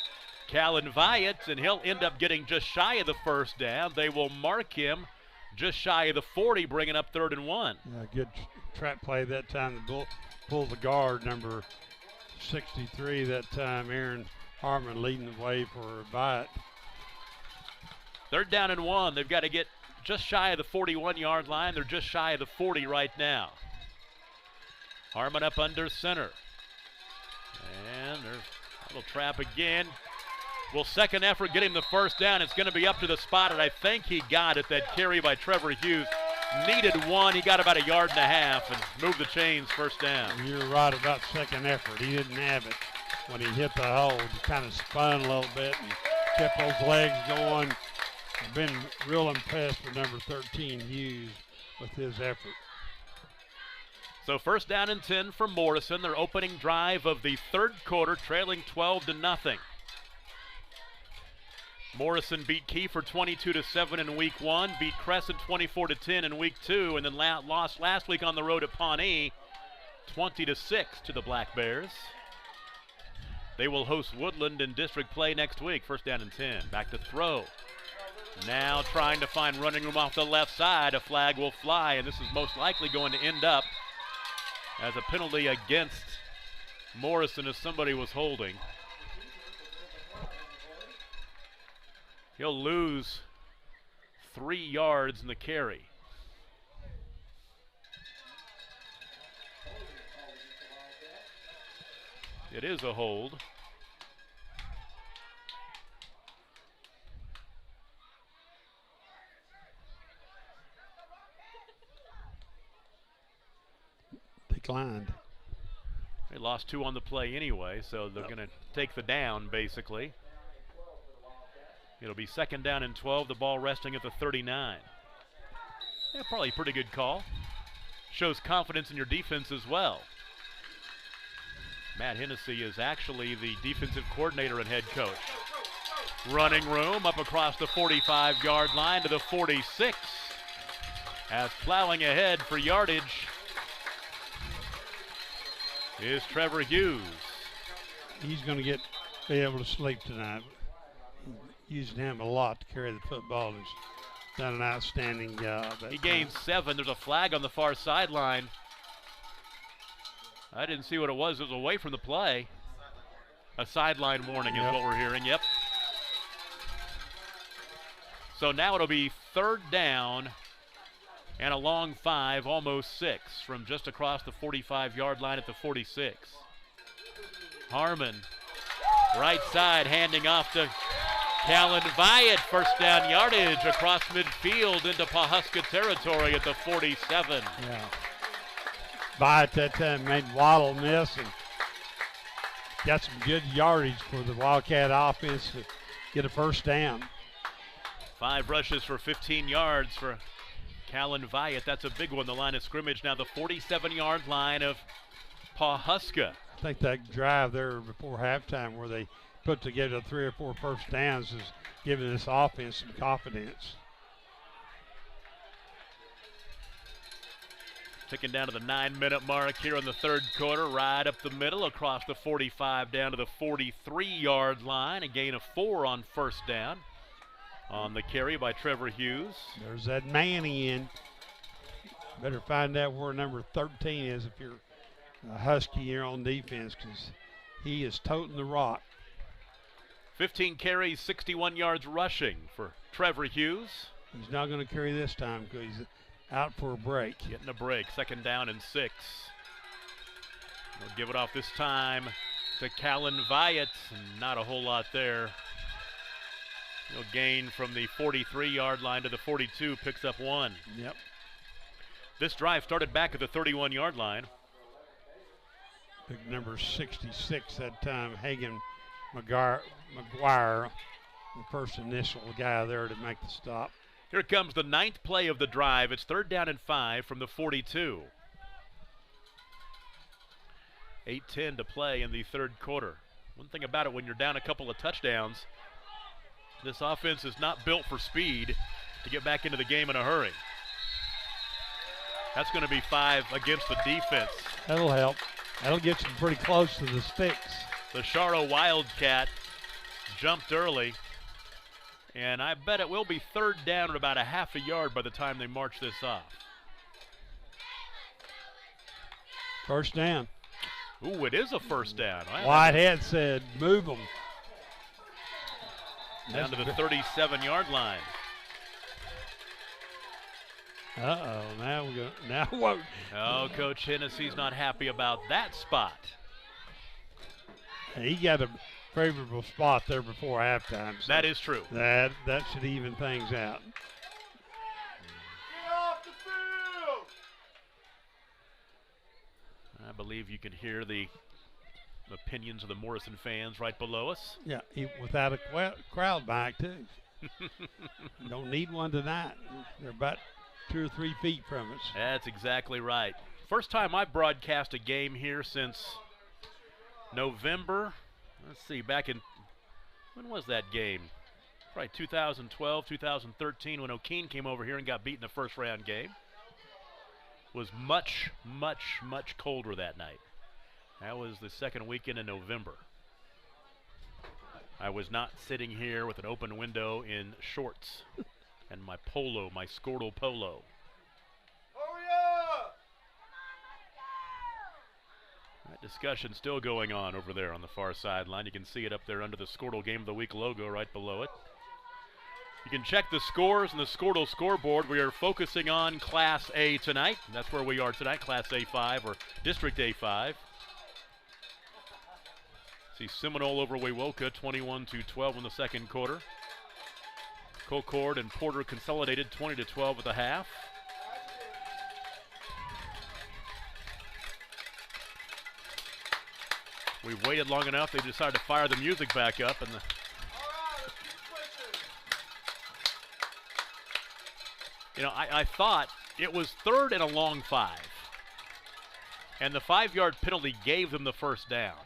Callan Viat, and he'll end up getting just shy of the first down. They will mark him just shy of the 40, bringing up 3rd and 1. Yeah, good trap play that time to pull the guard, number 63 that time, Aaron Harmon leading the way for Viat. 3rd down and 1. They've got to get just shy of the 41-yard line. They're just shy of the 40 right now. Harmon up under center. And there's a little trap again. Will second effort get him the first down? It's going to be up to the spot, and I think he got it. That carry by Trevor Hughes needed 1. He got about 1.5 yards and moved the chains, first down. You're right about second effort. He didn't have it when he hit the hole. He kind of spun a little bit and kept those legs going. I've been real impressed with number 13, Hughes, with his effort. So 1st down and 10 for Morrison. Their opening drive of the 3rd quarter, trailing 12-0. Morrison beat Kiefer 22-7 in week 1, beat Crescent 24-10 in week 2, and then lost last week on the road at Pawnee 20-6 to the Black Bears. They will host Woodland in district play next week. 1st down and 10. Back to throw. Now trying to find running room off the left side. A flag will fly, and this is most likely going to end up as a penalty against Morrison as somebody was holding. He'll lose 3 yards in the carry. It is a hold. Declined. They lost 2 on the play anyway, so they're going to take the down, basically. It'll be 2nd down and 12, the ball resting at the 39. Yeah, probably a pretty good call. Shows confidence in your defense as well. Matt Hennessy is actually the defensive coordinator and head coach. Running room up across the 45-yard line to the 46. As plowing ahead for yardage is Trevor Hughes. He's going to be able to sleep tonight. Using him a lot to carry the football. He's done an outstanding job. He gained 7. There's a flag on the far sideline. I didn't see what it was. It was away from the play. A sideline warning is what we're hearing. Yep. So now it'll be 3rd down And a long 5, almost 6, from just across the 45-yard line at the 46. Harmon, right side, handing off to Callan Vyatt. First down yardage across midfield into Pawhuska territory at the 47. Yeah. Vyatt that time made Waddle miss and got some good yardage for the Wildcat offense to get a first down. 5 rushes for 15 yards for Callan Vyatt. That's a big one. The line of scrimmage now the 47-yard line of Pawhuska. I think that drive there before halftime where they put together 3 or 4 first downs is giving this offense some confidence. Ticking down to the 9-minute mark here in the third quarter. Right up the middle across the 45 down to the 43-yard line. A gain of 4 on first down. On the carry by Trevor Hughes. There's that man in. Better find out where number 13 is if you're a Husky here on defense, because he is toting the rock. 15 carries, 61 yards rushing for Trevor Hughes. He's not going to carry this time because he's out for a break. Getting a break, 2nd down and 6. We'll give it off this time to Callan Vyatt, and not a whole lot there. He'll gain from the 43-yard line to the 42, picks up 1. Yep. This drive started back at the 31-yard line. Big number 66 that time, Hagan McGuire, the first initial guy there to make the stop. Here comes the 9th play of the drive. It's 3rd down and 5 from the 42. 8:10 to play in the third quarter. One thing about it, when you're down a couple of touchdowns, this offense is not built for speed to get back into the game in a hurry. That's going to be 5 against the defense. That'll help. That'll get you pretty close to the sticks. The Charro Wildcat jumped early, and I bet it will be 3rd down at about a half a yard by the time they march this off. First down. Ooh, it is a first down. Whitehead said, move them. Down to the 37-yard line. Uh-oh, now we go. Now what? Oh, Coach Hennessy's not happy about that spot. He got a favorable spot there before halftime. So that is true. That should even things out. Get off the field! I believe you can hear the opinions of the Morrison fans right below us. Yeah, without a crowd back too. Don't need one tonight. They're about 2 or 3 feet from us. That's exactly right. First time I broadcast a game here since November. Let's see, back in, when was that game? Probably 2012, 2013, when O'Keene came over here and got beat in the first round game. Was much, much, much colder that night. That was the second weekend in November. I was not sitting here with an open window in shorts and my polo, my Squirtle polo. Hurry up! That discussion still going on over there on the far sideline. You can see it up there under the Squirtle Game of the Week logo right below it. You can check the scores and the Squirtle scoreboard. We are focusing on Class A tonight. That's where we are tonight, Class A5 or District A5. See Seminole over Wewoka, 21-12 in the second quarter. Concord and Porter consolidated 20-12 at the half. We've waited long enough. They decided to fire the music back up, and I thought it was 3rd and a long 5, and the 5-yard penalty gave them the first down.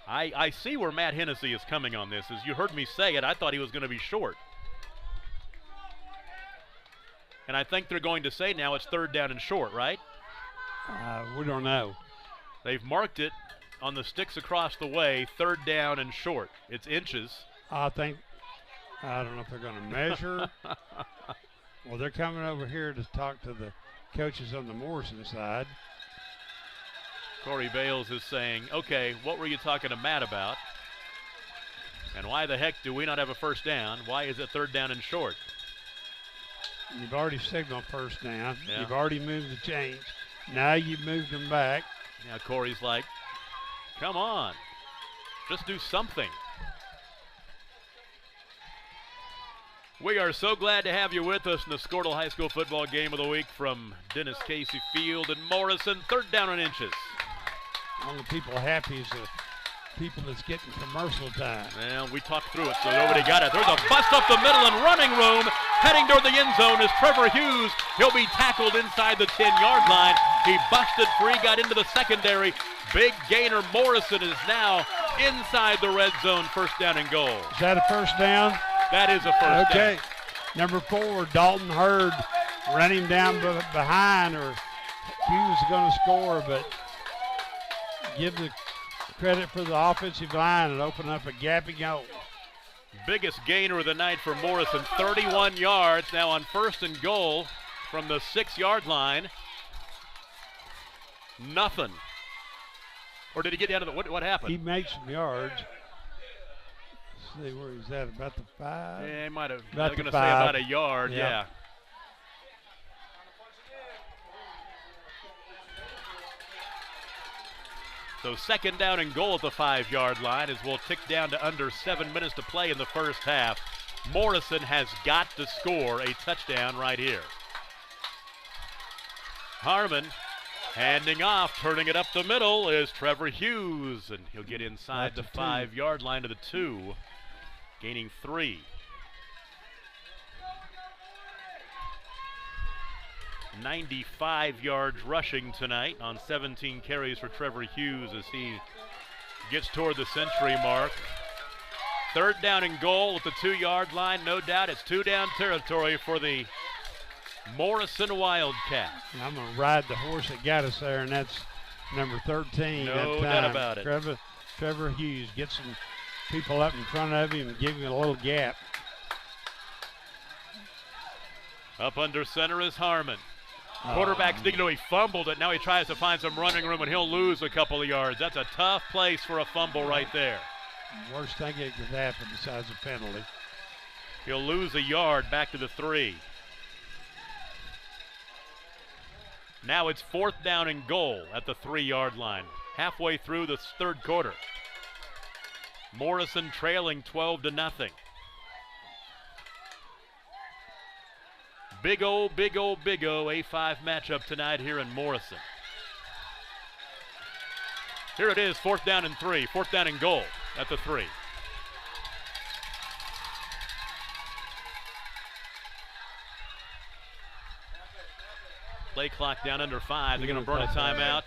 I see where Matt Hennessy is coming on this. As you heard me say it, I thought he was going to be short. And I think they're going to say now it's 3rd down and short, right? We don't know. They've marked it on the sticks across the way, 3rd down and short. It's inches. I don't know if they're going to measure. Well, they're coming over here to talk to the coaches on the Morrison side. Corey Bales is saying, okay, what were you talking to Matt about? And why the heck do we not have a first down? Why is it 3rd down and short? You've already signaled first down. Yeah. You've already moved the chains. Now you've moved them back. Now Corey's like, come on, just do something. We are so glad to have you with us in the Squirtle High School football game of the week from Dennis Casey Field in Morrison. 3rd down and inches. Only people happy is the people that's getting commercial time. Well, we talked through it, so nobody got it. There's a bust up the middle and running room. Heading toward the end zone is Trevor Hughes. He'll be tackled inside the 10-yard line. He busted free, got into the secondary. Big gainer Morrison is now inside the red zone. 1st down and goal. Is that a first down? That is a first down. Okay. Number 4, Dalton Hurd running down behind, or Hughes is going to score, but give the credit for the offensive line and open up a gapping hole. Biggest gainer of the night for Morrison, 31 yards. Now on 1st and goal from the 6-yard line. Nothing. Or did he get down to the, what happened? He made some yards. Let's see where he's at, about the 5. Yeah, he might have. About I was going to the say 5. about a yard, yeah. So 2nd down and goal at the 5-yard line as we'll tick down to under 7 minutes to play in the first half. Morrison has got to score a touchdown right here. Harmon handing off, turning it up the middle is Trevor Hughes, and he'll get inside the 5-yard line to the 2, gaining 3. 95 yards rushing tonight on 17 carries for Trevor Hughes as he gets toward the century mark. 3rd down and goal at the 2-yard line. No doubt it's 2-down territory for the Morrison Wildcats. I'm going to ride the horse that got us there, and that's number 13. No doubt about it. Trevor Hughes gets some people up in front of him and give him a little gap. Up under center is Harmon. Quarterback's thinking, he fumbled it. Now he tries to find some running room, and he'll lose a couple of yards. That's a tough place for a fumble right there. Worst thing that could happen besides a penalty. He'll lose a yard back to the 3. Now it's 4th down and goal at the 3-yard line. Halfway through the 3rd quarter. Morrison trailing 12-0. Big O, A5 matchup tonight here in Morrison. Here it is, 4th down and 3, 4th down and goal at the 3. Play clock down under 5. They're going to burn a timeout.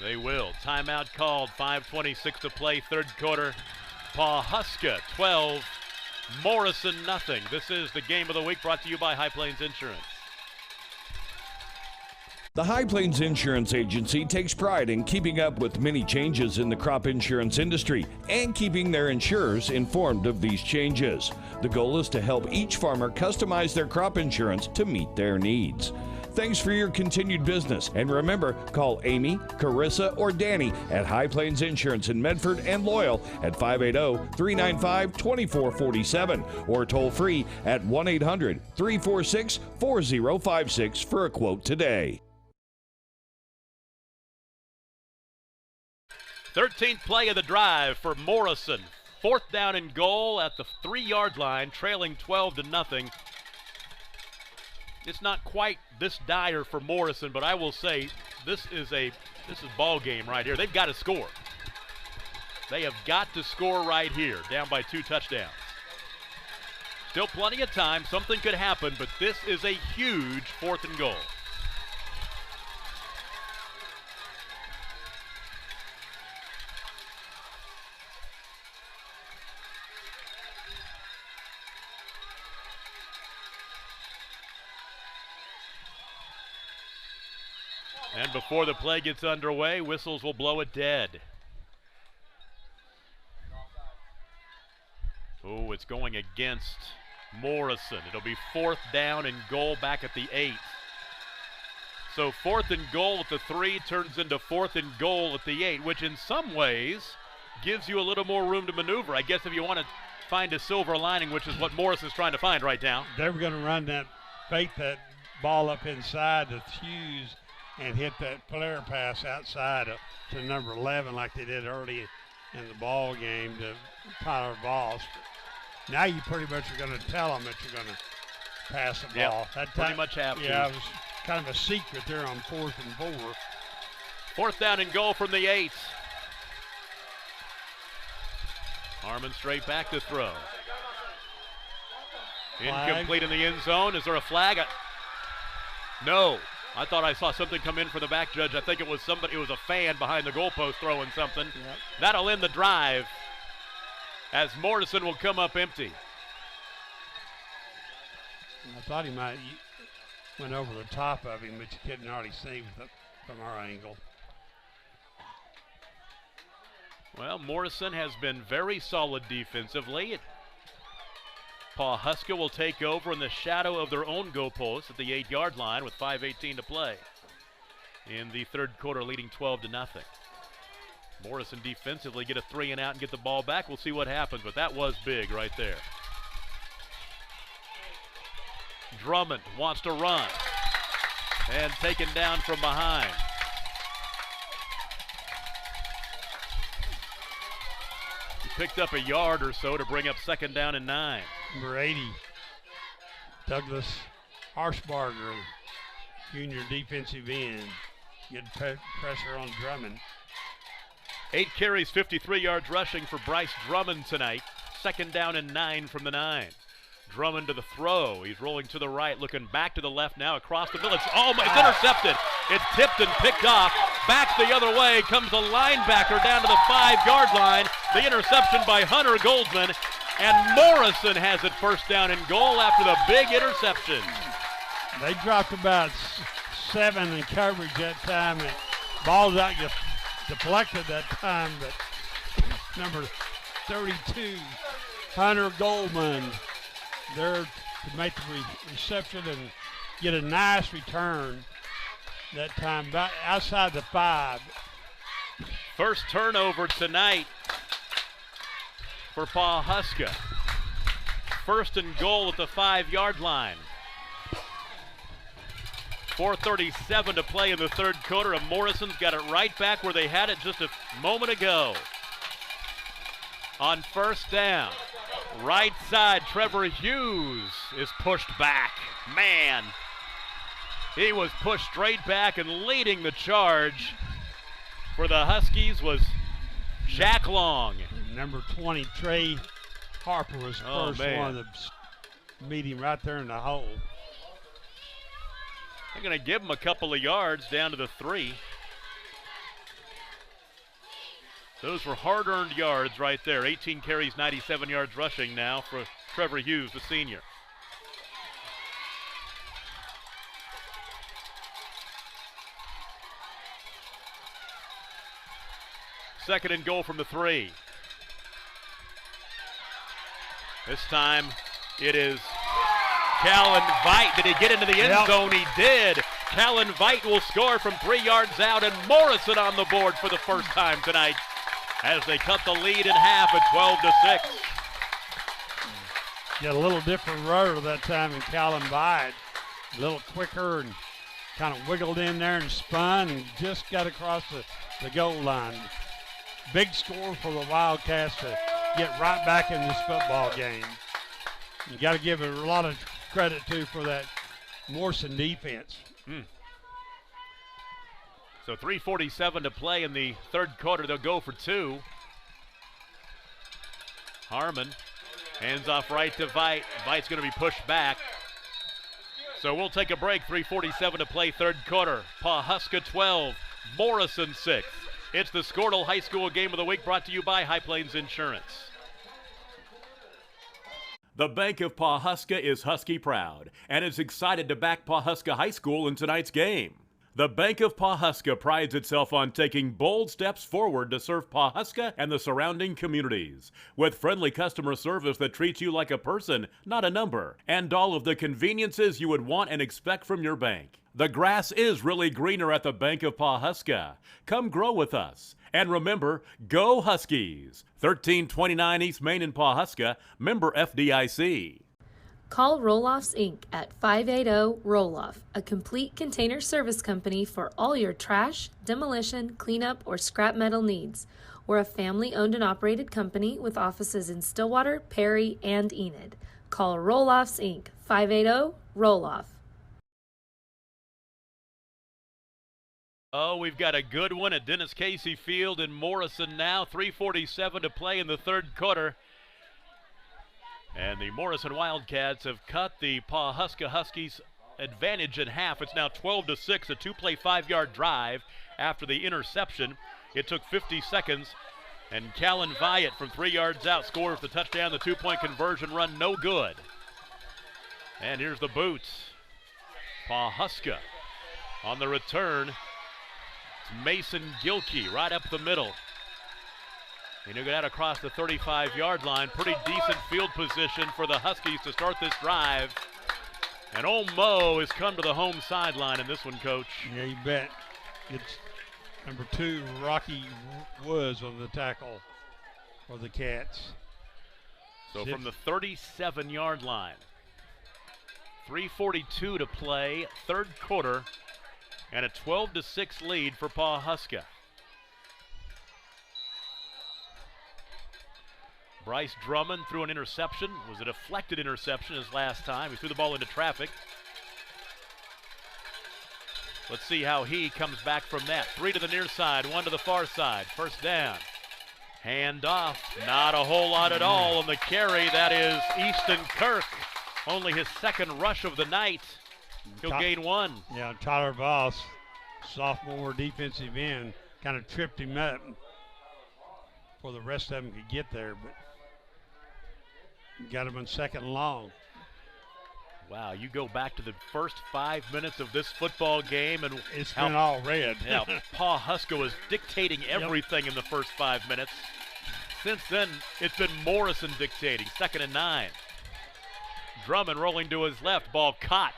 They will. Timeout called, 5:26 to play, 3rd quarter. Pawhuska 12. Morrison nothing. This is the game of the week brought to you by High Plains Insurance. The High Plains Insurance Agency takes pride in keeping up with many changes in the crop insurance industry and keeping their insurers informed of these changes. The goal is to help each farmer customize their crop insurance to meet their needs. Thanks for your continued business. And remember, call Amy, Carissa, or Danny at High Plains Insurance in Medford and Loyal at 580-395-2447 or toll free at 1-800-346-4056 for a quote today. 13th play of the drive for Morrison. 4th down and goal at the 3-yard line, trailing 12-0. It's not quite this dire for Morrison, but I will say this is ball game right here. They've got to score. They have got to score right here, down by 2 touchdowns. Still plenty of time. Something could happen, but this is a huge 4th and goal. And before the play gets underway, whistles will blow it dead. Oh, it's going against Morrison. It'll be 4th down and goal back at the 8. So 4th and goal at the 3 turns into 4th and goal at the 8, which in some ways gives you a little more room to maneuver. I guess if you want to find a silver lining, which is what Morrison's trying to find right now. They were going to run that ball up inside to Hughes and hit that flare pass outside to number 11 like they did early in the ball game to Tyler Voss. Now you pretty much are going to tell them that you're going to pass the ball. That pretty much have to. Yeah, it was kind of a secret there on 4th and 4. 4th down and goal from the 8. Harmon straight back to throw. Flag. Incomplete in the end zone. Is there a flag? No. I thought I saw something come in for the back judge. I think it was somebody. It was a fan behind the goalpost throwing something. Yep. That'll end the drive as Morrison will come up empty. I thought he might went over the top of him, but you couldn't hardly see from our angle. Well, Morrison has been very solid defensively. Pawhuska will take over in the shadow of their own goalpost at the 8-yard line with 5:18 to play in the third quarter, leading 12-0. Morrison defensively get a 3 and out and get the ball back. We'll see what happens, but that was big right there. Drummond wants to run and taken down from behind. He picked up a yard or so to bring up 2nd down and 9. Number 80, Douglas Harshbarger, junior defensive end. Good pressure on Drummond. 8 carries, 53 yards rushing for Bryce Drummond tonight. 2nd down and 9 from the 9. Drummond to the throw. He's rolling to the right, looking back to the left now across the middle. It's intercepted. It's tipped and picked off. Back the other way comes the linebacker down to the 5-yard line. The interception by Hunter Goldsman. And Morrison has it 1st down and goal after the big interception. They dropped about 7 in coverage that time. And ball's out, get deflected that time, but number 32, Hunter Goldman, there to make the reception and get a nice return that time, about outside the 5. First turnover tonight for Pawhuska. 1st and goal at the 5-yard line. 4:37 to play in the third quarter, and Morrison's got it right back where they had it just a moment ago. On 1st down, right side, Trevor Hughes is pushed back. Man, he was pushed straight back, and leading the charge for the Huskies was Jack Long. Number 20, Trey Harper was the first one to meet him right there in the hole. They're going to give him a couple of yards down to the 3. Those were hard-earned yards right there. 18 carries, 97 yards rushing now for Trevor Hughes, the senior. Second and goal from the 3. This time it is Callan Veit. Did he get into the end zone? He did. Callan Veit will score from 3 yards out, and Morrison on the board for the first time tonight as they cut the lead in half at 12-6. Got a little different rotor that time in Callan Veit. A little quicker and kind of wiggled in there and spun and just got across the goal line. Big score for the Wildcats to get right back in this football game. You got to give it a lot of credit too for that Morrison defense. So 3:47 to play in the third quarter. They'll go for 2. Harmon hands off right to Veit. Veit's going to be pushed back. So we'll take a break. 3:47 to play third quarter. Pawhuska 12, Morrison 6. It's the Squirtle High School Game of the Week, brought to you by High Plains Insurance. The Bank of Pawhuska is Husky proud and is excited to back Pawhuska High School in tonight's game. The Bank of Pawhuska prides itself on taking bold steps forward to serve Pawhuska and the surrounding communities, with friendly customer service that treats you like a person, not a number, and all of the conveniences you would want and expect from your bank. The grass is really greener at the Bank of Pawhuska. Come grow with us. And remember, go Huskies! 1329 East Main in Pawhuska, member FDIC. Call Roll-Offs Inc. at 580-ROLL-OFF, a complete container service company for all your trash, demolition, cleanup, or scrap metal needs. We're a family-owned and operated company with offices in Stillwater, Perry, and Enid. Call Roll-Offs Inc. 580-ROLL-OFF. Oh, we've got a good one at Dennis Casey Field in Morrison now. 3:47 to play in the third quarter. And the Morrison Wildcats have cut the Pawhuska Huskies advantage in half. It's now 12-6, a two-play 5-yard drive after the interception. It took 50 seconds, and Callan Viat from 3 yards out scores the touchdown. The two-point conversion run no good. And here's the boots. Pawhuska on the return. It's Mason Gilkey right up the middle. And he'll get out across the 35-yard line. Pretty decent field position for the Huskies to start this drive. And old Mo has come to the home sideline in this one, Coach. Yeah, you bet. It's number 2, Rocky Woods on the tackle for the Cats. So from the 37-yard line, 3:42 to play, third quarter, and a 12-6 lead for Pawhuska. Bryce Drummond threw an interception. It was a deflected interception his last time. He threw the ball into traffic. Let's see how he comes back from that. 3 to the near side, 1 to the far side. First down. Hand off. Not a whole lot at all on the carry. That is Easton Kirk. Only his second rush of the night. He'll gain 1. Yeah, Tyler Voss, sophomore defensive end, kind of tripped him up before the rest of them could get there, but got him in second and long. Wow, you go back to the first 5 minutes of this football game, and it's been all red. Yeah, Pawhuska was dictating everything in the first 5 minutes. Since then, it's been Morrison dictating. 2nd and 9. Drummond rolling to his left, ball caught.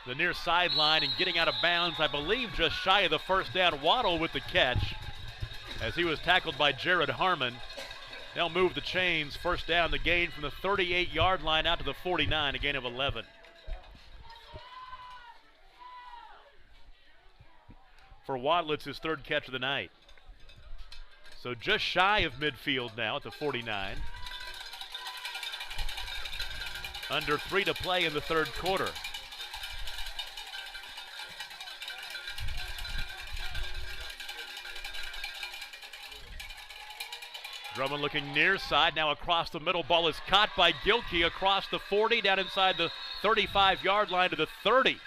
The near sideline and getting out of bounds, I believe just shy of the first down. Waddle with the catch as he was tackled by Jared Harmon. They'll move the chains. First down, the gain from the 38-yard line out to the 49, a gain of 11. For Waddle, it's his third catch of the night. So just shy of midfield now at the 49. Under 3 to play in the third quarter. Drummond looking near side, now across the middle. Ball is caught by Gilkey across the 40, down inside the 35-yard line to the 30.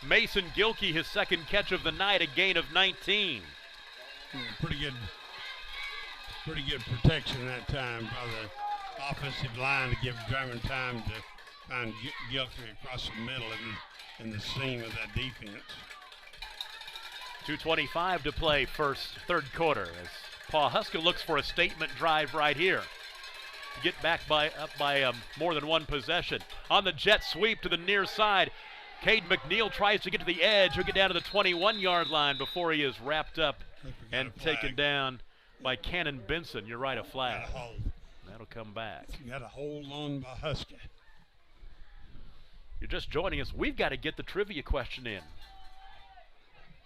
Mason Gilkey, his second catch of the night, a gain of 19. Pretty good protection that time by the offensive line to give Drummond time to find Gilkey across the middle in the seam of that defense. 2:25 to play third quarter as Pawhuska looks for a statement drive right here to get back up by more than one possession. On the jet sweep to the near side, Cade McNeil tries to get to the edge. He'll get down to the 21-yard line before he is wrapped up and taken down by Cannon Benson. You're right, a flag. That'll come back. You got a hold on Pawhuska. You're just joining us. We've got to get the trivia question in.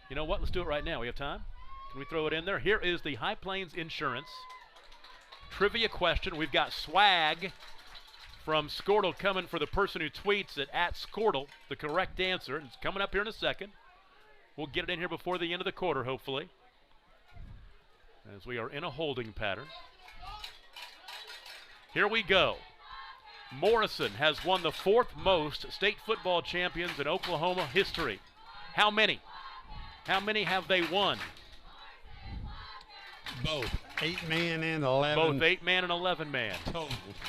You know what? Let's do it right now. We have time? Can we throw it in there? Here is the High Plains Insurance trivia question. We've got swag from Skortle coming for the person who tweets it at Skortle, the correct answer. And it's coming up here in a second. We'll get it in here before the end of the quarter, hopefully, as we are in a holding pattern. Here we go. Morrison has won the 4th most state football champions in Oklahoma history. How many? How many have they won? Both 8-man and 11. Both 8-man and 11-man. Total.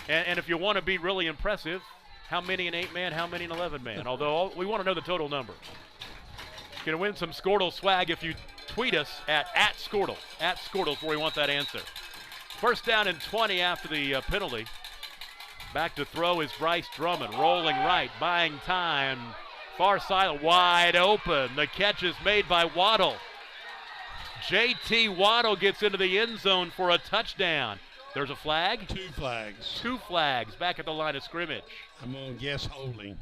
And if you want to be really impressive, how many in 8-man, how many in 11-man? Although we want to know the total number. You're going to win some Skortle swag if you tweet us at Skortle. At Skortle is where we want that answer. First down and 20 after the penalty. Back to throw is Bryce Drummond, rolling right, buying time. Far side wide open. The catch is made by Waddle. J.T. Waddle gets into the end zone for a touchdown. There's a flag? 2 flags. 2 flags back at the line of scrimmage. I'm going to guess holding.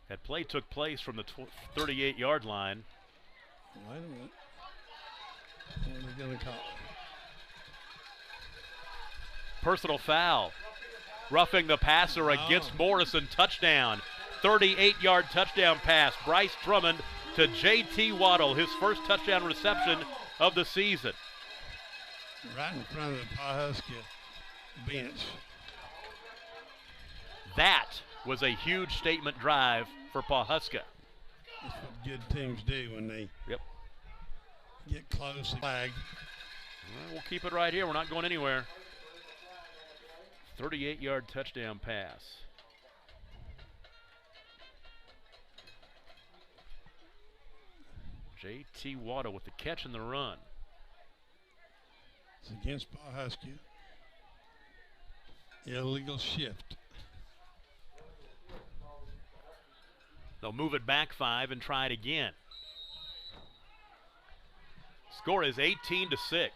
That play took place from the 38-yard line. Wait a minute. What are they going to call? Personal foul. Roughing the passer against Morrison. Touchdown. 38-yard touchdown pass. Bryce Drummond to J.T. Waddle, his first touchdown reception of the season. Right in front of the Pawhuska bench. That was a huge statement drive for Pawhuska. That's what good teams do when they get close. Flag. Well, we'll keep it right here. We're not going anywhere. 38-yard touchdown pass. J.T. Waddle with the catch and the run. It's against Pawhuska. Illegal shift. They'll move it back 5 and try it again. Score is 18-6.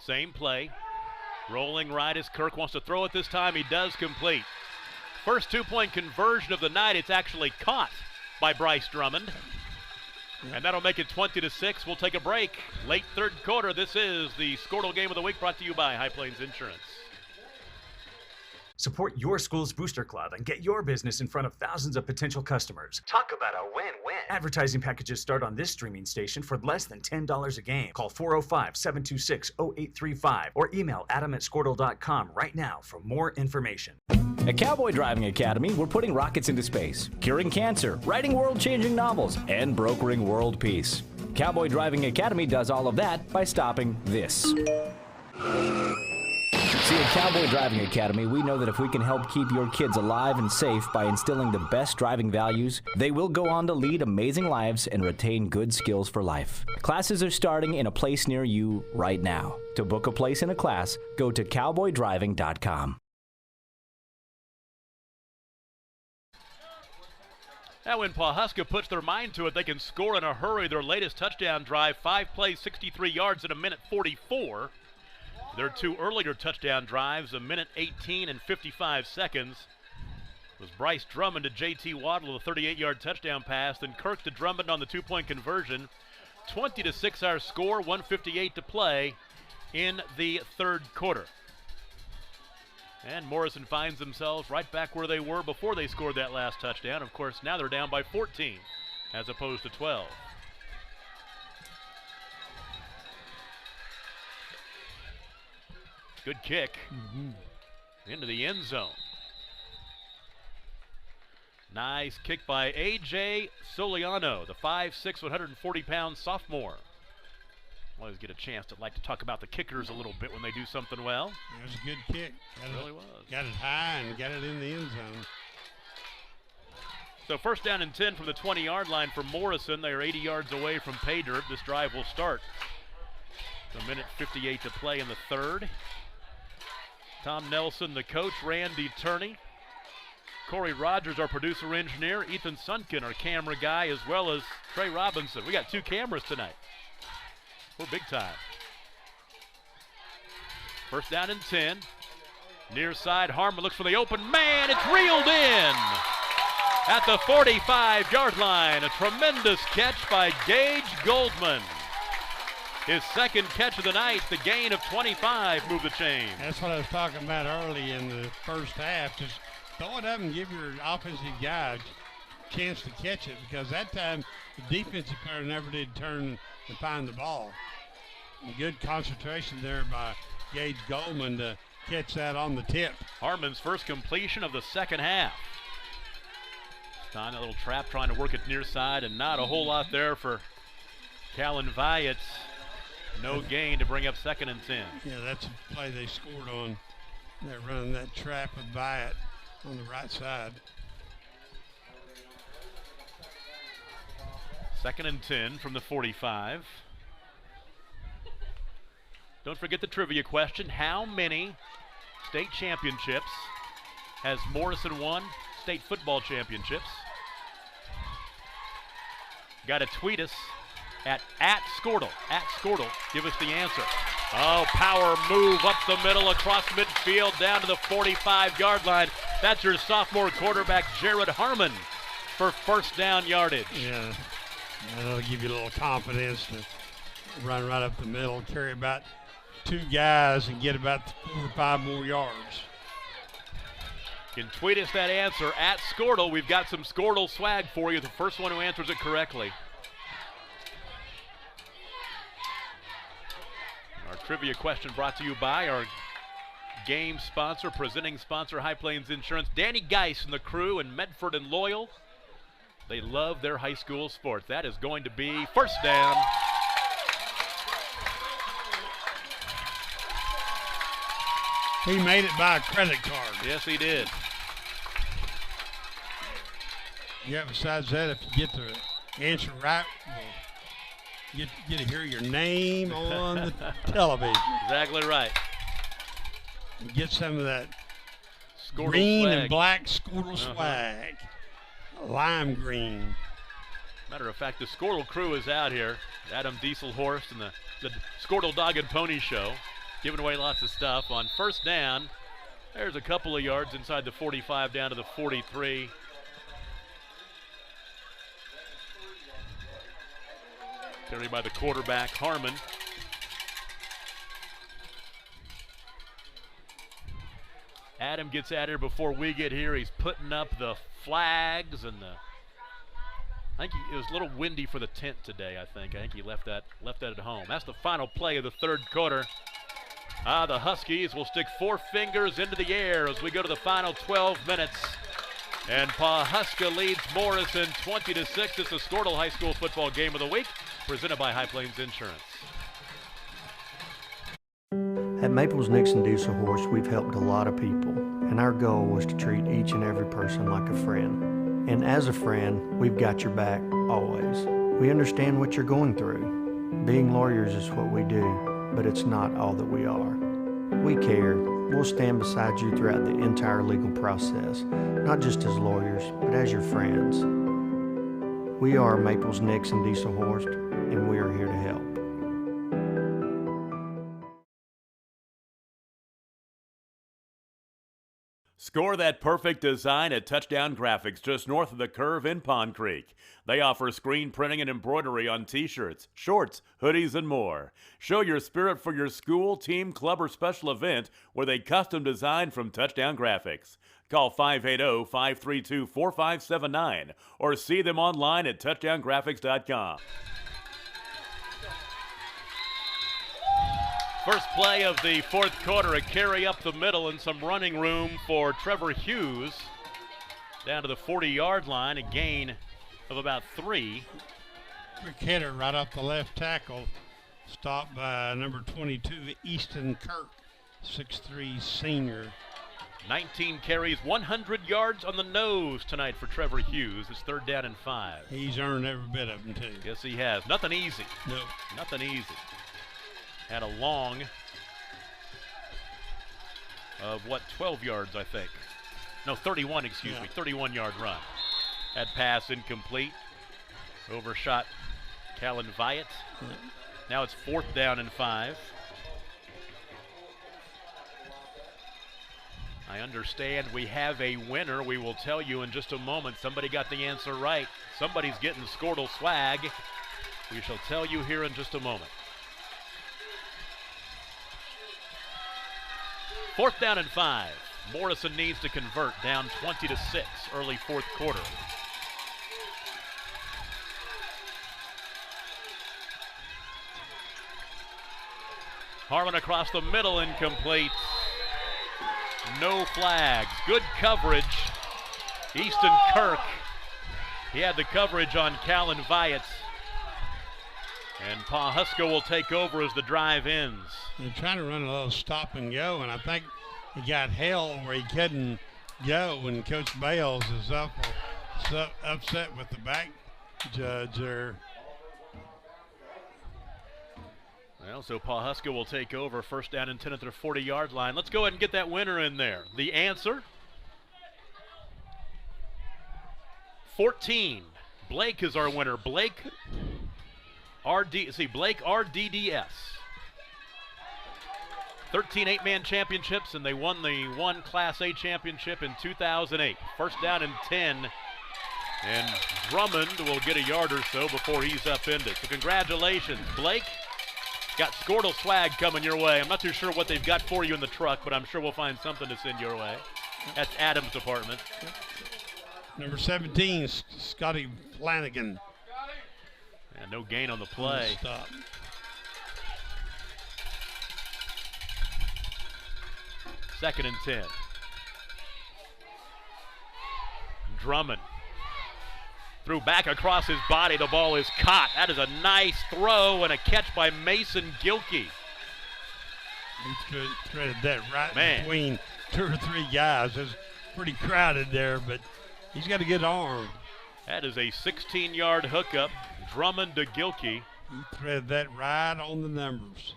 Same play. Rolling right as Kirk wants to throw it this time. He does complete. First 2-point conversion of the night. It's actually caught by Bryce Drummond. And that'll make it 20-6. We'll take a break. Late third quarter. This is the Squirtle Game of the Week brought to you by High Plains Insurance. Support your school's booster club and get your business in front of thousands of potential customers. Talk about a win-win. Advertising packages start on this streaming station for less than $10 a game. Call 405-726-0835 or email adam@squirtle.com right now for more information. At Cowboy Driving Academy, we're putting rockets into space, curing cancer, writing world-changing novels, and brokering world peace. Cowboy Driving Academy does all of that by stopping this. See, at Cowboy Driving Academy, we know that if we can help keep your kids alive and safe by instilling the best driving values, they will go on to lead amazing lives and retain good skills for life. Classes are starting in a place near you right now. To book a place in a class, go to cowboydriving.com. Now when Pawhuska puts their mind to it, they can score in a hurry. Their latest touchdown drive, 5 plays, 63 yards in a minute 44. Their 2 earlier touchdown drives, a minute 18 and 55 seconds. It was Bryce Drummond to J.T. Waddle, a 38-yard touchdown pass, then Kirk to Drummond on the 2-point conversion. 20-6 our score, 1:58 to play in the third quarter. And Morrison finds themselves right back where they were before they scored that last touchdown. Of course, now they're down by 14 as opposed to 12. Good kick into the end zone. Nice kick by A.J. Soliano, the 5'6", 140-pound sophomore. Always get a chance to like to talk about the kickers a little bit when they do something well. It was a good kick. It really was. Got it high and got it in the end zone. So first down and 10 from the 20-yard line for Morrison. They are 80 yards away from pay dirt. This drive will start. A minute 58 to play in the third. Tom Nelson, the coach, Randy Turney. Corey Rogers, our producer engineer. Ethan Sunkin, our camera guy, as well as Trey Robinson. We got 2 cameras tonight. We're big time. First down and 10. Near side, Harmon looks for the open man. It's reeled in at the 45-yard line. A tremendous catch by Gage Goldman. His second catch of the night, the gain of 25, moved the chain. That's what I was talking about early in the first half. Just throw it up and give your offensive guy a chance to catch it, because that time the defensive player never did turn and find the ball. And good concentration there by Gage Goldman to catch that on the tip. Harmon's first completion of the second half. Stein, a little trap trying to work it near side, and not a whole lot there for Callan Viett. No gain to bring up 2nd and 10. Yeah, that's a play they scored on. They're running that trap with Viett on the right side. 2nd and 10 from the 45. Don't forget the trivia question. How many state championships has Morrison won? State football championships. Got to tweet us at Skortle. At Skortle. Give us the answer. Oh, power move up the middle across midfield down to the 45-yard line. That's your sophomore quarterback, Jared Harmon, for first down yardage. Yeah, that'll give you a little confidence to run right up the middle, carry about 2 guys, and get about 4 or 5 more yards. You can tweet us that answer at Skortle. We've got some Skortle swag for you. The first one who answers it correctly. Our trivia question brought to you by our game sponsor, presenting sponsor, High Plains Insurance. Danny Geis and the crew in Medford and Loyal. They love their high school sports. That is going to be first down. He made it by a credit card. Yes, he did. Yeah, besides that, if you get the answer right, you get to hear your name on the television. Exactly right. And get some of that Skortle green swag. and black Skortle swag. Lime green. Matter of fact, the Skortle crew is out here. Adam Dieselhorst and the Skortle Dog and Pony Show, giving away lots of stuff. On first down, there's a couple of yards inside the 45 down to the 43. Carried by the quarterback, Harmon. Adam gets out here before we get here. He's putting up the flags and I think it was a little windy for the tent today, I think he left that at home. That's the final play of the third quarter. The Huskies will stick 4 fingers into the air as we go to the final 12 minutes. And Pawhuska leads Morrison 20-6. It's the Skortle High School football game of the week, presented by High Plains Insurance. At Maples Nixon Diesel Horse, we've helped a lot of people, and our goal was to treat each and every person like a friend. And as a friend, we've got your back always. We understand what you're going through. Being lawyers is what we do, but it's not all that we are. We care. We'll stand beside you throughout the entire legal process, not just as lawyers, but as your friends. We are Maples Nixon Diesel Horse, and we are here to help. Score that perfect design at Touchdown Graphics just north of the curve in Pond Creek. They offer screen printing and embroidery on t-shirts, shorts, hoodies, and more. Show your spirit for your school, team, club, or special event with a custom design from Touchdown Graphics. Call 580-532-4579 or see them online at touchdowngraphics.com. First play of the fourth quarter, a carry up the middle and some running room for Trevor Hughes. Down to the 40-yard line, a gain of about 3. Quick hitter right off the left tackle. Stopped by number 22, Easton Kirk, 6'3" senior. 19 carries, 100 yards on the nose tonight for Trevor Hughes. It's 3rd down and 5. He's earned every bit of them, too. Yes, he has. Nothing easy. No. Nothing easy. Had a long of 12 yards, I think. No, 31, excuse me. 31-yard run. That pass incomplete. Overshot Callan Vyatt. Now it's 4th down and 5. I understand we have a winner. We will tell you in just a moment. Somebody got the answer right. Somebody's getting Skortle swag. We shall tell you here in just a moment. 4th down and 5. Morrison needs to convert, down 20-6, early 4th quarter. Harmon across the middle, incomplete. No flags. Good coverage. Easton Kirk. He had the coverage on Callan Vyatt. And Pawhuska will take over as the drive ends. They're trying to run a little stop and go, and I think he got held where he couldn't go, and Coach Bales is upset with the back judge there. Well, so Pawhuska will take over, first down and 10 at their 40-yard line. Let's go ahead and get that winner in there. The answer, 14. Blake is our winner. Blake RDDS. 13 eight-man championships, and they won the one Class A championship in 2008. First down and 10, and Drummond will get a yard or so before he's upended. So congratulations, Blake. Got Squirtle swag coming your way. I'm not too sure what they've got for you in the truck, but I'm sure we'll find something to send your way. That's Adam's department. Number 17, Scotty Flanagan. And no gain on the play. Stop. Second and 10. Drummond threw back across his body. The ball is caught. That is a nice throw and a catch by Mason Gilkey. He threaded that right between 2 or 3 guys. It's pretty crowded there, but he's got a good arm. That is a 16-yard hookup. Drummond to Gilkey. He threaded that right on the numbers.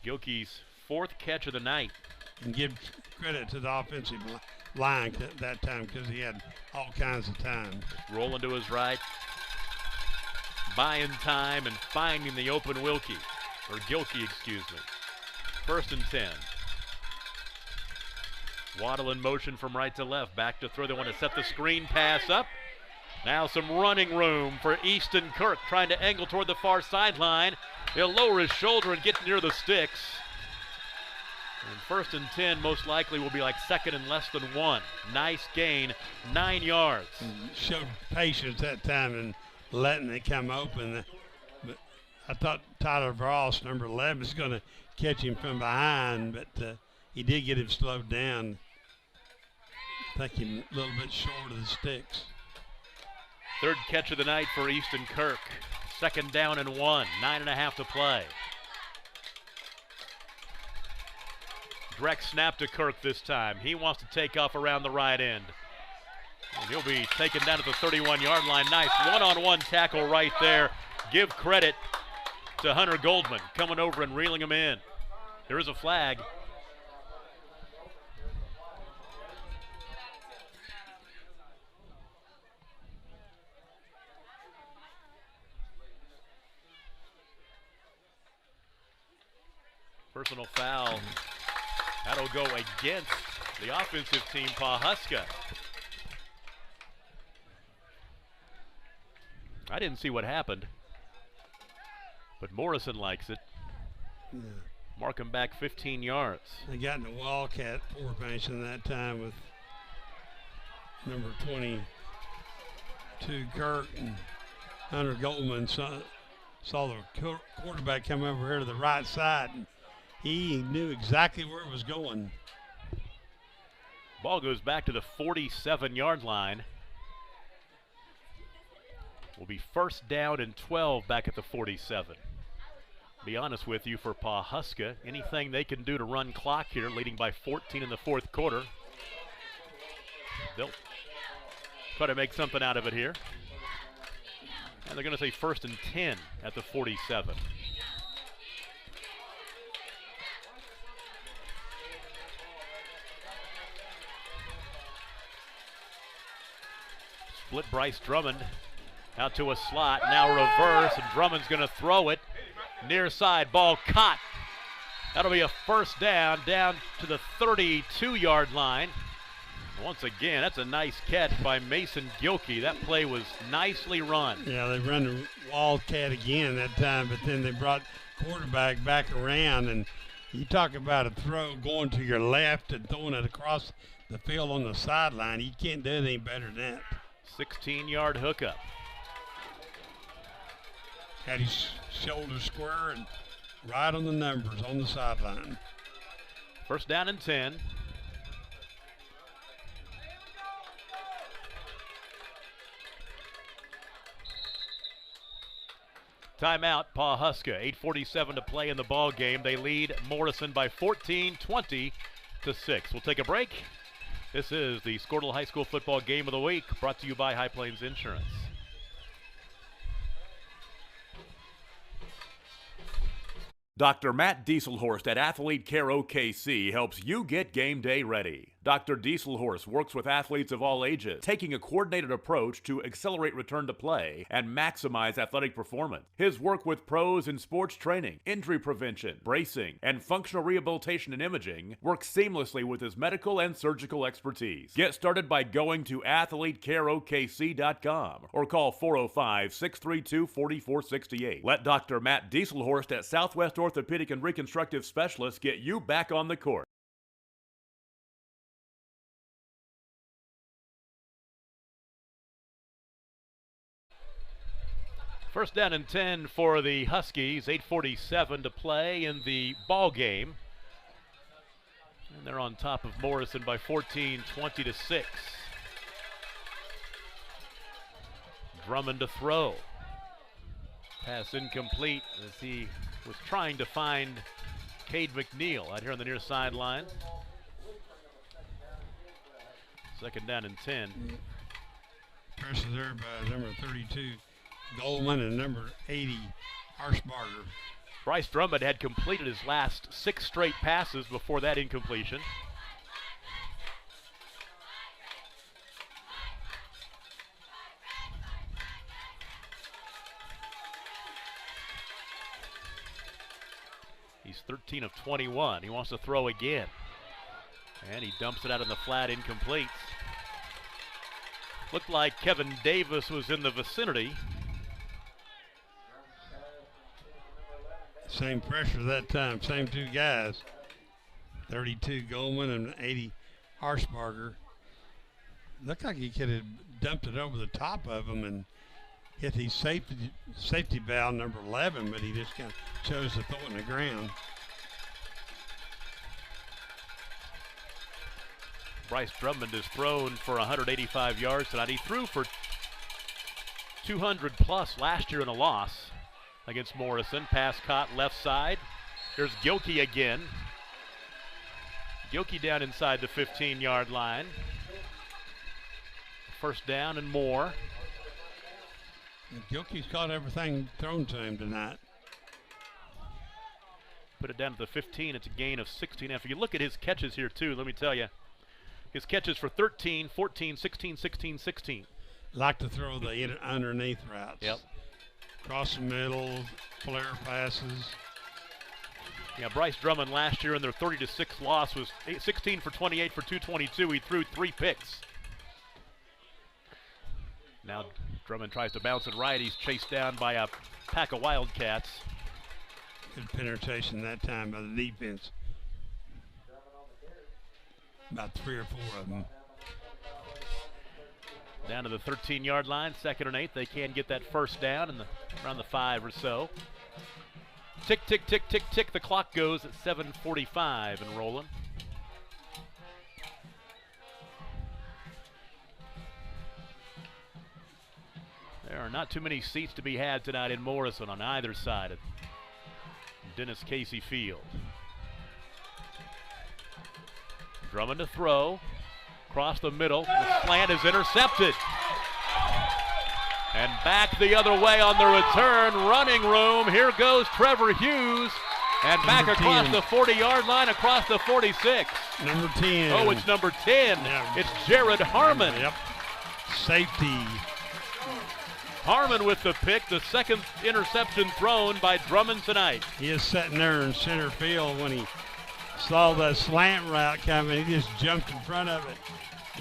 Gilkey's 4th catch of the night. And give credit to the offensive line that time because he had all kinds of time. Rolling to his right, buying time and finding the open Wilkie, or Gilkey, excuse me. First and 10. Waddle in motion from right to left, back to throw. They want to set the screen pass up. Now some running room for Easton Kirk, trying to angle toward the far sideline. He'll lower his shoulder and get near the sticks. And first and 10 most likely will be like second and less than 1. Nice gain, 9 yards. Showed patience that time and letting it come open. But I thought Tyler Voss, number 11, is going to catch him from behind, but he did get him slowed down. I think him a little bit short of the sticks. 3rd catch of the night for Easton Kirk. Second down and 1, 9.5 to play. Direct snap to Kirk this time. He wants to take off around the right end. And he'll be taken down at the 31-yard line. Nice one-on-one tackle right there. Give credit to Hunter Goldman coming over and reeling him in. There is a flag. Personal foul. That'll go against the offensive team, Pawhuska. I didn't see what happened, but Morrison likes it. Yeah. Mark him back 15 yards. They got in the Wildcat formation that time with number 22 Kirk and Hunter Goldman saw the quarterback come over here to the right side. And he knew exactly where it was going. Ball goes back to the 47-yard line. Will be first down and 12 back at the 47. Be honest with you, for Pawhuska, anything they can do to run clock here, leading by 14 in the 4th quarter, they'll try to make something out of it here. And they're going to say first and 10 at the 47. Split Bryce Drummond out to a slot, now reverse, and Drummond's going to throw it. Near side, ball caught. That'll be a first down to the 32-yard line. Once again, that's a nice catch by Mason Gilkey. That play was nicely run. Yeah, they run the Wildcat again that time, but then they brought quarterback back around, and you talk about a throw going to your left and throwing it across the field on the sideline. You can't do it any better than that. 16-yard hookup. Had his shoulder square and right on the numbers on the sideline. First down and 10. Timeout, Pawhuska. 8:47 to play in the ball game. They lead Morrison by 14, 20-6. We'll take a break. This is the Squirtle High School Football Game of the Week, brought to you by High Plains Insurance. Dr. Matt Dieselhorst at Athlete Care OKC helps you get game day ready. Dr. Dieselhorst works with athletes of all ages, taking a coordinated approach to accelerate return to play and maximize athletic performance. His work with pros in sports training, injury prevention, bracing, and functional rehabilitation and imaging works seamlessly with his medical and surgical expertise. Get started by going to athletecareokc.com or call 405-632-4468. Let Dr. Matt Dieselhorst at Southwest Orthopedic and Reconstructive Specialists get you back on the court. First down and 10 for the Huskies. 8:47 to play in the ball game. And they're on top of Morrison by 14, 20-6. Drummond to throw. Pass incomplete as he was trying to find Cade McNeil out here on the near sideline. Second down and 10. Pressure there by number 32, Goldman, and number 80, Harshbarger. Bryce Drummond had completed his last 6 straight passes before that incompletion. He's 13 of 21. He wants to throw again. And he dumps it out in the flat, incomplete. Looked like Kevin Davis was in the vicinity. Same pressure that time, same two guys. 32 Goldman and 80 Harshbarger. Looked like he could have dumped it over the top of him and hit the safety valve number 11, but he just kind of chose to throw it in the ground. Bryce Drummond has thrown for 185 yards tonight. He threw for 200 plus last year in a loss against Morrison. Pass caught left side. Here's Gilkey again. Gilkey down inside the 15-yard line. First down and more. Gilkey's caught everything thrown to him tonight. Put it down to the 15. It's a gain of 16. If you look at his catches here, too, let me tell you, his catches for 13, 14, 16, 16, 16. Like to throw the underneath routes. Yep. Cross the middle, flare passes. Yeah, Bryce Drummond last year in their 30-6 loss was 16 for 28 for 222. He threw 3 picks. Now Drummond tries to bounce it right. He's chased down by a pack of Wildcats. Good penetration that time by the defense. About 3 or 4 of them. Down to the 13-yard line, 2nd and 8. They can get that first down around the 5 or so. Tick, tick, tick, tick, tick. The clock goes at 7:45 and rolling. There are not too many seats to be had tonight in Morrison on either side of Dennis Casey Field. Drummond to throw. Across the middle. The slant is intercepted. And back the other way on the return. Running room. Here goes Trevor Hughes. And back across the 40-yard line, across the 46. Number 10. Oh, it's number 10. Yeah. It's Jared Harmon. Yep. Safety. Harmon with the pick, the 2nd interception thrown by Drummond tonight. He is sitting there in center field when he saw the slant route coming. He just jumped in front of it.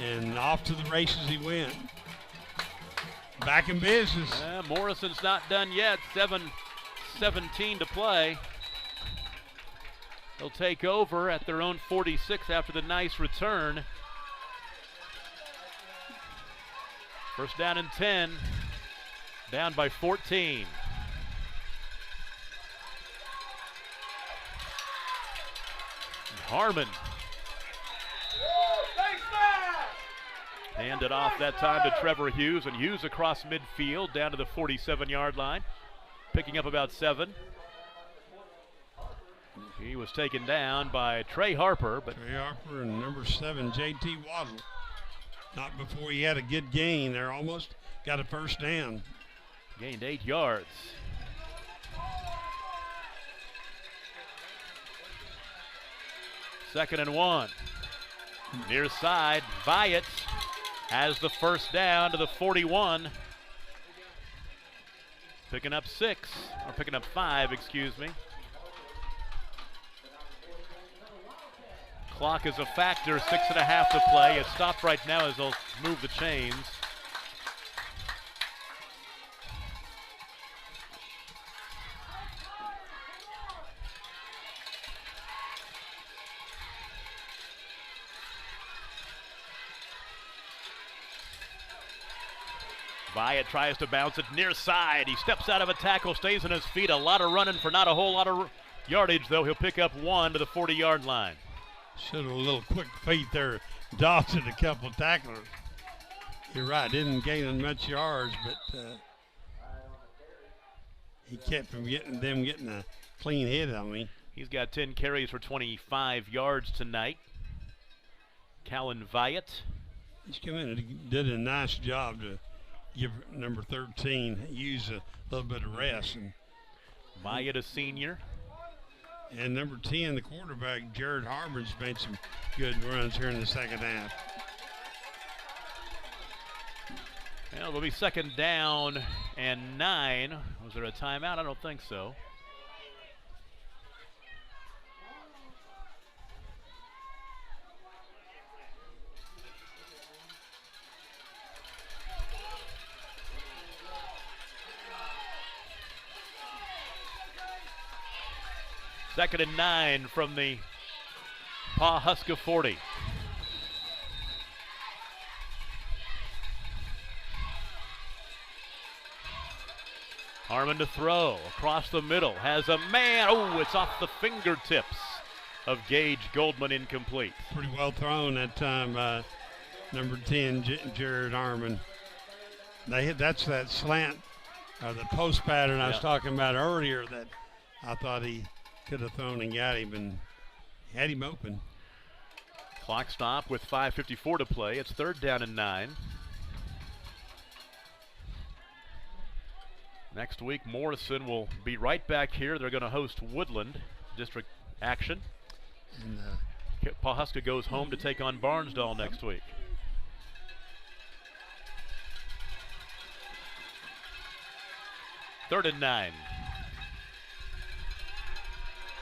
And off to the races he went. Back in business. Morrison's not done yet. 7:17 to play. They'll take over at their own 46 after the nice return. First down and 10. Down by 14. Harmon. Handed off that time to Trevor Hughes, and Hughes across midfield down to the 47-yard line, picking up about 7. He was taken down by Trey Harper. Trey Harper and number 7, J.T. Waddle. Not before he had a good gain. They're almost got a first down. Gained 8 yards. 2nd and 1. Near side, Vyatt has the first down to the 41. Picking up 5, excuse me. Clock is a factor, 6.5 to play. It's stopped right now as they'll move the chains. Vyatt tries to bounce it near side. He steps out of a tackle, stays on his feet. A lot of running for not a whole lot of yardage, though. He'll pick up 1 to the 40-yard line. Should have a little quick feet there. Dodged a couple tacklers. You're right, didn't gain much yards, but he kept them getting a clean hit on me. He's got 10 carries for 25 yards tonight. Callan Vyatt. He's come in and did a nice job to give number 13 use a little bit of rest. And Vyatt, a senior. And number 10, the quarterback, Jared Harmon's made some good runs here in the second half. Well, it'll be 2nd down and 9. Was there a timeout? I don't think so. Second and 9 from the Pawhuska 40. Harmon to throw across the middle, has a man. Oh, it's off the fingertips of Gage Goldman, incomplete. Pretty well thrown that time by number 10, Jared Harmon. That's that slant, the post pattern I was talking about earlier that I thought he could have thrown and got him and had him open. Clock stop with 5:54 to play. It's 3rd down and 9. Next week, Morrison will be right back here. They're going to host Woodland district action. And Pawhuska goes home to take on Barnsdall next week. Third and 9.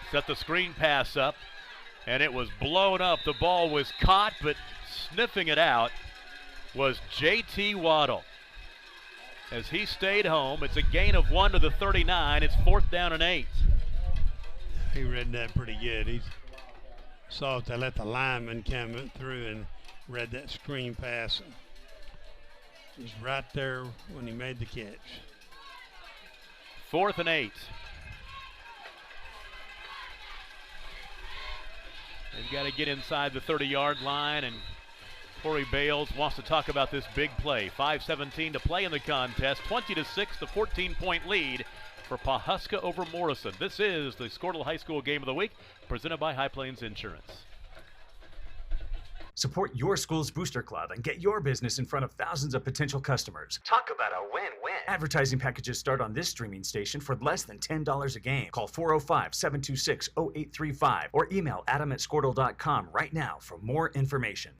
Set the screen pass up, and it was blown up. The ball was caught, but sniffing it out was J.T. Waddle. As he stayed home, it's a gain of 1 to the 39. It's 4th down and 8. He read that pretty good. He saw if they let the lineman come through and read that screen pass. He was right there when he made the catch. 4th and 8. They've got to get inside the 30-yard line, and Corey Bales wants to talk about this big play. 5:17 to play in the contest. 20-6, the 14-point lead for Pawhuska over Morrison. This is the Squirtle High School Game of the Week, presented by High Plains Insurance. Support your school's booster club and get your business in front of thousands of potential customers. Talk about a win-win. Advertising packages start on this streaming station for less than $10 a game. Call 405-726-0835 or email adam@squirtle.com right now for more information.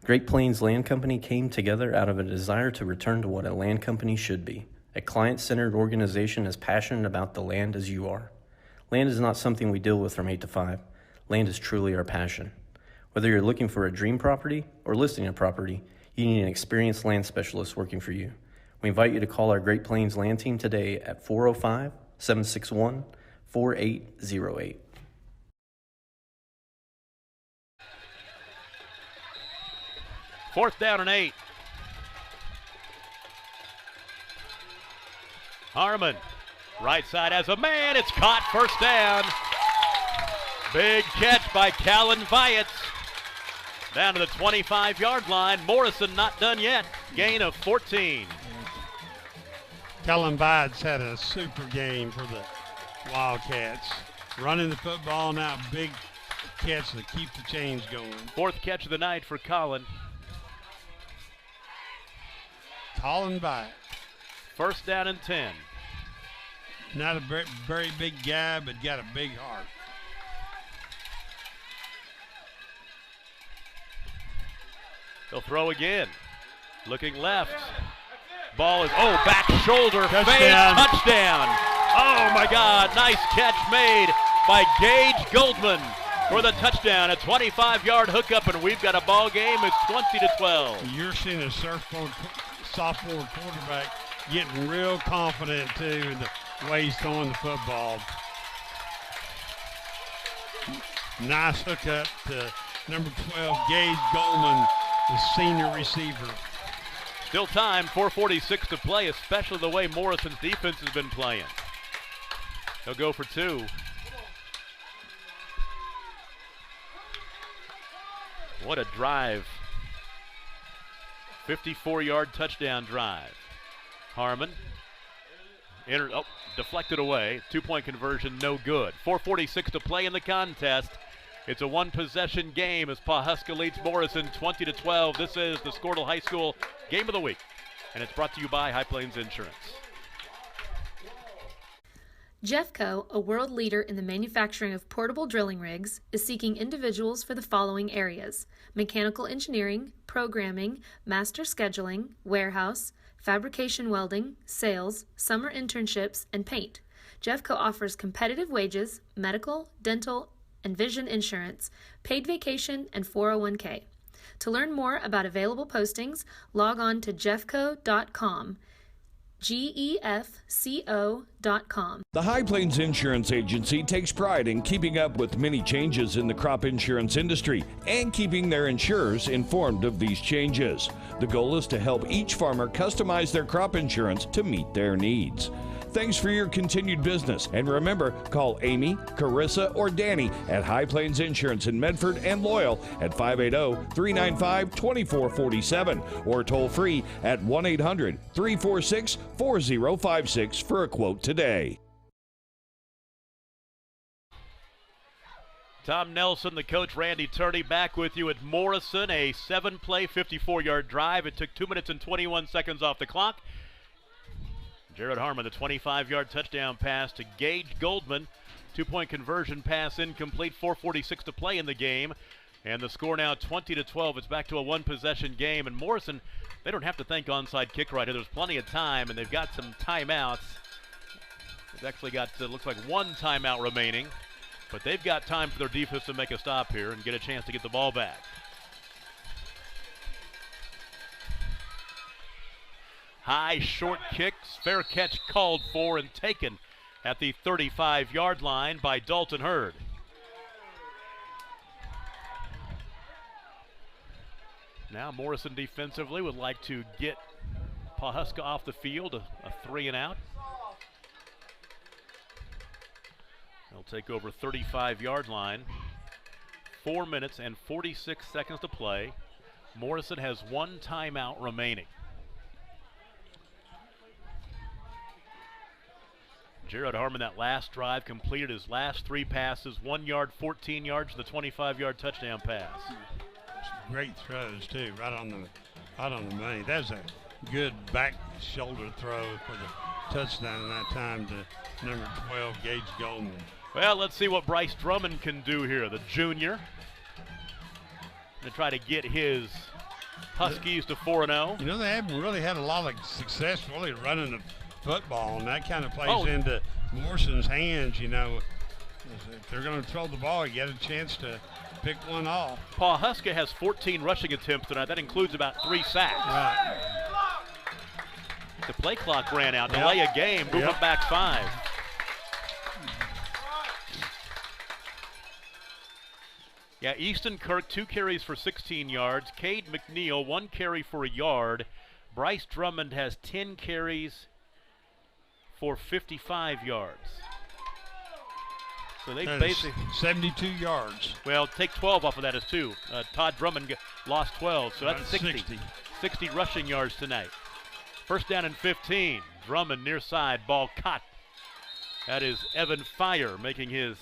Great Plains Land Company came together out of a desire to return to what a land company should be, a client-centered organization as passionate about the land as you are. Land is not something we deal with from 8 to 5. Land is truly our passion. Whether you're looking for a dream property or listing a property, you need an experienced land specialist working for you. We invite you to call our Great Plains Land Team today at 405-761-4808. Fourth down and 8. Harmon, right side has a man. It's caught, first down. Big catch by Callan Vyatt. Down to the 25-yard line. Morrison not done yet. Gain of 14. Callan Vyatt's had a super game for the Wildcats. Running the football now, big catch to keep the chains going. 4th catch of the night for Colin. Callan Vyatt. First down and 10. Not a very big guy, but got a big heart. He'll throw again. Looking left. Ball is, back shoulder, Touchdown. fade, touchdown. Oh my God, nice catch made by Gage Goldman for the touchdown. A 25-yard hookup, and we've got a ball game. It's 20-12. You're seeing a sophomore quarterback getting real confident, too, in the way he's throwing the football. Nice hookup to number 12, Gage Goldman, the senior receiver. Still time, 4:46 to play, especially the way Morrison's defense has been playing. They'll go for two. What a drive. 54-yard touchdown drive. Harmon. Deflected away. 2-point conversion, no good. 4:46 to play in the contest. It's a one-possession game as Pawhuska leads Morrison 20-12. This is the Squirtle High School Game of the Week, and it's brought to you by High Plains Insurance. Jeffco, a world leader in the manufacturing of portable drilling rigs, is seeking individuals for the following areas: mechanical engineering, programming, master scheduling, warehouse, fabrication welding, sales, summer internships, and paint. Jeffco offers competitive wages, medical, dental, and vision insurance, paid vacation, and 401k. To learn more about available postings, log on to jeffco.com. GEFCO.com. The High Plains Insurance Agency takes pride in keeping up with many changes in the crop insurance industry and keeping their insurers informed of these changes. The goal is to help each farmer customize their crop insurance to meet their needs. Thanks for your continued business. And remember, call Amy, Carissa, or Danny at High Plains Insurance in Medford and Loyal at 580-395-2447 or toll free at 1-800-346-4056 for a quote today. Tom Nelson, the coach, Randy Turney, back with you at Morrison. A 7-play, 54-yard drive. It took 2 minutes and 21 seconds off the clock. Jared Harmon, the 25-yard touchdown pass to Gage Goldman. 2-point conversion pass incomplete. 4:46 to play in the game. And the score now 20-12. It's back to a one-possession game. And Morrison, they don't have to think onside kick right here. There's plenty of time, and they've got some timeouts. They've actually got, looks like one timeout remaining. But they've got time for their defense to make a stop here and get a chance to get the ball back. High, short kicks, fair catch called for and taken at the 35-yard line by Dalton Hurd. Now Morrison defensively would like to get Pawhuska off the field, a 3-and-out. They'll take over 35-yard line. 4 minutes and 46 seconds to play. Morrison has one timeout remaining. Jared Harmon, that last drive, completed his last 3 passes, 1 yard, 14 yards, the 25-yard touchdown pass. Some great throws too, right on the money. That's a good back shoulder throw for the touchdown that time to number 12, Gage Goldman. Well, let's see what Bryce Drummond can do here, the junior, to try to get his Huskies to 4-0. You know, they haven't really had a lot of success really running the football, and that kind of plays into Morrison's hands. You know, if they're going to throw the ball, you get a chance to pick one off. Pawhuska has 14 rushing attempts tonight. That includes about 3 sacks. Right. The play clock ran out. Delay a game, move them back 5. Yeah, Easton Kirk, 2 carries for 16 yards. Cade McNeil, 1 carry for a yard. Bryce Drummond has 10 carries for 55 yards. So they basically 72 yards. Well, take 12 off of that as 2. Todd Drummond lost 12, so that's 60 rushing yards tonight. First down and 15. Drummond near side, ball caught. That is Evan Fire making his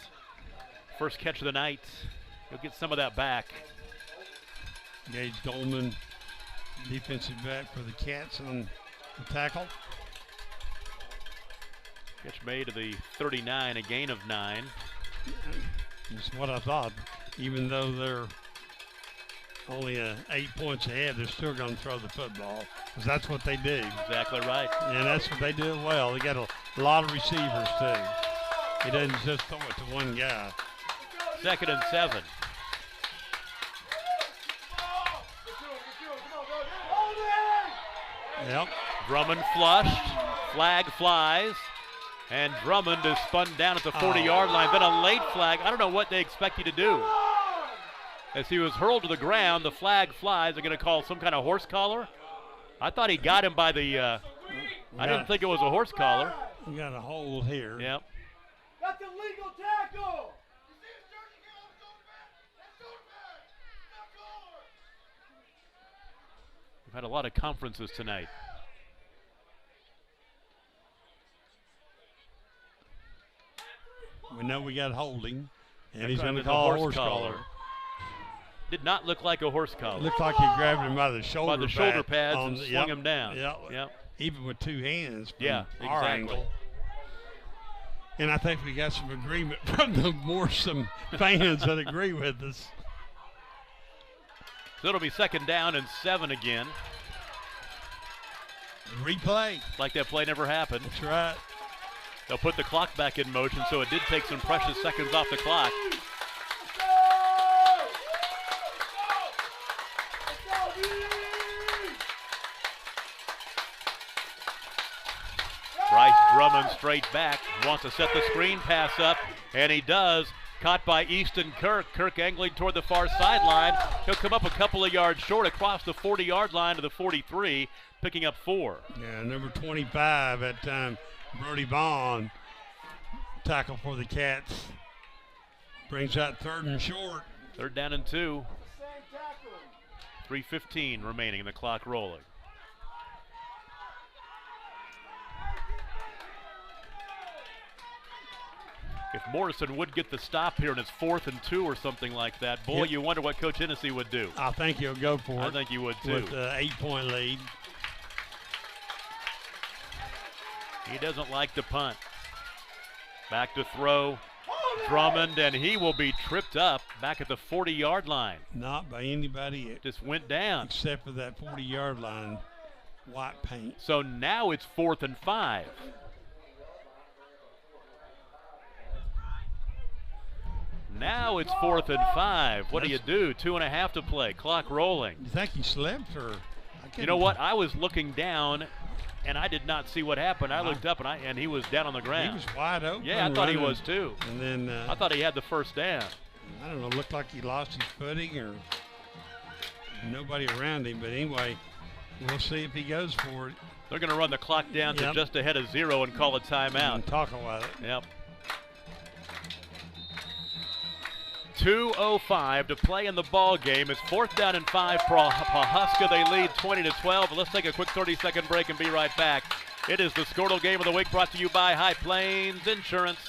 first catch of the night. He'll get some of that back. Gage Goldman, defensive back for the Cats on the tackle. Catch made to the 39, a gain of 9. That's what I thought. Even though they're only 8 points ahead, they're still going to throw the football because that's what they do. Exactly right. And that's what they do well. They got a lot of receivers, too. He doesn't just throw it to one guy. 2nd and 7. Yep. Drummond flushed. Flag flies. And Drummond is spun down at the 40-yard line. Then a late flag. I don't know what they expect you to do. As he was hurled to the ground, the flag flies. They're going to call some kind of horse collar. I thought he got him by the I didn't think it was a horse collar. We got a hold here. Yep. That's a legal tackle. We've had a lot of conferences tonight. We know we got holding, and They're he's trying going to to call a horse horse collar. collar. Did not look like a horse collar. Looked like he grabbed him by the shoulder, By the shoulder pads and swung him down. Yep. Even with two hands. From Yeah, our exactly. angle. And I think we got some agreement from the Morrison fans that agree with us. So it'll be 2nd down and 7 again. Replay. Like that play never happened. That's right. They'll put the clock back in motion, so it did take some precious seconds off the clock. Bryce Drummond straight back, wants to set the screen pass up, and he does. Caught by Easton Kirk. Kirk angling toward the far sideline. He'll come up a couple of yards short across the 40-yard line to the 43, picking up 4. Yeah, number 25 at time, Brody Vaughn. Tackle for the Cats. Brings out 3rd and short. 3rd down and 2. 3:15 remaining and the clock rolling. If Morrison would get the stop here and it's 4th and 2 or something like that, boy, you wonder what Coach Hennessy would do. I think he'll go for it. I think he would too. With an 8-point lead. He doesn't like to punt. Back to throw. Drummond, and he will be tripped up back at the 40-yard line. Not by anybody. Just went down. Except for that 40-yard line, white paint. So now it's 4th and 5. Now it's 4th and 5. What do you do? 2.5 to play. Clock rolling. You think he slipped or? You know what? I was looking down, and I did not see what happened. I looked up, and he was down on the ground. He was wide open. Yeah, I thought he was too. And then I thought he had the first down. I don't know. Looked like he lost his footing or nobody around him. But anyway, we'll see if he goes for it. They're going to run the clock down to just ahead of 0 and call a timeout. And talk about it. Yep. 2:05 to play in the ball game. It's 4th down and 5 for Pawhuska. They lead 20-12. Let's take a quick 30-second break and be right back. It is the Squirtle Game of the Week brought to you by High Plains Insurance.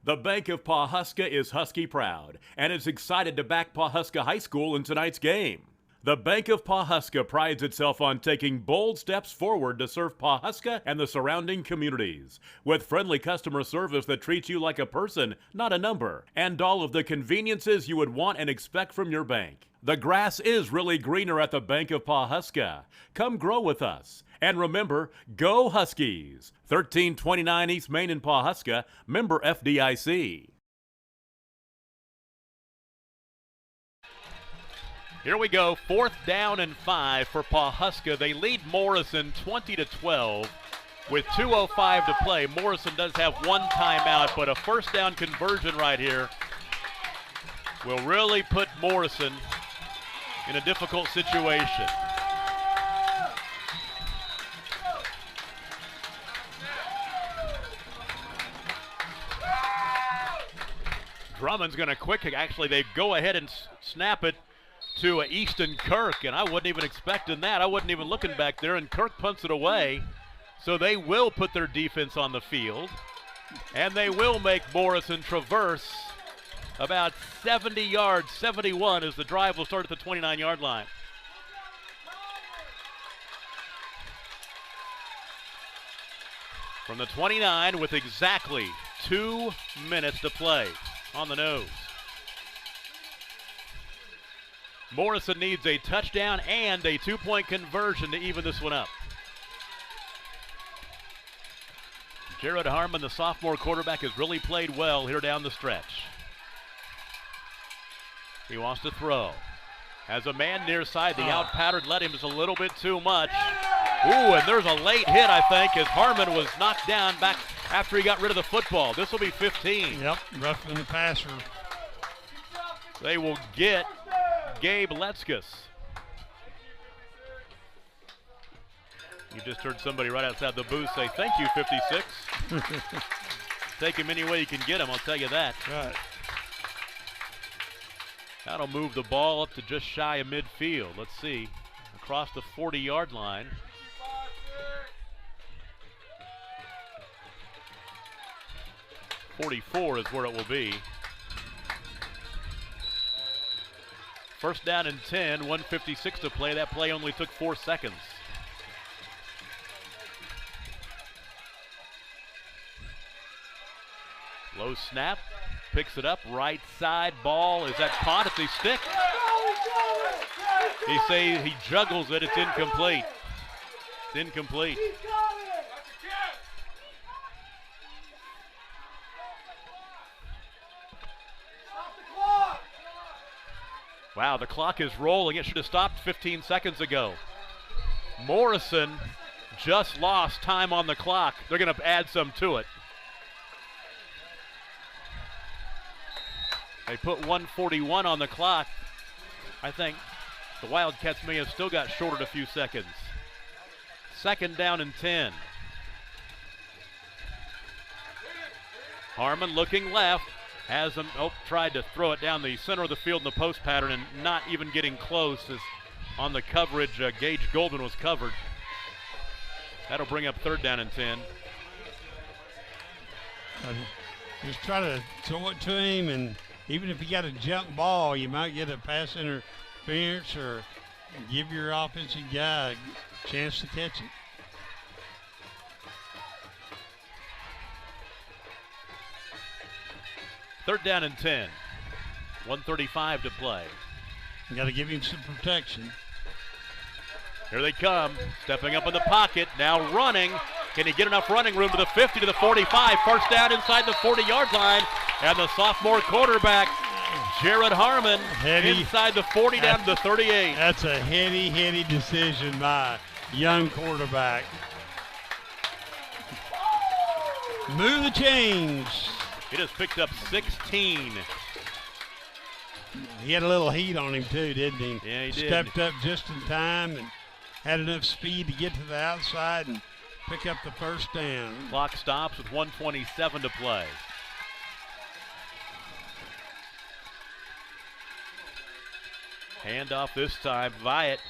The Bank of Pawhuska is Husky proud and is excited to back Pawhuska High School in tonight's game. The Bank of Pawhuska prides itself on taking bold steps forward to serve Pawhuska and the surrounding communities. With friendly customer service that treats you like a person, not a number, and all of the conveniences you would want and expect from your bank. The grass is really greener at the Bank of Pawhuska. Come grow with us. And remember, go Huskies! 1329 East Main in Pawhuska, member FDIC. Here we go, 4th down and 5 for Pawhuska. They lead Morrison 20-12 with 2:05 to play. Morrison does have one timeout, but a first down conversion right here will really put Morrison in a difficult situation. Drummond's going to actually they go ahead and snap it to Easton Kirk, and I wasn't even expecting that. I wasn't even looking back there, and Kirk punts it away. So they will put their defense on the field, and they will make Morrison traverse about 70 yards, 71, as the drive will start at the 29-yard line. From the 29 with exactly 2 minutes to play on the nose. Morrison needs a touchdown and a 2-point conversion to even this one up. Jared Harmon, the sophomore quarterback, has really played well here down the stretch. He wants to throw. Has a man near side. The out pattern led him just a little bit too much. Ooh, and there's a late hit, I think, as Harmon was knocked down back after he got rid of the football. This will be 15. Yep, roughing the passer. They will get Gabe Letzkus. You just heard somebody right outside the booth say, "Thank you, 56." Take him any way you can get him, I'll tell you that. Right. That'll move the ball up to just shy of midfield. Let's see. Across the 40-yard line. .44 is where it will be. First down and 10, 1:56 to play. That play only took 4 seconds. Low snap, picks it up, right side ball. Is that caught at the stick? He say he juggles it, it's incomplete. It's incomplete. Wow, the clock is rolling. It should have stopped 15 seconds ago. Morrison just lost time on the clock. They're going to add some to it. They put 1:41 on the clock. I think the Wildcats may have still got shorted a few seconds. Second down and 10. Harmon looking left. Has him, tried to throw it down the center of the field in the post pattern and not even getting close as on the coverage. Gage Goldman was covered. That'll bring up third down and 10. Just try to throw it to him, and even if you got a jump ball, you might get a pass interference or give your offensive guy a chance to catch it. Third down and 10. 1:35 to play. You got to give him some protection. Here they come, stepping up in the pocket, now running. Can he get enough running room to the 50, to the 45? First down inside the 40-yard line, and the sophomore quarterback, Jared Harmon, inside the 40 down to the 38. That's a heady decision by young quarterback. Move the chains. He just picked up 16. He had a little heat on him too, didn't he? Yeah, he did. Stepped up just in time and had enough speed to get to the outside and pick up the first down. Clock stops with 1:27 to play. Handoff this time, Viet.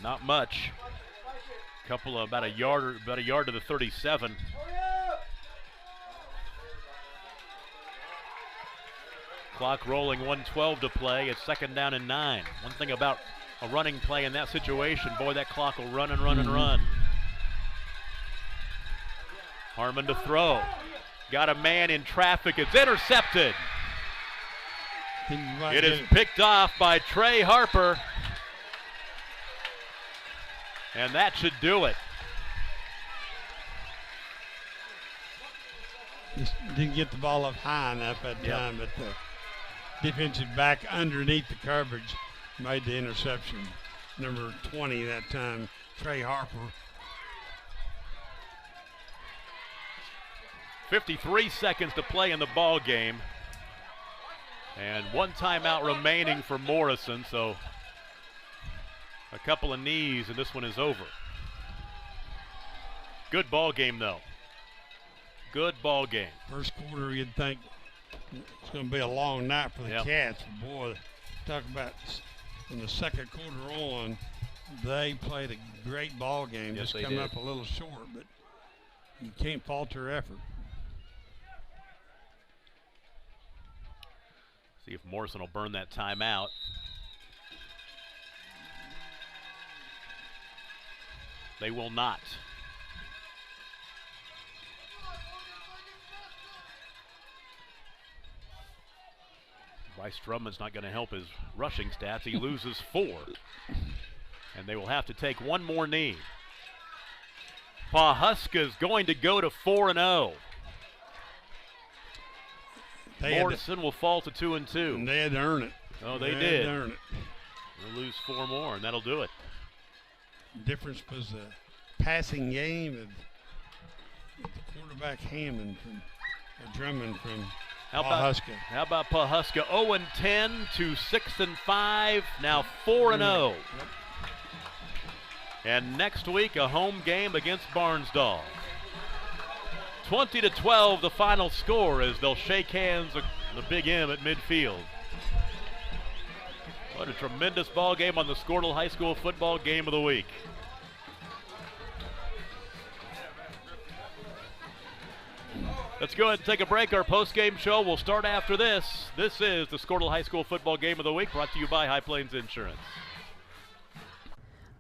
Not much. About a yard to the 37. Clock rolling, 1:12 to play. It's second down and 9. One thing about a running play in that situation, boy, that clock will run and run and run. Harmon to throw. Got a man in traffic. It's intercepted. It is picked off by Trey Harper. And that should do it. Just didn't get the ball up high enough that time, but the defensive back underneath the coverage made the interception. Number 20 that time, Trey Harper. 53 seconds to play in the ball game. And one timeout remaining for Morrison, so a couple of knees and this one is over. Good ball game though. Good ball game. First quarter, you'd think it's going to be a long night for the Cats. But boy, talk about in the second quarter on, they played a great ball game. Yes, just come up a little short, but you can't falter effort. See if Morrison will burn that timeout. They will not. Bryce Drummond's not going to help his rushing stats. He loses 4. And they will have to take one more knee. Pawhuska's going to go to 4-0. Morrison will fall to 2-2. And they had to earn it. Oh, they did. Had to earn it. They'll lose 4 more, and that'll do it. The difference was the passing game and the quarterback Hammond from Drummond from Pawhuska. How about Pawhuska? 0-10 to 6-5. Now 4-0. Yep. And next week, a home game against Barnsdall. 20-12, the final score as they'll shake hands at the Big M at midfield. What a tremendous ball game on the Squirtle High School football game of the week. Let's go ahead and take a break. Our post-game show will start after this. This is the Squirtle High School football game of the week, brought to you by High Plains Insurance.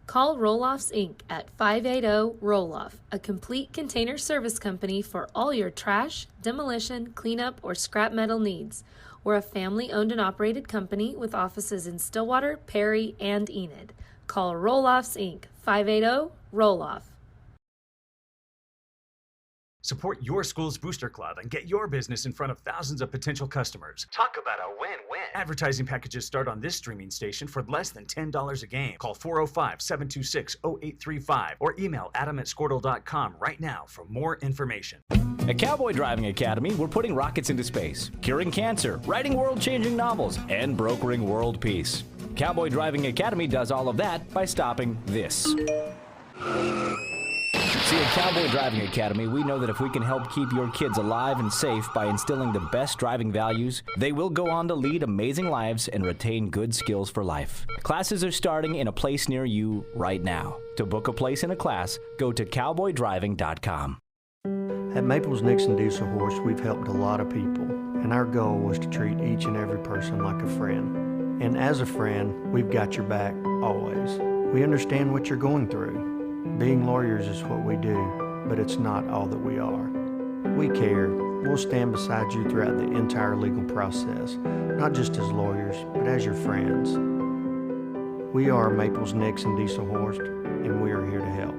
Call Roll-Offs Inc. at 580-ROLL-OFF, a complete container service company for all your trash, demolition, cleanup, or scrap metal needs. We're a family-owned and operated company with offices in Stillwater, Perry, and Enid. Call Roll-Offs Inc. 580-ROLL-OFF. Support your school's booster club and get your business in front of thousands of potential customers. Talk about a win-win. Advertising packages start on this streaming station for less than $10 a game. Call 405-726-0835 or email adam@squirtle.com right now for more information. At Cowboy Driving Academy, we're putting rockets into space, curing cancer, writing world-changing novels, and brokering world peace. Cowboy Driving Academy does all of that by stopping this. See, at Cowboy Driving Academy, we know that if we can help keep your kids alive and safe by instilling the best driving values, they will go on to lead amazing lives and retain good skills for life. Classes are starting in a place near you right now. To book a place in a class, go to cowboydriving.com. At Maples Nixon Diesel Horse, we've helped a lot of people, and our goal was to treat each and every person like a friend. And as a friend, we've got your back always. We understand what you're going through. Being lawyers is what we do, but it's not all that we are. We care. We'll stand beside you throughout the entire legal process, not just as lawyers, but as your friends. We are Maples Nixon Diesel Horse, and we are here to help.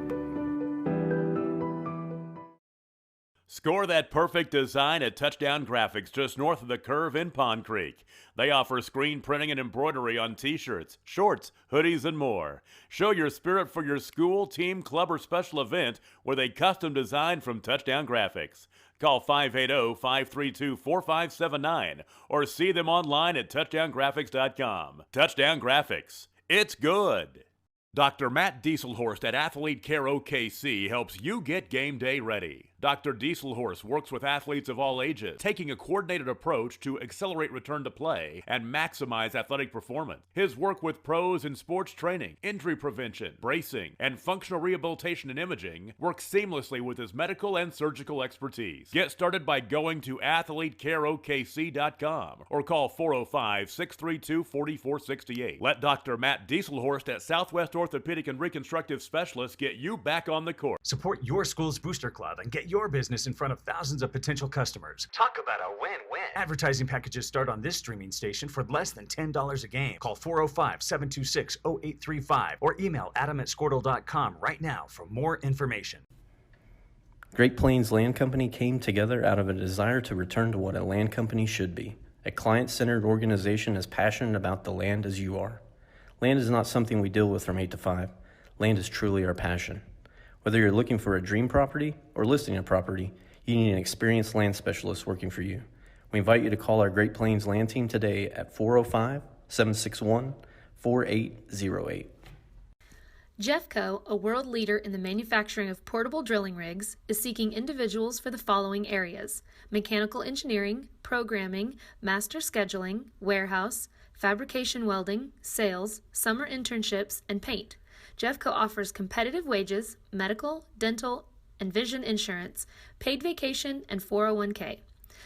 Score that perfect design at Touchdown Graphics just north of the curve in Pond Creek. They offer screen printing and embroidery on t-shirts, shorts, hoodies, and more. Show your spirit for your school, team, club, or special event with a custom design from Touchdown Graphics. Call 580-532-4579 or see them online at touchdowngraphics.com. Touchdown Graphics. It's good. Dr. Matt Dieselhorst at Athlete Care OKC helps you get game day ready. Dr. Dieselhorst works with athletes of all ages, taking a coordinated approach to accelerate return to play and maximize athletic performance. His work with pros in sports training, injury prevention, bracing, and functional rehabilitation and imaging works seamlessly with his medical and surgical expertise. Get started by going to athletecareokc.com or call 405-632-4468. Let Dr. Matt Dieselhorst at Southwest Orthopedic and Reconstructive Specialists get you back on the court. Support your school's booster club and get your business in front of thousands of potential customers. Talk about a win-win. Advertising packages start on this streaming station for less than $10 a game. Call 405-726-0835 or email adam@squirtle.com right now for more information. Great Plains Land Company came together out of a desire to return to what a land company should be, a client-centered organization as passionate about the land as you are. Land is not something we deal with from 8 to 5. Land is truly our passion. Whether you're looking for a dream property or listing a property, you need an experienced land specialist working for you. We invite you to call our Great Plains Land Team today at 405-761-4808. Jeffco, a world leader in the manufacturing of portable drilling rigs, is seeking individuals for the following areas: mechanical engineering, programming, master scheduling, warehouse, fabrication welding, sales, summer internships, and paint. Jeffco offers competitive wages, medical, dental, and vision insurance, paid vacation, and 401k.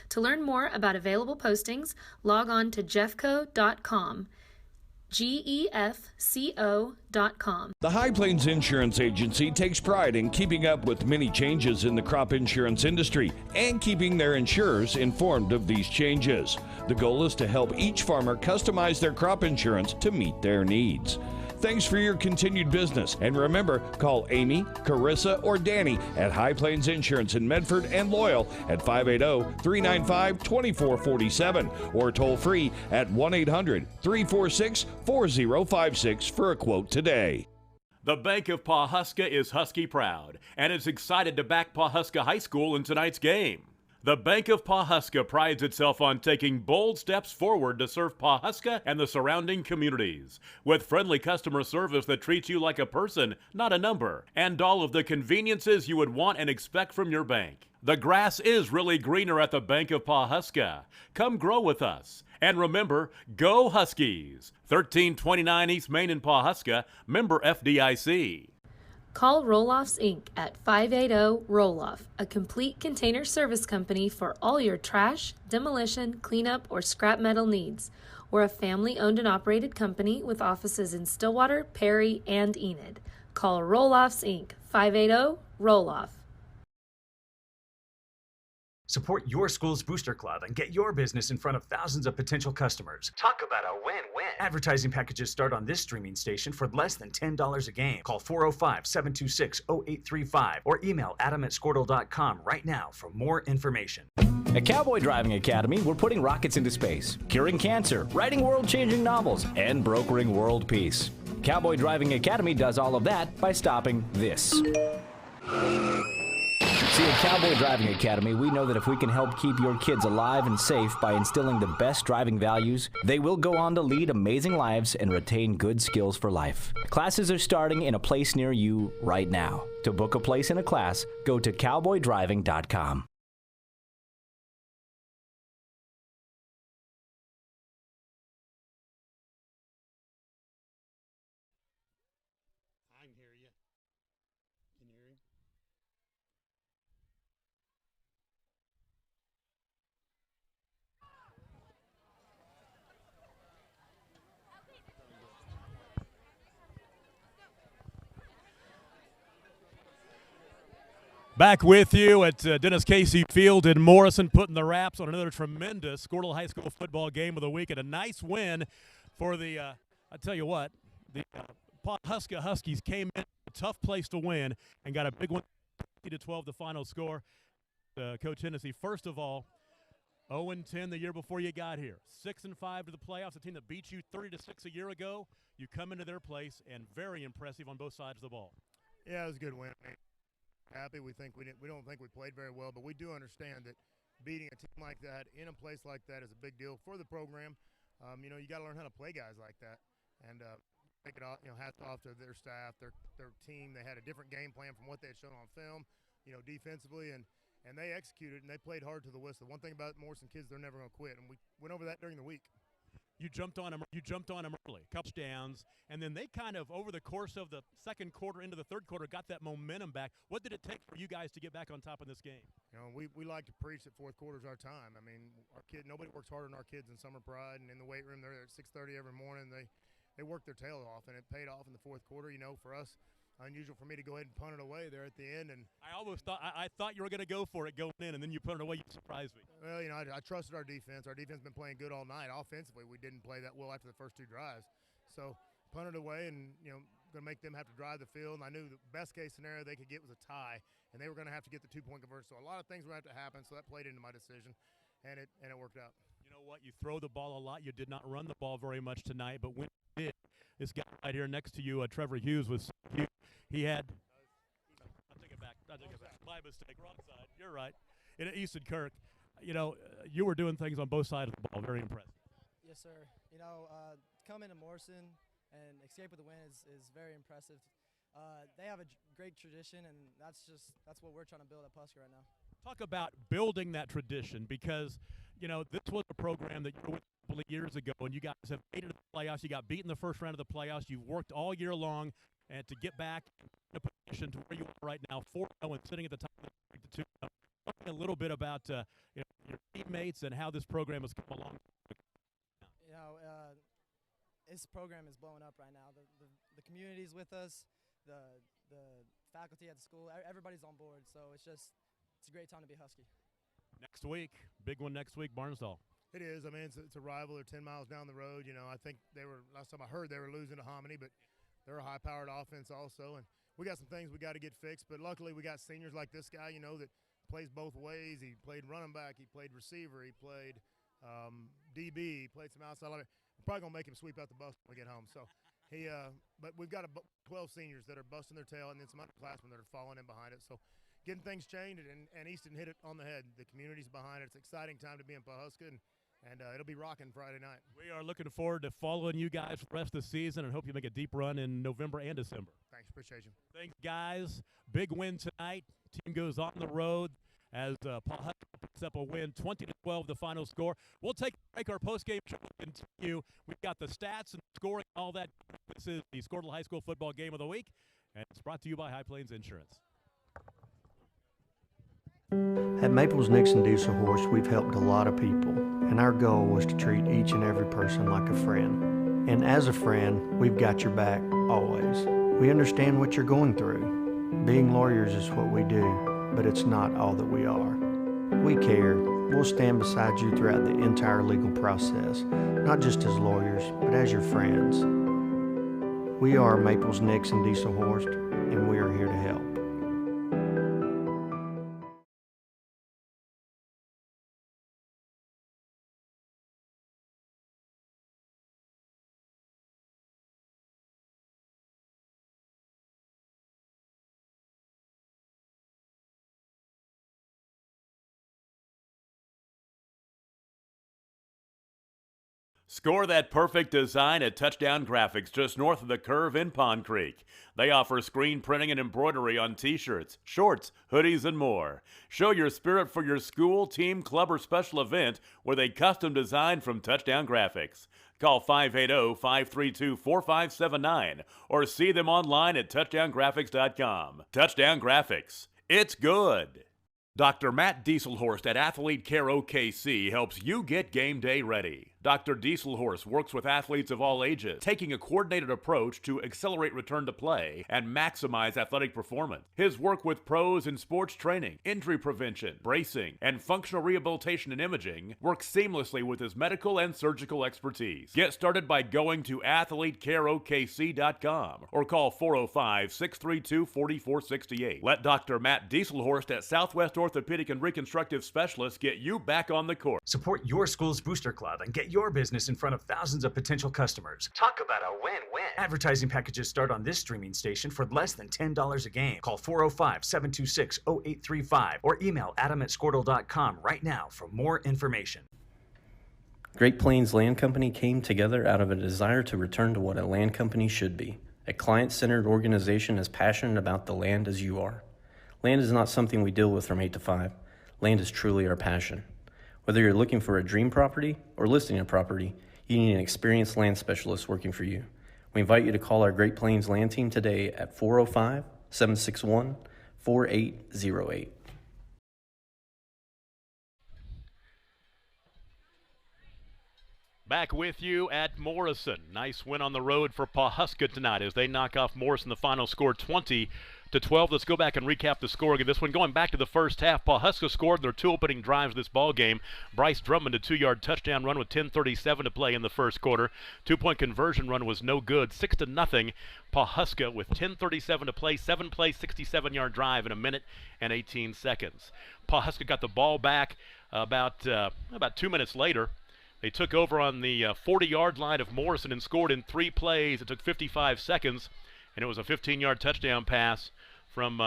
To learn more about available postings, log on to jeffco.com. GEFCO.com. The High Plains Insurance Agency takes pride in keeping up with many changes in the crop insurance industry and keeping their insurers informed of these changes. The goal is to help each farmer customize their crop insurance to meet their needs. Thanks for your continued business. And remember, call Amy, Carissa, or Danny at High Plains Insurance in Medford and Loyal at 580-395-2447 or toll free at 1-800-346-4056 for a quote today. The Bank of Pawhuska is Husky proud and is excited to back Pawhuska High School in tonight's game. The Bank of Pawhuska prides itself on taking bold steps forward to serve Pawhuska and the surrounding communities, with friendly customer service that treats you like a person, not a number, and all of the conveniences you would want and expect from your bank. The grass is really greener at the Bank of Pawhuska. Come grow with us. And remember, go Huskies! 1329 East Main in Pawhuska, member FDIC. Call Roll-Offs Inc. at 580-ROLL-OFF, a complete container service company for all your trash, demolition, cleanup, or scrap metal needs. We're a family-owned and operated company with offices in Stillwater, Perry, and Enid. Call Roll-Offs Inc. 580-ROLL-OFF. Support your school's booster club and get your business in front of thousands of potential customers. Talk about a win-win. Advertising packages start on this streaming station for less than $10 a game. Call 405-726-0835 or email adam@squirtle.com right now for more information. At Cowboy Driving Academy, we're putting rockets into space, curing cancer, writing world-changing novels, and brokering world peace. Cowboy Driving Academy does all of that by stopping this. See, at Cowboy Driving Academy, we know that if we can help keep your kids alive and safe by instilling the best driving values, they will go on to lead amazing lives and retain good skills for life. Classes are starting in a place near you right now. To book a place in a class, go to cowboydriving.com. I can hear you. Can you hear him? Back with you at Dennis Casey Field in Morrison, putting the wraps on another tremendous Squirtle High School football game of the week, and a nice win for the, I tell you what, the Pawhuska Huskies came in a tough place to win and got a big one, 20-12 the final score. Coach Hennessy, first of all, 0-10 the year before you got here, 6-5 to the playoffs, a team that beat you 30-6 a year ago. You come into their place, and very impressive on both sides of the ball. Yeah, it was a good win. Happy. We don't think we played very well, but we do understand that beating a team like that in a place like that is a big deal for the program. You got to learn how to play guys like that, and take it off. Hats off to their staff, their team. They had a different game plan from what they had shown on film, defensively, and they executed and they played hard to the whistle. One thing about Morrison kids, they're never going to quit, and we went over that during the week. You jumped on them early, couple touchdowns, and then they kind of, over the course of the second quarter into the third quarter, got that momentum back. What did it take for you guys to get back on top of this game? We like to preach that fourth quarter is our time. I mean, nobody works harder than our kids in Summer Pride, and in the weight room, they're there at 6:30 every morning. They work their tail off, and it paid off in the fourth quarter. For us, unusual for me to go ahead and punt it away there at the end. And I thought you were going to go for it going in, and then you punt it away. You surprised me. Well, I trusted our defense. Our defense has been playing good all night. Offensively, we didn't play that well after the first two drives. So punted away and, going to make them have to drive the field. And I knew the best case scenario they could get was a tie, and they were going to have to get the 2-point conversion. So a lot of things were going to have to happen, so that played into my decision, and it worked out. You know what? You throw the ball a lot. You did not run the ball very much tonight, but when you did, this guy right here next to you, Trevor Hughes, he had – I'll take it back. My mistake. Wrong side. You're right. In Easton Kirk, you were doing things on both sides of the ball. Very impressive. Yes, sir. Come into Morrison and escape with a win is very impressive. They have a great tradition, and that's what we're trying to build at Pawhuska right now. Talk about building that tradition, because this was a program that you were with a couple of years ago, and you guys have made it to the playoffs. You got beat in the first round of the playoffs. You've worked all year long, and to get back in a position to where you are right now, 4-0 and sitting at the top of the 2-0. Talk a little bit about your teammates and how this program has come along. this program is blowing up right now. The community's with us, the faculty at the school, everybody's on board. So it's a great time to be Husky. Next week, big one next week, Barnesdall. It is. I mean, it's a rival. They're 10 miles down the road. You know, I think last time I heard they were losing to Hominy, but they're a high-powered offense also. And we got some things we got to get fixed, but luckily we got seniors like this guy, you know, that plays both ways. He played running back, he played receiver, he played DB, he played some outside linebacker. We're probably going to make him sweep out the bus when we get home. So but we've got 12 seniors that are busting their tail and then some underclassmen that are falling in behind it. So getting things changed, and Easton hit it on the head. The community's behind it. It's an exciting time to be in Pawhuska, and it'll be rocking Friday night. We are looking forward to following you guys for the rest of the season and hope you make a deep run in November and December. Thanks. Appreciate you. Thanks, guys. Big win tonight. Team goes on the road as Pawhuska picks up a win, 20-12, the final score. We'll take a break. Our postgame show will continue. We've got the stats and scoring, all that. This is the Squirtle High School football game of the week, and it's brought to you by High Plains Insurance. At Maples Nixon Diesel Horse, we've helped a lot of people, and our goal was to treat each and every person like a friend. And as a friend, we've got your back always. We understand what you're going through. Being lawyers is what we do, but it's not all that we are. We care. We'll stand beside you throughout the entire legal process, not just as lawyers, but as your friends. We are Maples Nixon Diesel Horse, and we are here to help. Score that perfect design at Touchdown Graphics just north of the curve in Pond Creek. They offer screen printing and embroidery on t-shirts, shorts, hoodies, and more. Show your spirit for your school, team, club, or special event with a custom design from Touchdown Graphics. Call 580-532-4579 or see them online at touchdowngraphics.com. Touchdown Graphics. It's good. Dr. Matt Dieselhorst at Athlete Care OKC helps you get game day ready. Dr. Dieselhorst works with athletes of all ages, taking a coordinated approach to accelerate return to play and maximize athletic performance. His work with pros in sports training, injury prevention, bracing, and functional rehabilitation and imaging works seamlessly with his medical and surgical expertise. Get started by going to athletecareokc.com or call 405-632-4468. Let Dr. Matt Dieselhorst at Southwest Orthopedic and Reconstructive Specialists get you back on the court. Support your school's booster club and get your business in front of thousands of potential customers. Talk about a win-win. Advertising packages start on this streaming station for less than $10 a game. Call 405-726-0835 or email adam@squirtle.com right now for more information. Great Plains Land Company came together out of a desire to return to what a land company should be, a client-centered organization as passionate about the land as you are. Land is not something we deal with from 8 to 5. Land is truly our passion. Whether you're looking for a dream property or listing a property, you need an experienced land specialist working for you. We invite you to call our Great Plains Land Team today at 405-761-4808. Back with you at Morrison. Nice win on the road for Pawhuska tonight as they knock off Morrison. The final score 20-12. Let's go back and recap the scoring of this one. Going back to the first half, Pawhuska scored their two opening drives of this ball game. Bryce Drummond, a 2-yard touchdown run with 10:37 to play in the first quarter. 2-point conversion run was no good. 6-0. Pawhuska with 10:37 to play. 7-play, 67-yard drive in a minute and 18 seconds. Pawhuska got the ball back about 2 minutes later. They took over on the 40-yard line of Morrison and scored in 3 plays. It took 55 seconds, and it was a 15-yard touchdown pass from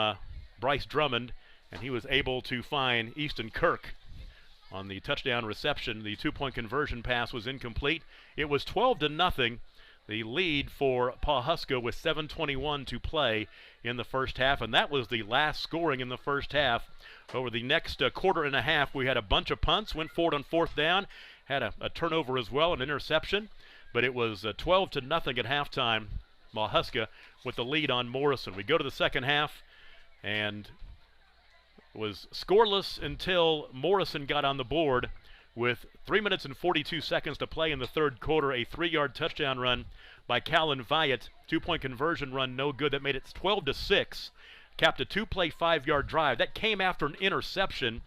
Bryce Drummond, and he was able to find Easton Kirk on the touchdown reception. The 2-point conversion pass was incomplete. It was 12-0. The lead for Pawhuska with 7:21 to play in the first half, and that was the last scoring in the first half. Over the next quarter and a half, we had a bunch of punts, went forward on 4th down, had a turnover as well, an interception, but it was 12-0 at halftime. Pawhuska with the lead on Morrison. We go to the second half, and it was scoreless until Morrison got on the board with 3 minutes and 42 seconds to play in the third quarter. A 3-yard touchdown run by Callan Vyatt. 2-point conversion run, no good. That made it 12-6. Capped a 2-play, 5-yard drive. That came after an interception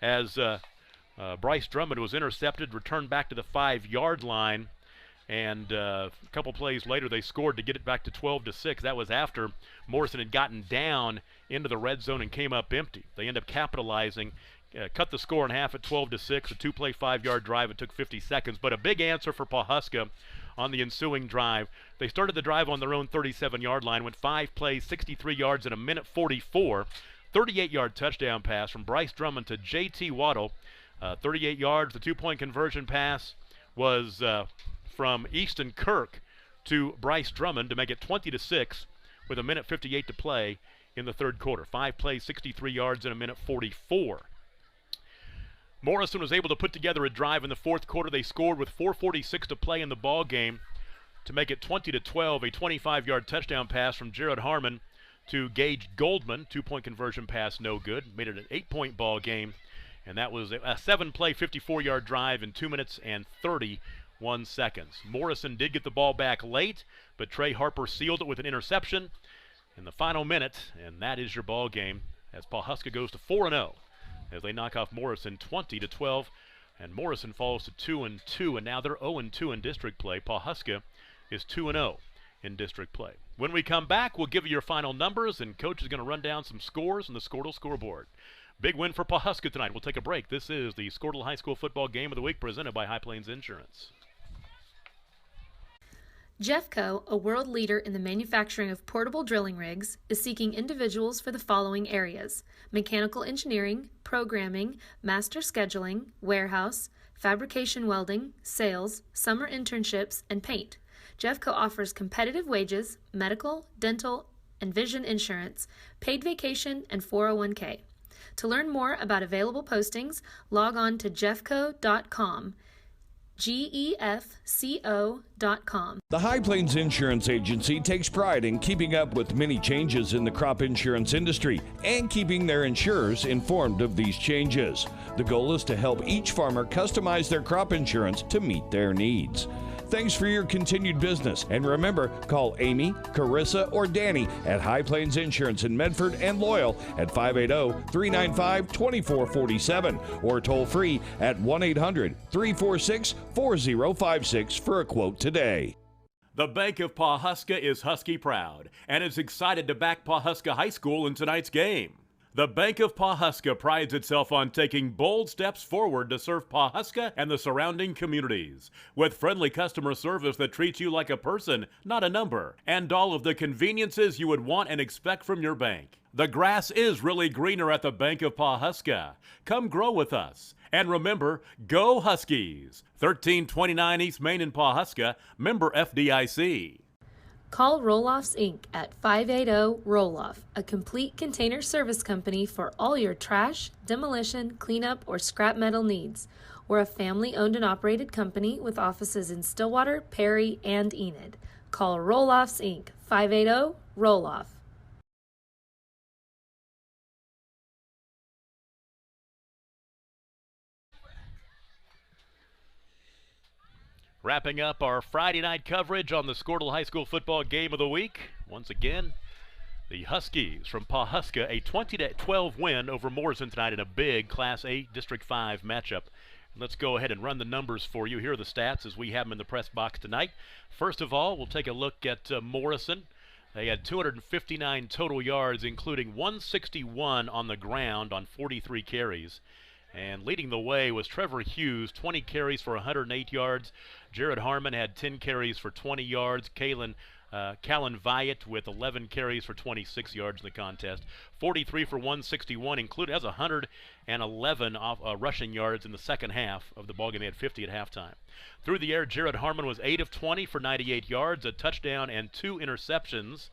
as Bryce Drummond was intercepted, returned back to the 5-yard line. And a couple plays later, they scored to get it back to 12-6. That was after Morrison had gotten down into the red zone and came up empty. They end up capitalizing, cut the score in half at 12-6. A 2-play, 5-yard drive. It took 50 seconds, but a big answer for Pawhuska on the ensuing drive. They started the drive on their own 37-yard line, went 5 plays, 63 yards in a minute 44. 38-yard touchdown pass from Bryce Drummond to J.T. Waddle. 38 yards. The 2-point conversion pass was from Easton Kirk to Bryce Drummond to make it 20-6 with a minute 58 to play in the third quarter. 5 plays, 63 yards in a minute 44. Morrison was able to put together a drive in the fourth quarter. They scored with 4:46 to play in the ball game to make it 20-12. A 25-yard touchdown pass from Jared Harmon to Gage Goldman. 2-point conversion pass, no good. Made it an 8-point ball game, and that was a 7-play, 54-yard drive in 2 minutes and 31 seconds. Morrison did get the ball back late, but Trey Harper sealed it with an interception in the final minute, and that is your ball game as Pawhuska goes to 4-0 as they knock off Morrison 20-12, and Morrison falls to 2-2, and now they're 0-2 in district play. Pawhuska is 2-0 in district play. When we come back, we'll give you your final numbers, and Coach is going to run down some scores on the Squirtle scoreboard. Big win for Pawhuska tonight. We'll take a break. This is the Squirtle High School Football Game of the Week presented by High Plains Insurance. Jeffco, a world leader in the manufacturing of portable drilling rigs, is seeking individuals for the following areas: mechanical engineering, programming, master scheduling, warehouse, fabrication welding, sales, summer internships, and paint. Jeffco offers competitive wages, medical, dental, and vision insurance, paid vacation, and 401k. To learn more about available postings, log on to jeffco.com. GEFCO.com. The High Plains Insurance Agency takes pride in keeping up with many changes in the crop insurance industry and keeping their insurers informed of these changes. The goal is to help each farmer customize their crop insurance to meet their needs. Thanks for your continued business, and remember, call Amy, Carissa, or Danny at High Plains Insurance in Medford and Loyal at 580-395-2447 or toll free at 1-800-346-4056 for a quote today. The Bank of Pawhuska is Husky proud and is excited to back Pawhuska High School in tonight's game. The Bank of Pawhuska prides itself on taking bold steps forward to serve Pawhuska and the surrounding communities, with friendly customer service that treats you like a person, not a number, and all of the conveniences you would want and expect from your bank. The grass is really greener at the Bank of Pawhuska. Come grow with us. And remember, go Huskies! 1329 East Main in Pawhuska, member FDIC. Call Roll-Offs Inc. at 580-ROLL-OFF, a complete container service company for all your trash, demolition, cleanup, or scrap metal needs. We're a family-owned and operated company with offices in Stillwater, Perry, and Enid. Call Roll-Offs Inc. 580-ROLL-OFF. Wrapping up our Friday night coverage on the Squirtle High School Football Game of the Week. Once again, the Huskies from Pawhuska, a 20-12 win over Morrison tonight in a big Class 8 District 5 matchup. Let's go ahead and run the numbers for you. Here are the stats as we have them in the press box tonight. First of all, we'll take a look at Morrison. They had 259 total yards, including 161 on the ground on 43 carries. And leading the way was Trevor Hughes, 20 carries for 108 yards. Jared Harmon had 10 carries for 20 yards. Callan Vyatt with 11 carries for 26 yards in the contest. 43 for 161, included as 111 rushing yards in the second half of the ballgame. They had 50 at halftime. Through the air, Jared Harmon was 8 of 20 for 98 yards, a touchdown and 2 interceptions.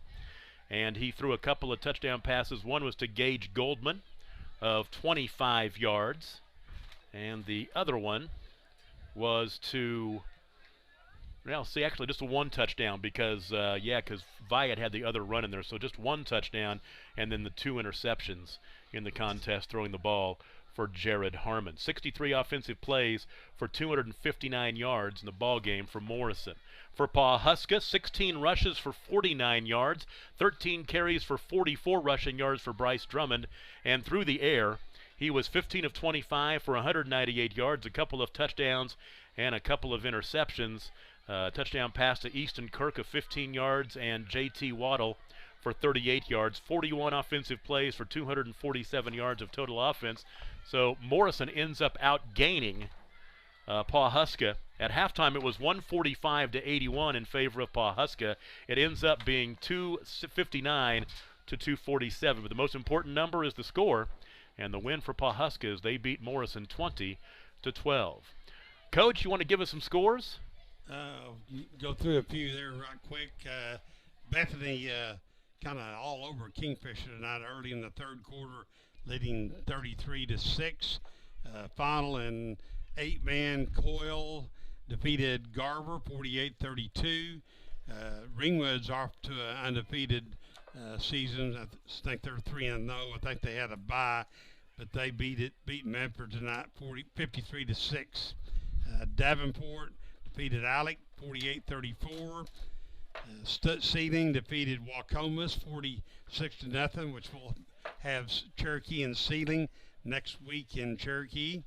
And he threw a couple of touchdown passes. One was to Gage Goldman of 25 yards, and the other one was to, well, see, actually just a 1 touchdown because Vyatt had the other run in there, so just 1 touchdown and then the 2 interceptions in the contest, throwing the ball for Jared Harmon. 63 offensive plays for 259 yards in the ball game for Morrison. For Pawhuska, 16 rushes for 49 yards, 13 carries for 44 rushing yards for Bryce Drummond, and through the air, he was 15 of 25 for 198 yards, a couple of touchdowns, and a couple of interceptions. Touchdown pass to Easton Kirk of 15 yards and J.T. Waddle for 38 yards. 41 offensive plays for 247 yards of total offense. So Morrison ends up outgaining Pawhuska. At halftime, it was 145 to 81 in favor of Pawhuska. It ends up being 259 to 247. But the most important number is the score, and the win for Pawhuska is they beat Morrison 20 to 12. Coach, you want to give us some scores? Go through a few there right quick. Bethany kind of all over Kingfisher tonight early in the third quarter, leading 33-6. Final and 8-man Coyle defeated Garver 48-32. Ringwood's off to an undefeated season. I think they're 3-0. I think they had a bye, but they beat Medford tonight 53-6. Davenport defeated Alec 48-34. Stutz Sealing defeated Wacomas 46-0, which will have Cherokee and Sealing next week in Cherokee.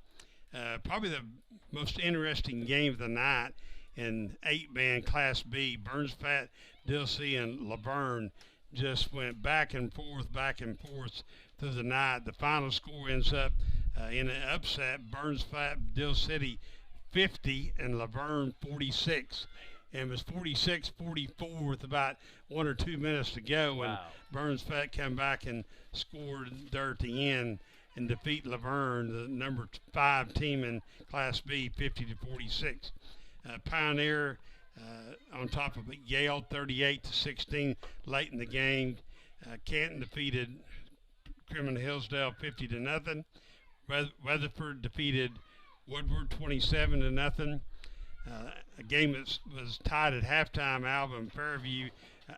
Probably the most interesting game of the night in 8-man Class B. Burns Fat, Dilsey, and Laverne just went back and forth through the night. The final score ends up in an upset. Burns Fat, Dill City 50 and Laverne 46. And it was 46-44 with about 1 or 2 minutes to go. Wow. And Burns Fat came back and scored there at the end and defeat Laverne, the number 5 team in Class B, 50-46. Pioneer on top of it, Yale 38-16 late in the game. Canton defeated Criminal Hillsdale 50-0. Weatherford defeated Woodward 27-0. A game that was tied at halftime. Alba and Fairview.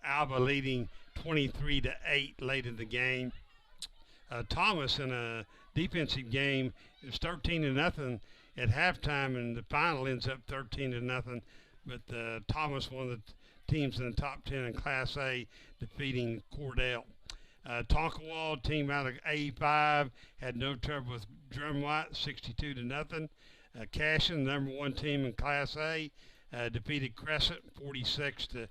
Alba leading 23-8 late in the game. Thomas in a defensive game, it was 13-0 at halftime, and the final ends up 13-0. But Thomas, one of the teams in the top 10 in Class A, defeating Cordell. Tonkawa, team out of A5, had no trouble with Drumlight, 62-0. Cashin, the number 1 team in Class A, defeated Crescent 47-6.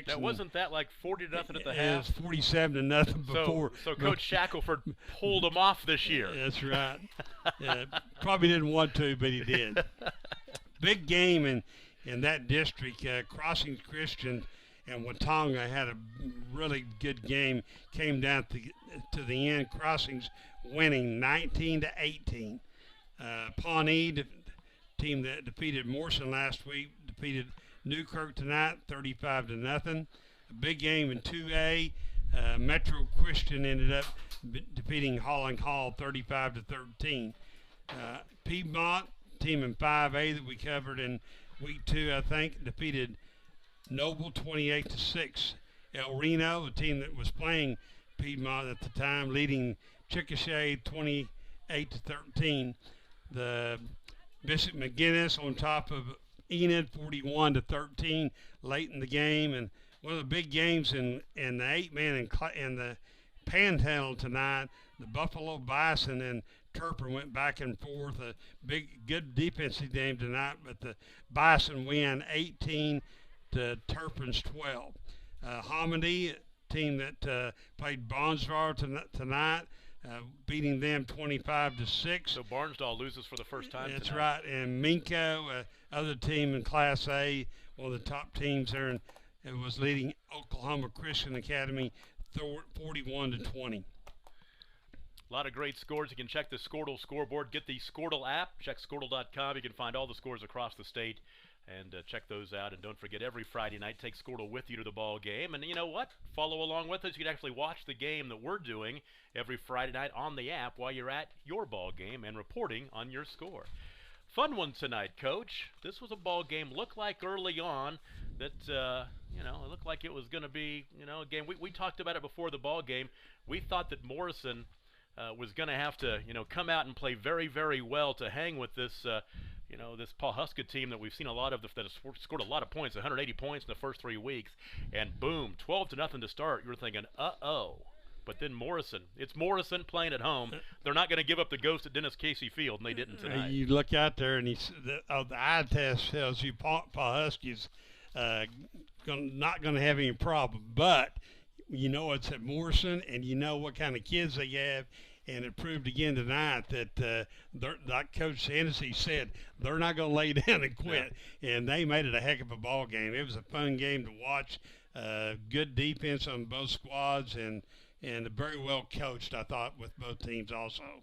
Now, wasn't that like 40-0 at the half? It was 47-0 before. So Coach Shackelford pulled them off this year. That's right. Probably didn't want to, but he did. Big game in that district. Crossings Christian and Watonga had a really good game. Came down to the end. Crossings winning 19-18. Pawnee, team that defeated Morrison last week, defeated Newkirk tonight 35-0. A big game in 2A. Metro Christian ended up defeating Holland Hall 35-13. Piedmont, team in 5A that we covered in week 2, I think, defeated Noble 28-6. El Reno, the team that was playing Piedmont at the time, leading Chickasha 28-13. The Bishop McGinnis on top of Enid 41-13 late in the game, and one of the big games in the 8-man and the Panhandle tonight. The Buffalo Bison and Turpin went back and forth. A good defensive game tonight, but the Bison win 18 to Turpin's 12. Hominy, team that played Bonsvar tonight. Beating them 25-6. So Barnsdall loses for the first time. That's tonight. right. And Minko, other team in Class A, one of the top teams there, and it was leading Oklahoma Christian Academy 41-20. A lot of great scores. You can check the Squirtle scoreboard. Get the Squirtle app. Check Squirtle.com. You can find all the scores across the state. And check those out. And don't forget, every Friday night, take Squirtle with you to the ball game. And you know what? Follow along with us. You can actually watch the game that we're doing every Friday night on the app while you're at your ball game and reporting on your score. Fun one tonight, Coach. This was a ball game. Looked like early on that, it looked like it was going to be, a game. We talked about it before the ball game. We thought that Morrison was going to have to, come out and play very, very well to hang with this, this Pawhuska team that we've seen a lot of, that has scored a lot of points, 180 points in the first 3 weeks, and boom, 12-0 to start. You're thinking, uh-oh. But then it's Morrison playing at home. They're not going to give up the ghost at Dennis Casey Field, and they didn't tonight. You look out there, and the eye test tells you Pawhuska's not going to have any problem. But it's at Morrison, and you know what kind of kids they have. And it proved again tonight that, like Coach Hennessy said, they're not going to lay down and quit. Yeah. And they made it a heck of a ball game. It was a fun game to watch. Good defense on both squads, and very well coached, I thought, with both teams also.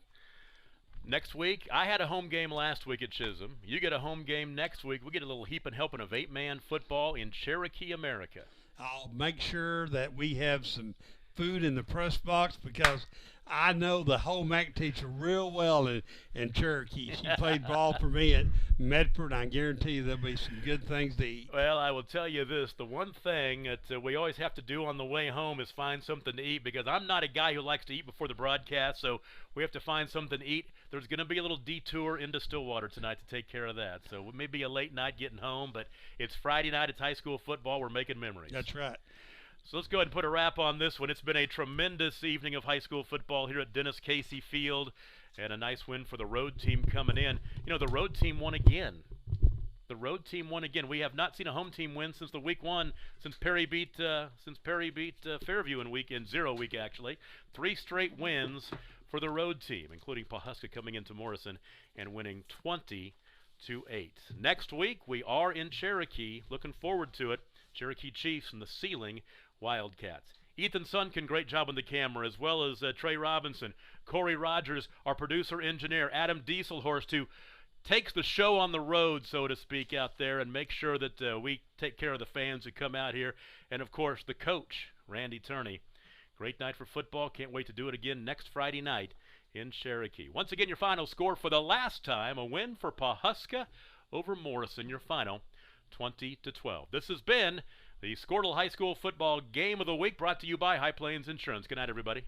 Next week, I had a home game last week at Chisholm. You get a home game next week. We get a little heaping helping of 8-man football in Cherokee, America. I'll make sure that we have some food in the press box, because I know the home ec teacher real well in Cherokee. She played ball for me at Medford. I guarantee you there'll be some good things to eat. Well, I will tell you this. The one thing that we always have to do on the way home is find something to eat, because I'm not a guy who likes to eat before the broadcast, so we have to find something to eat. There's going to be a little detour into Stillwater tonight to take care of that. So it may be a late night getting home, but it's Friday night. It's high school football. We're making memories. That's right. So let's go ahead and put a wrap on this one. It's been a tremendous evening of high school football here at Dennis Casey Field, and a nice win for the road team coming in. The road team won again. We have not seen a home team win since the week one, since Perry beat Fairview in 0 week actually. 3 straight wins for the road team, including Pawhuska coming into Morrison and winning 20-8. Next week we are in Cherokee. Looking forward to it. Cherokee Chiefs and the Ceiling Wildcats. Ethan Sunken, great job on the camera, as well as Trey Robinson, Corey Rogers, our producer engineer, Adam Dieselhorst, who takes the show on the road, so to speak, out there, and make sure that we take care of the fans who come out here, and of course the coach, Randy Turney. Great night for football. Can't wait to do it again next Friday night in Cherokee. Once again, your final score for the last time, a win for Pawhuska over Morrison. Your final 20-12. This has been the Squirtle High School Football Game of the Week, brought to you by High Plains Insurance. Good night, everybody.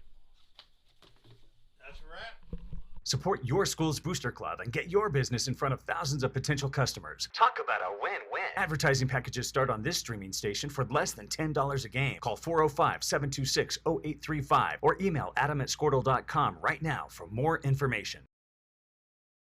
That's a wrap. Support your school's booster club and get your business in front of thousands of potential customers. Talk about a win-win. Advertising packages start on this streaming station for less than $10 a game. Call 405-726-0835 or email adam@squirtle.com right now for more information.